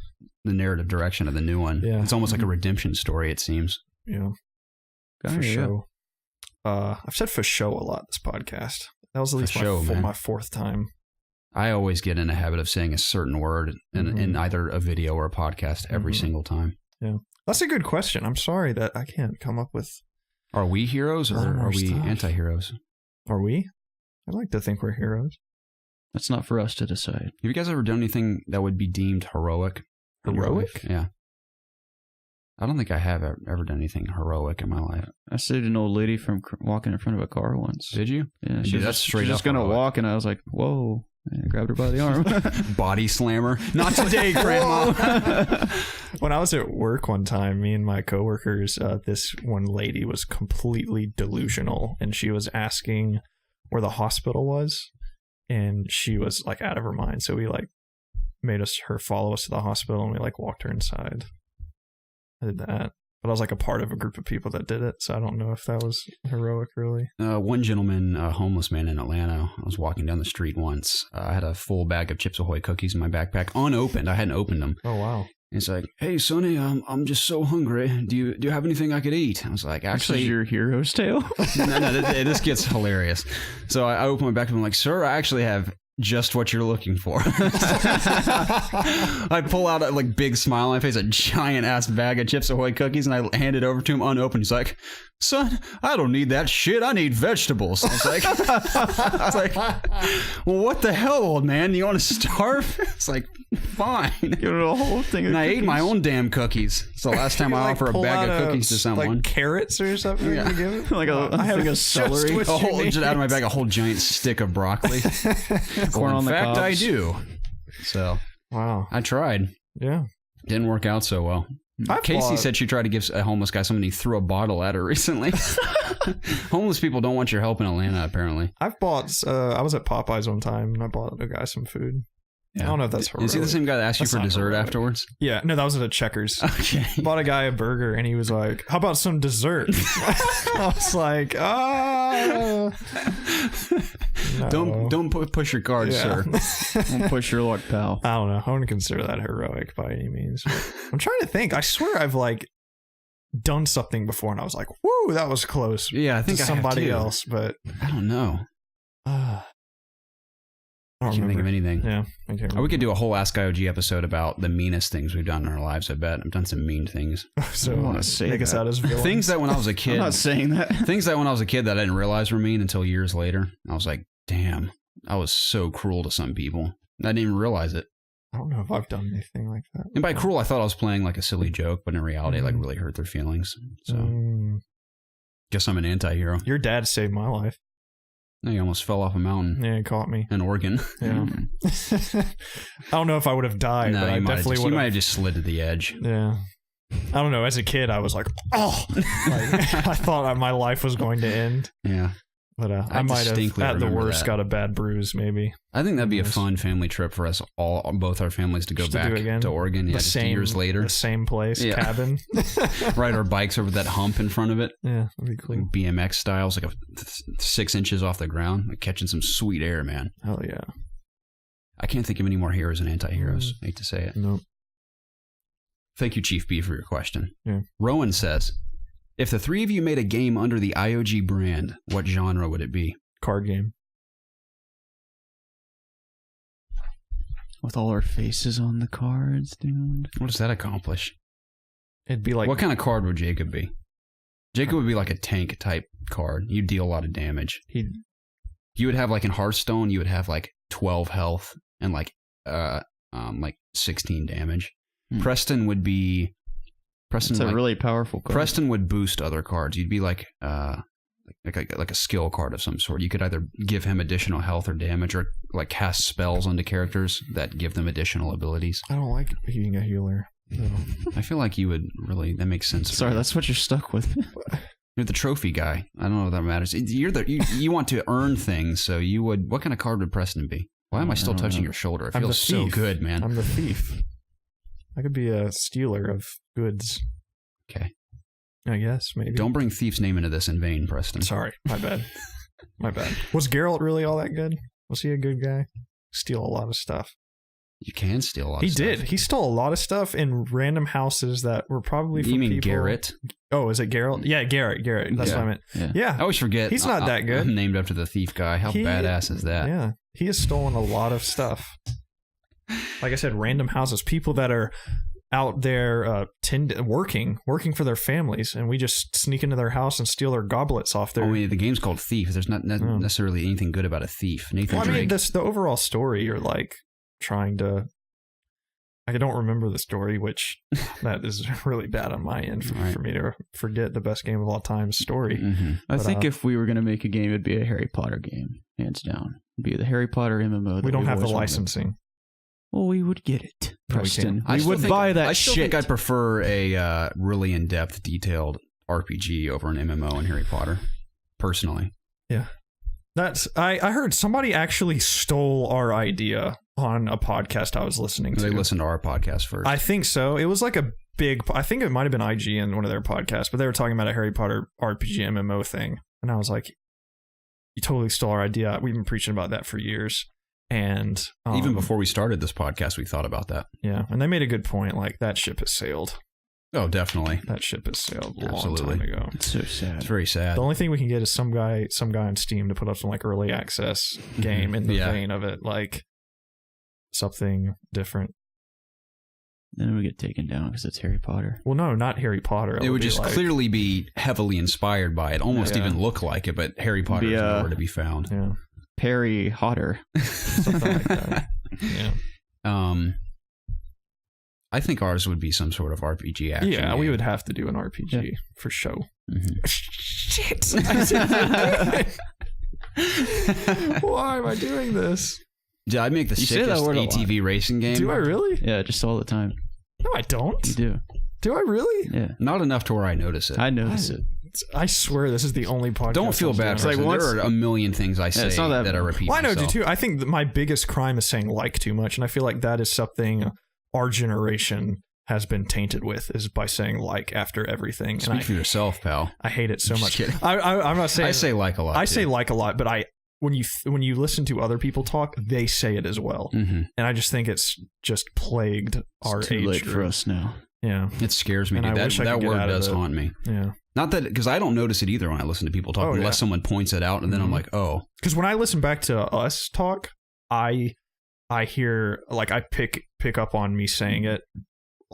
the narrative direction of the new one. Yeah. It's almost like a redemption story, it seems. Yeah. For show. I've said for show a lot this podcast. That was at least my fourth time. I always get in a habit of saying a certain word in either a video or a podcast every single time. Yeah. That's a good question. I'm sorry that I can't come up with... Are we heroes or are we anti-heroes? Are we? I like to think we're heroes. That's not for us to decide. Have you guys ever done anything that would be deemed heroic? Heroic? Yeah. I don't think I have ever done anything heroic in my life. I saved an old lady from walking in front of a car once. Did you? Yeah. She was just going to walk, and I was like, whoa. And I grabbed her by the arm. Body slammer. Not today, Grandma. When I was at work one time, me and my coworkers, this one lady was completely delusional, and she was asking where the hospital was, and she was like out of her mind. So we like made her follow us to the hospital, and we like walked her inside. I did that. But I was like a part of a group of people that did it, so I don't know if that was heroic, really. One gentleman, a homeless man in Atlanta, I was walking down the street once. I had a full bag of Chips Ahoy cookies in my backpack, unopened. I hadn't opened them. Oh, wow. And he's like, "Hey, Sonny, I'm just so hungry. Do you have anything I could eat?" I was like, "Actually, this is your hero's tale." no, this gets hilarious. So I open my backpack and I'm like, "Sir, I actually have just what you're looking for." I pull out a like big smile on my face, a giant ass bag of Chips Ahoy cookies, and I hand it over to him unopened. He's like, "Son, I don't need that shit. I need vegetables." I was like, "Well, what the hell, old man? You want to starve?" It's like, fine. Give it a whole thing. And I ate my own damn cookies. It's the last time I offer a bag of cookies to someone. Like carrots or something. Yeah. You give it? Like I have a celery. Just out of my bag, a whole giant stick of broccoli. Corn on the cobs. I do. So, wow. I tried. Yeah. Didn't work out so well. Casey said she tried to give a homeless guy something. He threw a bottle at her recently. Homeless people don't want your help in Atlanta, apparently. I've bought, I was at Popeyes one time and I bought a guy some food. Yeah. I don't know if that's heroic. Is he the same guy that asked you for dessert afterwards? Yeah. No, that was at a Checkers. Okay. Bought a guy a burger and he was like, "How about some dessert?" I was like, no. Don't push your cards, sir. Don't push your luck, pal. I don't know. I wouldn't consider that heroic by any means. I'm trying to think. I swear I've like done something before and I was like, "Whoa, that was close." Yeah, I think to somebody else, but I don't know. I can't think of anything. Yeah, I can't remember. We could do a whole Ask IOG episode about the meanest things we've done in our lives. I bet I've done some mean things. So I want to say make us out as villains. Things that when I was a kid, I'm not saying that. Things that when I was a kid that I didn't realize were mean until years later. I was like, "Damn, I was so cruel to some people. I didn't even realize it." I don't know if I've done anything like that. And by cruel, I thought I was playing like a silly joke, but in reality, it like really hurt their feelings. So, guess I'm an anti-hero. Your dad saved my life. No, you almost fell off a mountain. Yeah, it caught me. In Oregon. Yeah. I don't know if I would have died, but I definitely would have. You might have just slid to the edge. Yeah. I don't know. As a kid, I was like, oh! I thought my life was going to end. Yeah. But I might have, at the worst, got a bad bruise, maybe. I think that'd be a fun family trip for us both our families to go back to Oregon. Yeah, just years later. The same place, cabin. Ride our bikes over that hump in front of it. Yeah, that'd be cool. BMX styles, like 6 inches off the ground, like catching some sweet air, man. Hell yeah. I can't think of any more heroes and anti-heroes. I hate to say it. Nope. Thank you, Chief B, for your question. Yeah. Rowan says, if the three of you made a game under the IOG brand, what genre would it be? Card game. With all our faces on the cards, dude. What does that accomplish? It'd be like... What kind of card would Jacob be? Jacob would be like a tank type card. You'd deal a lot of damage. You would have like in Hearthstone, you would have like 12 health and like 16 damage. Preston would be... It's a really powerful card. Preston would boost other cards. You'd be like a skill card of some sort. You could either give him additional health or damage, or like cast spells onto characters that give them additional abilities. I don't like being a healer. No. I feel like you would really. That makes sense. Sorry, that's what you're stuck with. You're the trophy guy. I don't know if that matters. You want to earn things, so you would. What kind of card would Preston be? Why am I still touching your shoulder? It feels so good, man. I'm the thief. I could be a stealer of goods. Okay. I guess, maybe. Don't bring Thief's name into this in vain, Preston. Sorry. My bad. My bad. Was Geralt really all that good? Was he a good guy? Steal a lot of stuff. You can steal a lot of stuff. He did. He stole a lot of stuff in random houses that were probably from people. You mean Garrett? Oh, is it Geralt? Yeah, Garrett. That's what I meant. Yeah. I always forget. He's not that good. I'm named after the thief guy. How badass is that? Yeah. He has stolen a lot of stuff. Like I said, random houses. People that are out there working for their families, and we just sneak into their house and steal their goblets off their... the game's called Thief. There's not necessarily anything good about a thief. Nathan Drake. I mean, the overall story, you're like trying to... I don't remember the story, which that is really bad on my end for me to forget the best game of all time story. Mm-hmm. I think if we were going to make a game, it'd be a Harry Potter game, hands down. It'd be the Harry Potter MMO. We don't have the licensing. Well, we would get it, Preston. We would buy that shit. I still think I'd I prefer a really in-depth, detailed RPG over an MMO in Harry Potter, personally. Yeah. I heard somebody actually stole our idea on a podcast I was listening to. They listened to our podcast first. I think so. It was like a big... I think it might have been IGN, one of their podcasts, but they were talking about a Harry Potter RPG MMO thing. And I was like, you totally stole our idea. We've been preaching about that for years. And even before we started this podcast, we thought about that. Yeah, and they made a good point. Like, that ship has sailed. Oh, definitely. That ship has sailed a long time ago. It's so sad. It's very sad. The only thing we can get is some guy on Steam to put up some like early access game in the vein of it, like something different. Then we get taken down because it's Harry Potter. Well, no, not Harry Potter. It would just clearly be heavily inspired by it. Almost even look like it, but Harry Potter is nowhere to be found. Yeah. Harry Hotter. Something like that. Yeah. I think ours would be some sort of RPG action. Yeah, we would have to do an RPG for show. Mm-hmm. Shit! Why am I doing this? Yeah, I'd make the sickest ATV racing game. Do I really? Yeah, just all the time. No, I don't. You do. Do I really? Yeah. Not enough to where I notice it. I notice it. I swear this is the only podcast. Don't feel bad. Like, there are a million things I say that I repeat. Well, I know, too. I think that my biggest crime is saying like too much, and I feel like that is something our generation has been tainted with, is by saying like after everything. Speak for yourself, pal. I hate it so much. I'm not saying. I say like a lot. I say like a lot, but when you listen to other people talk, they say it as well, and I just think it's just plagued our age. Too late for us now. Yeah, it scares me. Dude. That word does haunt me. Yeah. Not that, because I don't notice it either when I listen to people talk, unless someone points it out, and then I'm like, oh. Because when I listen back to us talk, I hear, like, I pick up on me saying it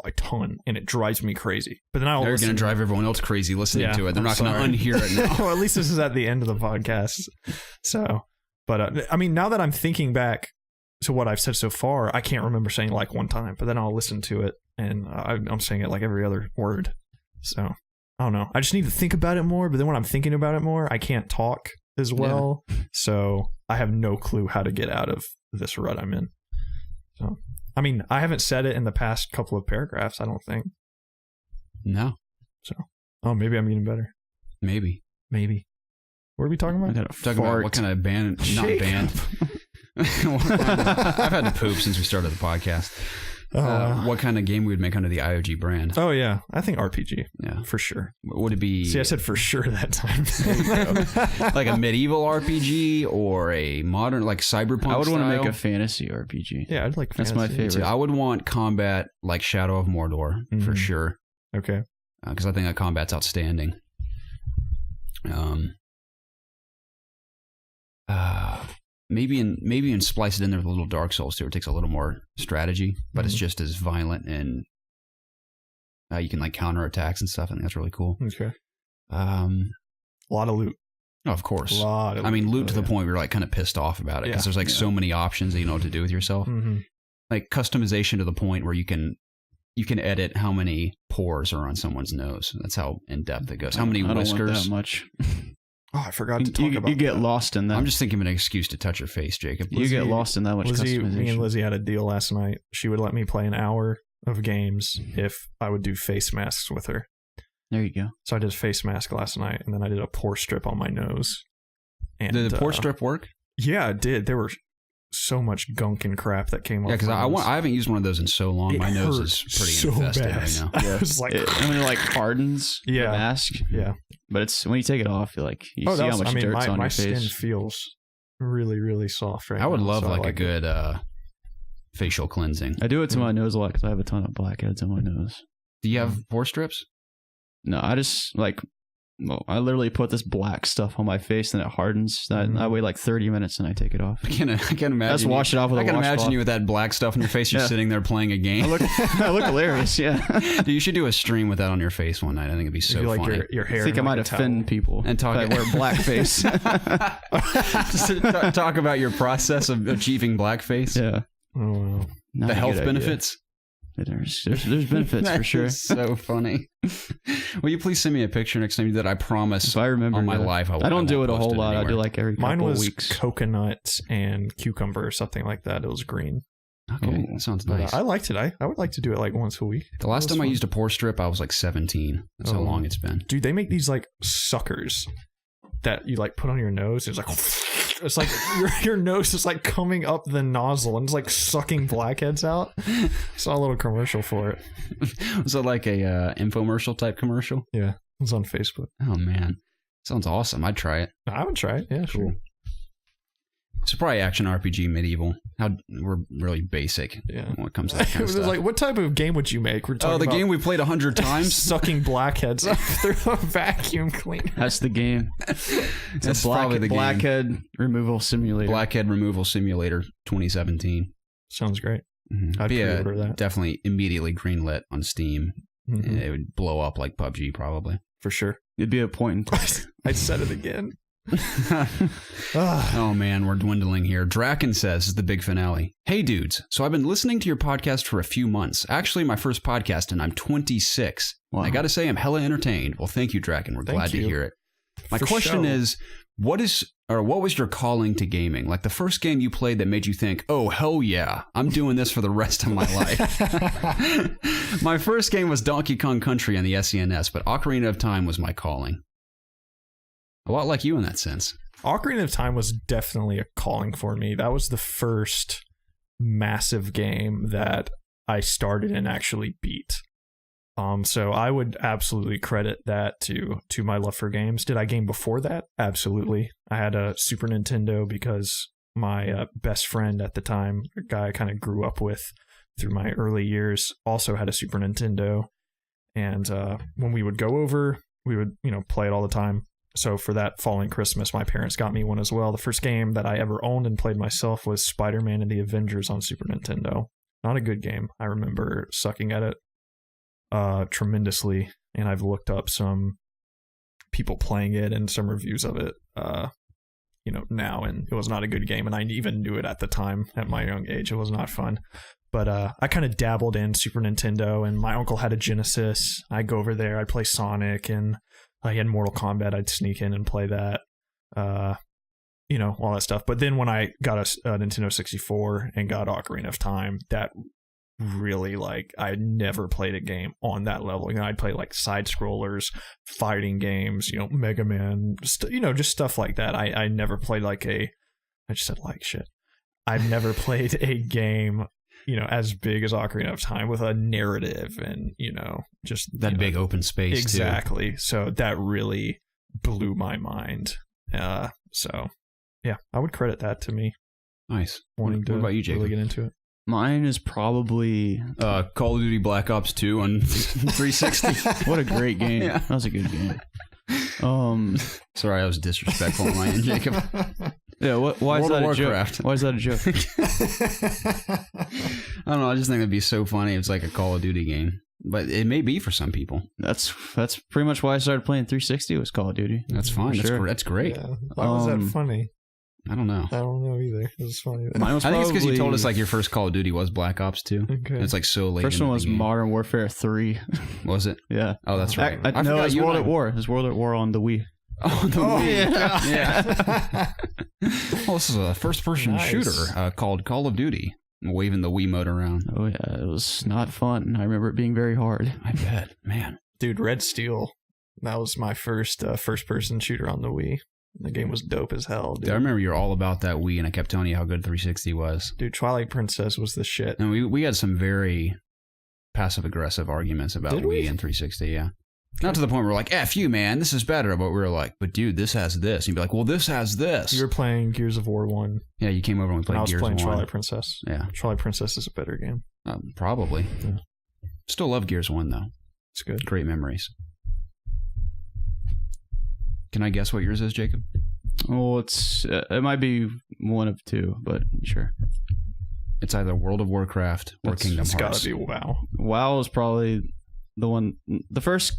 a ton, and it drives me crazy. But then they're going to drive everyone else crazy listening to it. They're not going to unhear it now. Well, at least this is at the end of the podcast. So, but I mean, now that I'm thinking back to what I've said so far, I can't remember saying like one time, but then I'll listen to it, and I'm saying it like every other word. So I don't know. I just need to think about it more, but then when I'm thinking about it more, I can't talk. as well. Yeah. So I have no clue how to get out of this rut I'm in. So, I mean, I haven't said it in the past couple of paragraphs, I don't think. No. So, maybe I'm getting better. Maybe. What are we talking about? Talking about what kind of band, not band. I've had to poop since we started the podcast. What kind of game we would make under the IOG brand? Oh, yeah. I think RPG. Yeah. For sure. Would it be... See, I said for sure that time. Like a medieval RPG or a modern, like cyberpunk I would want to style? make a fantasy RPG. Yeah, I'd like fantasy. That's my favorite. I would want combat like Shadow of Mordor, for sure. Okay. Because I think that combat's outstanding. Maybe splice it in there with a little Dark Souls too. It takes a little more strategy, but it's just as violent, and you can like counter attacks and stuff. I think that's really cool. Okay. A lot of loot. Oh, of course. A lot of loot. I mean, loot to the point where you're like kind of pissed off about it because there's like so many options that you know what to do with yourself. Like customization to the point where you can edit how many pores are on someone's nose. That's how in depth it goes. How many whiskers? I don't want that much. Oh, I forgot to talk about You get lost in that. I'm just thinking of an excuse to touch your face, Jacob. You get lost in that much customization. Me and Lizzie had a deal last night. She would let me play an hour of games if I would do face masks with her. There you go. So I did a face mask last night, and then I did a pore strip on my nose. And, did the pore strip work? Yeah, it did. There were so much gunk and crap that came off. Yeah, because I haven't used one of those in so long. My nose is pretty infested right now. Yeah. It was like, and when it like hardens the mask. Yeah. But it's when you take it off, you see how much dirt's on your face. My skin feels really, really soft right now. I would love a good facial cleansing. I do it to my nose a lot because I have a ton of blackheads on my nose. Do you have pore strips? No, I just I literally put this black stuff on my face and it hardens. I wait like 30 minutes and I take it off. I can imagine. Let's wash it off with a washcloth. I can imagine you with that black stuff on your face. You're sitting there playing a game. I look hilarious. Yeah. Dude, you should do a stream with that on your face one night. I think it'd be so funny. Your hair. I think I might offend people and talk. If I wear blackface. Just talk about your process of achieving blackface. Yeah. Oh, the health benefits. There's benefits for sure. So funny. Will you please send me a picture next time that I promise? If I remember on my life, I don't do it a whole lot. I do like every couple of weeks. Mine was coconut and cucumber or something like that. It was green. Okay, that sounds nice. I liked it. I would like to do it like once a week. The last time I used a pore strip, I was like 17. That's how long it's been. Dude, they make these like suckers that you like put on your nose. It's like your nose is like coming up the nozzle and it's like sucking blackheads out. I saw a little commercial for it. Was it like a infomercial type commercial? Yeah, it was on Facebook. Oh man, sounds awesome. I'd try it. I would try it. Yeah, cool. Sure. It's probably action RPG medieval. We're really basic when it comes to that kind of stuff. Like, what type of game would you make? The game we played 100 times, sucking blackheads up through a vacuum cleaner. That's the game. That's probably the game. Blackhead Removal Simulator. Blackhead Removal Simulator 2017. Sounds great. Mm-hmm. I'd pre-order that. Definitely immediately greenlit on Steam. Mm-hmm. It would blow up like PUBG probably. For sure. It'd be a point in time. I said it again. Oh man, we're dwindling here. Draken says, is the big finale. Hey dudes, so I've been listening to your podcast for a few months. Actually, my first podcast, and I'm 26. Wow. I gotta say, I'm hella entertained. Well, thank you, Draken. We're glad to hear it. My question is, what was your calling to gaming? Like the first game you played that made you think, oh, hell yeah, I'm doing this for the rest of my life. My first game was Donkey Kong Country on the SNES, but Ocarina of Time was my calling. A lot like you in that sense. Ocarina of Time was definitely a calling for me. That was the first massive game that I started and actually beat. So I would absolutely credit that to my love for games. Did I game before that? Absolutely. I had a Super Nintendo because my best friend at the time, a guy I kind of grew up with through my early years, also had a Super Nintendo. And when we would go over, we would, play it all the time. So for that following Christmas, my parents got me one as well. The first game that I ever owned and played myself was Spider-Man and the Avengers on Super Nintendo. Not a good game. I remember sucking at it tremendously, and I've looked up some people playing it and some reviews of it, now, and it was not a good game, and I even knew it at the time at my young age. It was not fun. But I kind of dabbled in Super Nintendo, and my uncle had a Genesis. I'd go over there, I'd play Sonic, and he had Mortal Kombat. I'd sneak in and play that. all that stuff. But then when I got a Nintendo 64 and got Ocarina of Time, that really, like, I never played a game on that level. I'd play like side scrollers, fighting games, Mega Man, just stuff like that. I never played I just said like shit. I've never played a game, as big as Ocarina of Time with a narrative and, just that big open space. Exactly. Too. So that really blew my mind. So yeah, I would credit that to me. Nice. What about you, Jacob? Really get into it. Mine is probably Call of Duty Black Ops 2 on 360. What a great game. Yeah. That was a good game. Sorry, I was disrespectful on my end, Jacob. Yeah, why is that a joke? Why is that a joke? I don't know. I just think it'd be so funny. It's like a Call of Duty game, but it may be for some people. That's pretty much why I started playing 360 was Call of Duty. That's fine. That's great. Yeah. Why was that funny? I don't know. I don't know either. It was funny. I think it's because you told us like your first Call of Duty was Black Ops 2. Okay. It's like so late. First one was Modern Warfare 3. Was it? Yeah. Oh, that's right. No, it was World at War. It was World at War on the Wii. Oh, the Wii. Yeah. Well, this is a first-person shooter called Call of Duty. I'm waving the Wiimote around. Oh yeah, it was not fun. I remember it being very hard. I bet, man. Dude, Red Steel. That was my first first-person shooter on the Wii. The game was dope as hell, dude. I remember you were all about that Wii, and I kept telling you how good 360 was. Dude, Twilight Princess was the shit. And we had some very passive-aggressive arguments about Wii and 360, yeah. Not to the point where we're like, F you, man, this is better. But we were like, but dude, this has this. And you'd be like, well, this has this. You were playing Gears of War 1. Yeah, you came over and we played Gears of War 1. I was playing Twilight Princess. Yeah. Twilight Princess is a better game. Probably. Yeah. Still love Gears 1, though. It's good. Great memories. Can I guess what yours is, Jacob? Oh, it might be one of two, but sure. It's either World of Warcraft or Kingdom Hearts. It's gotta be WoW. WoW is probably the one. The first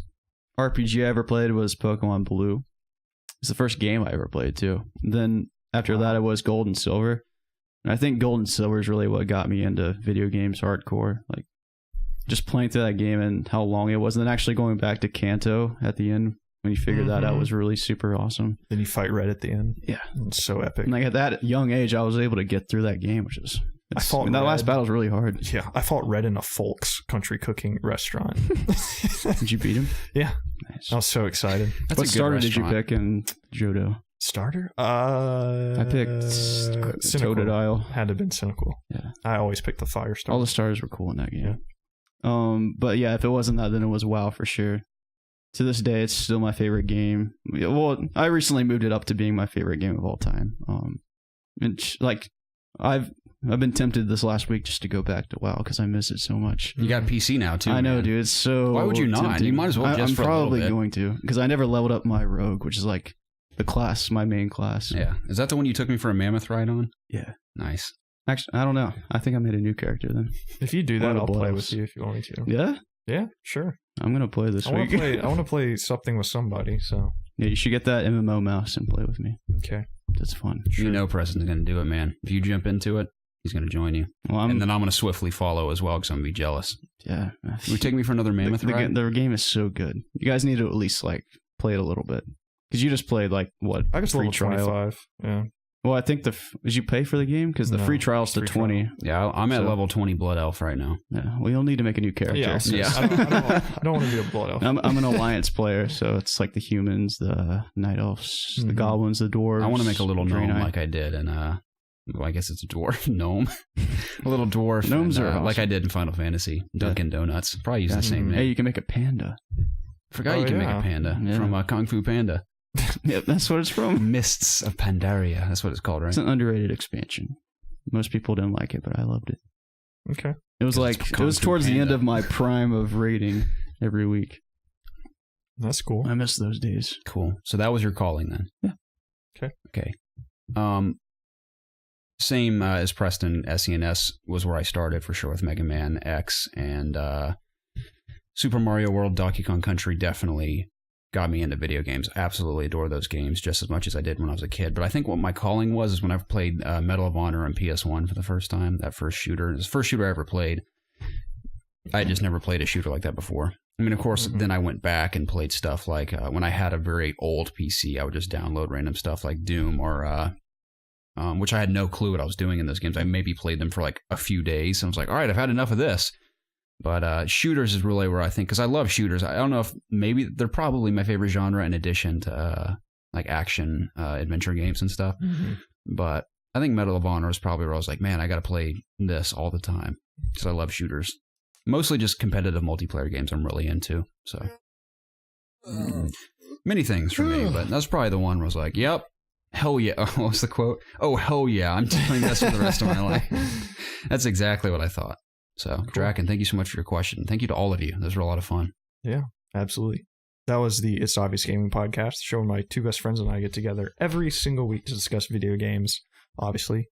RPG I ever played was Pokemon Blue. It's the first game I ever played too. Then after that, it was Gold and Silver. And I think Gold and Silver is really what got me into video games hardcore. Like just playing through that game and how long it was, and then actually going back to Kanto at the end. When you figured that out was really super awesome. Then you fight Red at the end. Yeah. It's so epic. And like at that young age, I was able to get through that game, which is... that last battle was really hard. Yeah. I fought Red in a Folks country cooking restaurant. Did you beat him? Yeah. Nice. I was so excited. What starter did you pick in Johto? Starter? I picked Totodile. Had to have been Cynical. Yeah. I always picked the fire starter. All the stars were cool in that game. Yeah. But yeah, if it wasn't that, then it was WoW for sure. To this day, it's still my favorite game. Well, I recently moved it up to being my favorite game of all time. And like, I've been tempted this last week just to go back to WoW because I miss it so much. You got PC now too. I know, dude. It's so. Why would you not? Tempting. You might as well. I'm probably going to because I never leveled up my rogue, which is like the class, my main class. Yeah, is that the one you took me for a mammoth ride on? Yeah. Nice. Actually, I don't know. I think I made a new character then. If you do that, I'll play with you if you want me to. Yeah. Yeah, sure. I'm gonna play this week. I want to play something with somebody. So yeah, you should get that MMO mouse and play with me. Okay, that's fun. Sure. You know, Preston's gonna do it, man. If you jump into it, he's gonna join you. Well, and then I'm gonna swiftly follow as well because I'm gonna be jealous. Yeah, you take me for another mammoth ride? The game is so good. You guys need to at least like play it a little bit because you just played like what? I just free trial. 25. Yeah. Well, I think did you pay for the game? Because the free trial's to 20. Trial. Yeah, I'm at level 20 Blood Elf right now. Yeah, well, you'll need to make a new character. Yeah. I don't want to be a Blood Elf. I'm an Alliance player, so it's like the humans, the Night Elves, the Goblins, the Dwarves. I want to make a little gnome like I did, and well, I guess it's a dwarf gnome. A little dwarf. Gnomes are awesome. like I did in Final Fantasy. Dunkin' Donuts. Probably use the same name. Hey, you can make a panda. Forgot you can make a panda from Kung Fu Panda. Yep, that's what it's from. Mists of Pandaria. That's what it's called, right? It's an underrated expansion. Most people didn't like it, but I loved it. Okay. It was towards the end of my prime of raiding every week. That's cool. I miss those days. Cool. So that was your calling then? Yeah. Okay. Same as Preston, SENS was where I started for sure with Mega Man X and Super Mario World, Donkey Kong Country definitely got me into video games. Absolutely adore those games just as much as I did when I was a kid. But I think what my calling was is when I played Medal of Honor on PS1 for the first time. That first shooter. It was the first shooter I ever played. I had just never played a shooter like that before. I mean, of course, then I went back and played stuff like when I had a very old PC, I would just download random stuff like Doom or which I had no clue what I was doing in those games. I maybe played them for like a few days, and I was like, all right, I've had enough of this. But shooters is really where I think, because I love shooters. I don't know if maybe they're probably my favorite genre in addition to like action adventure games and stuff. Mm-hmm. But I think Medal of Honor is probably where I was like, man, I got to play this all the time because I love shooters. Mostly just competitive multiplayer games I'm really into. So many things for me, but that's probably the one where I was like, yep, hell yeah. What was the quote? Oh, hell yeah. I'm doing this for the rest of my life. That's exactly what I thought. So, cool. Draken, thank you so much for your question. Thank you to all of you. Those were a lot of fun. Yeah, absolutely. That was the It's Obvious Gaming podcast, the show where my two best friends and I get together every single week to discuss video games, obviously.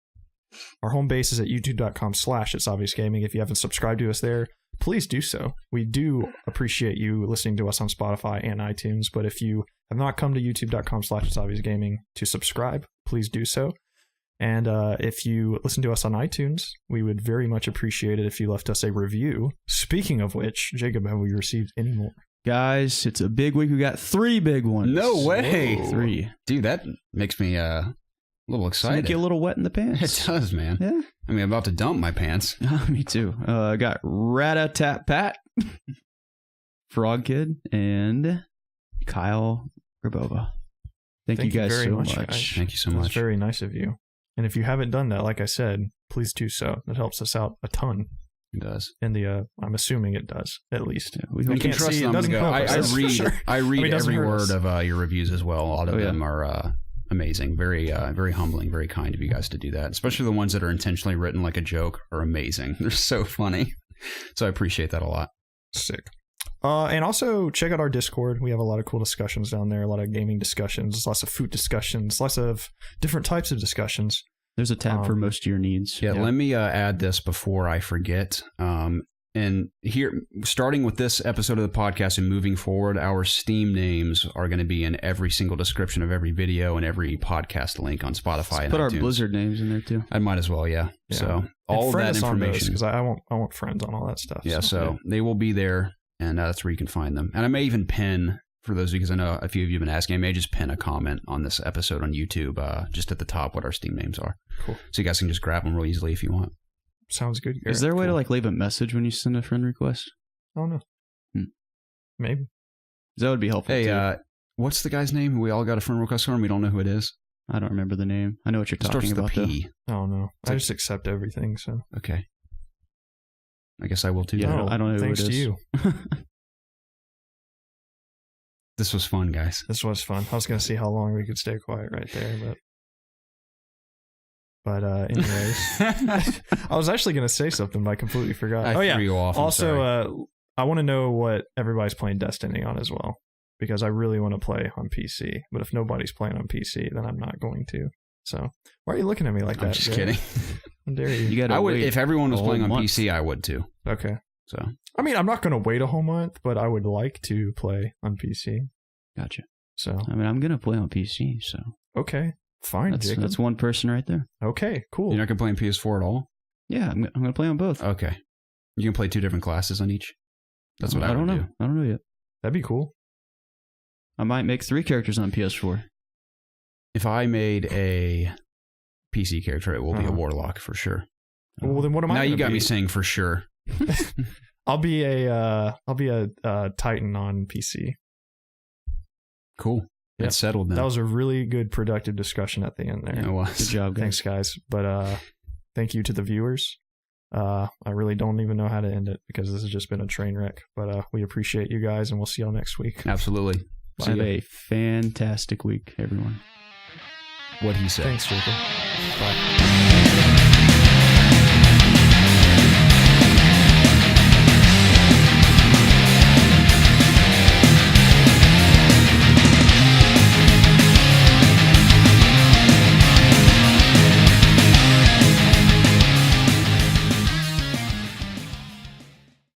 Our home base is at youtube.com/ItsObviousGaming. If you haven't subscribed to us there, please do so. We do appreciate you listening to us on Spotify and iTunes, but if you have not come to youtube.com/ItsObviousGaming to subscribe, please do so. And if you listen to us on iTunes, we would very much appreciate it if you left us a review. Speaking of which, Jacob, have we received any more? Guys, it's a big week. We got 3 big ones. No way. Whoa. 3. Dude, that makes me a little excited. Make you a little wet in the pants. It does, man. Yeah. I mean, I'm about to dump my pants. Me too. I got Rat-a-tat-pat, Frog Kid, and Kyle Grabova. Thank you guys so much. Thank you so much. That's very nice of you. And if you haven't done that, like I said, please do so. That helps us out a ton. It does. And I'm assuming it does, at least. Yeah, we can trust them. I read every word of your reviews as well. A lot of them are amazing. Very, very humbling, very kind of you guys to do that. Especially the ones that are intentionally written like a joke are amazing. They're so funny. So I appreciate that a lot. Sick. And also check out our Discord. We have a lot of cool discussions down there, a lot of gaming discussions, lots of food discussions, lots of different types of discussions. There's a tab for most of your needs. Yeah, let me add this before I forget. And here, starting with this episode of the podcast and moving forward, our Steam names are going to be in every single description of every video and every podcast link on Spotify and put iTunes. Our Blizzard names in there too. I might as well, yeah. So all of that information, because I want friends on all that stuff. Yeah, so they will be there. And that's where you can find them. And I may even pin, for those of you, because I know a few of you have been asking, I may just pin a comment on this episode on YouTube, just at the top, what our Steam names are. Cool. So you guys can just grab them real easily if you want. Sounds good. Is there a way to leave a message when you send a friend request? I don't know. Maybe. That would be helpful. Hey, what's the guy's name? We all got a friend request from him. We don't know who it is. I don't remember the name. I know what you're talking about. Starts with a P. I don't know. I just accept everything. So okay. I guess I will too. Yeah, I don't know who it is. Thanks to you. This was fun, guys. This was fun. I was going to see how long we could stay quiet right there, but anyways, I was actually going to say something, but I completely forgot. I threw you off. Also, I want to know what everybody's playing Destiny on as well, because I really want to play on PC. But if nobody's playing on PC, then I'm not going to. So why are you looking at me like that? I'm just kidding. How dare you? I would, if everyone was playing on PC, I would too. Okay. So I mean, I'm not going to wait a whole month, but I would like to play on PC. Gotcha. So I mean, I'm going to play on PC. So okay, fine. That's one person right there. Okay, cool. You're not going to play on PS4 at all? Yeah, I'm going to play on both. Okay. You can play 2 different classes on each? That's what I don't know. do. I don't know yet. That'd be cool. I might make 3 characters on PS4. If I made a PC character, it will be a Warlock for sure. Well, then what am I? Now you got me saying for sure. I'll be a Titan on PC. Cool. Yep. It's settled now. That was a really good, productive discussion at the end there. It was. Good job, guys. Thanks, guys. But thank you to the viewers. I really don't even know how to end it because this has just been a train wreck. But we appreciate you guys, and we'll see y'all next week. Absolutely. Have a fantastic week, everyone. What he said. Thanks, Jacob. Bye.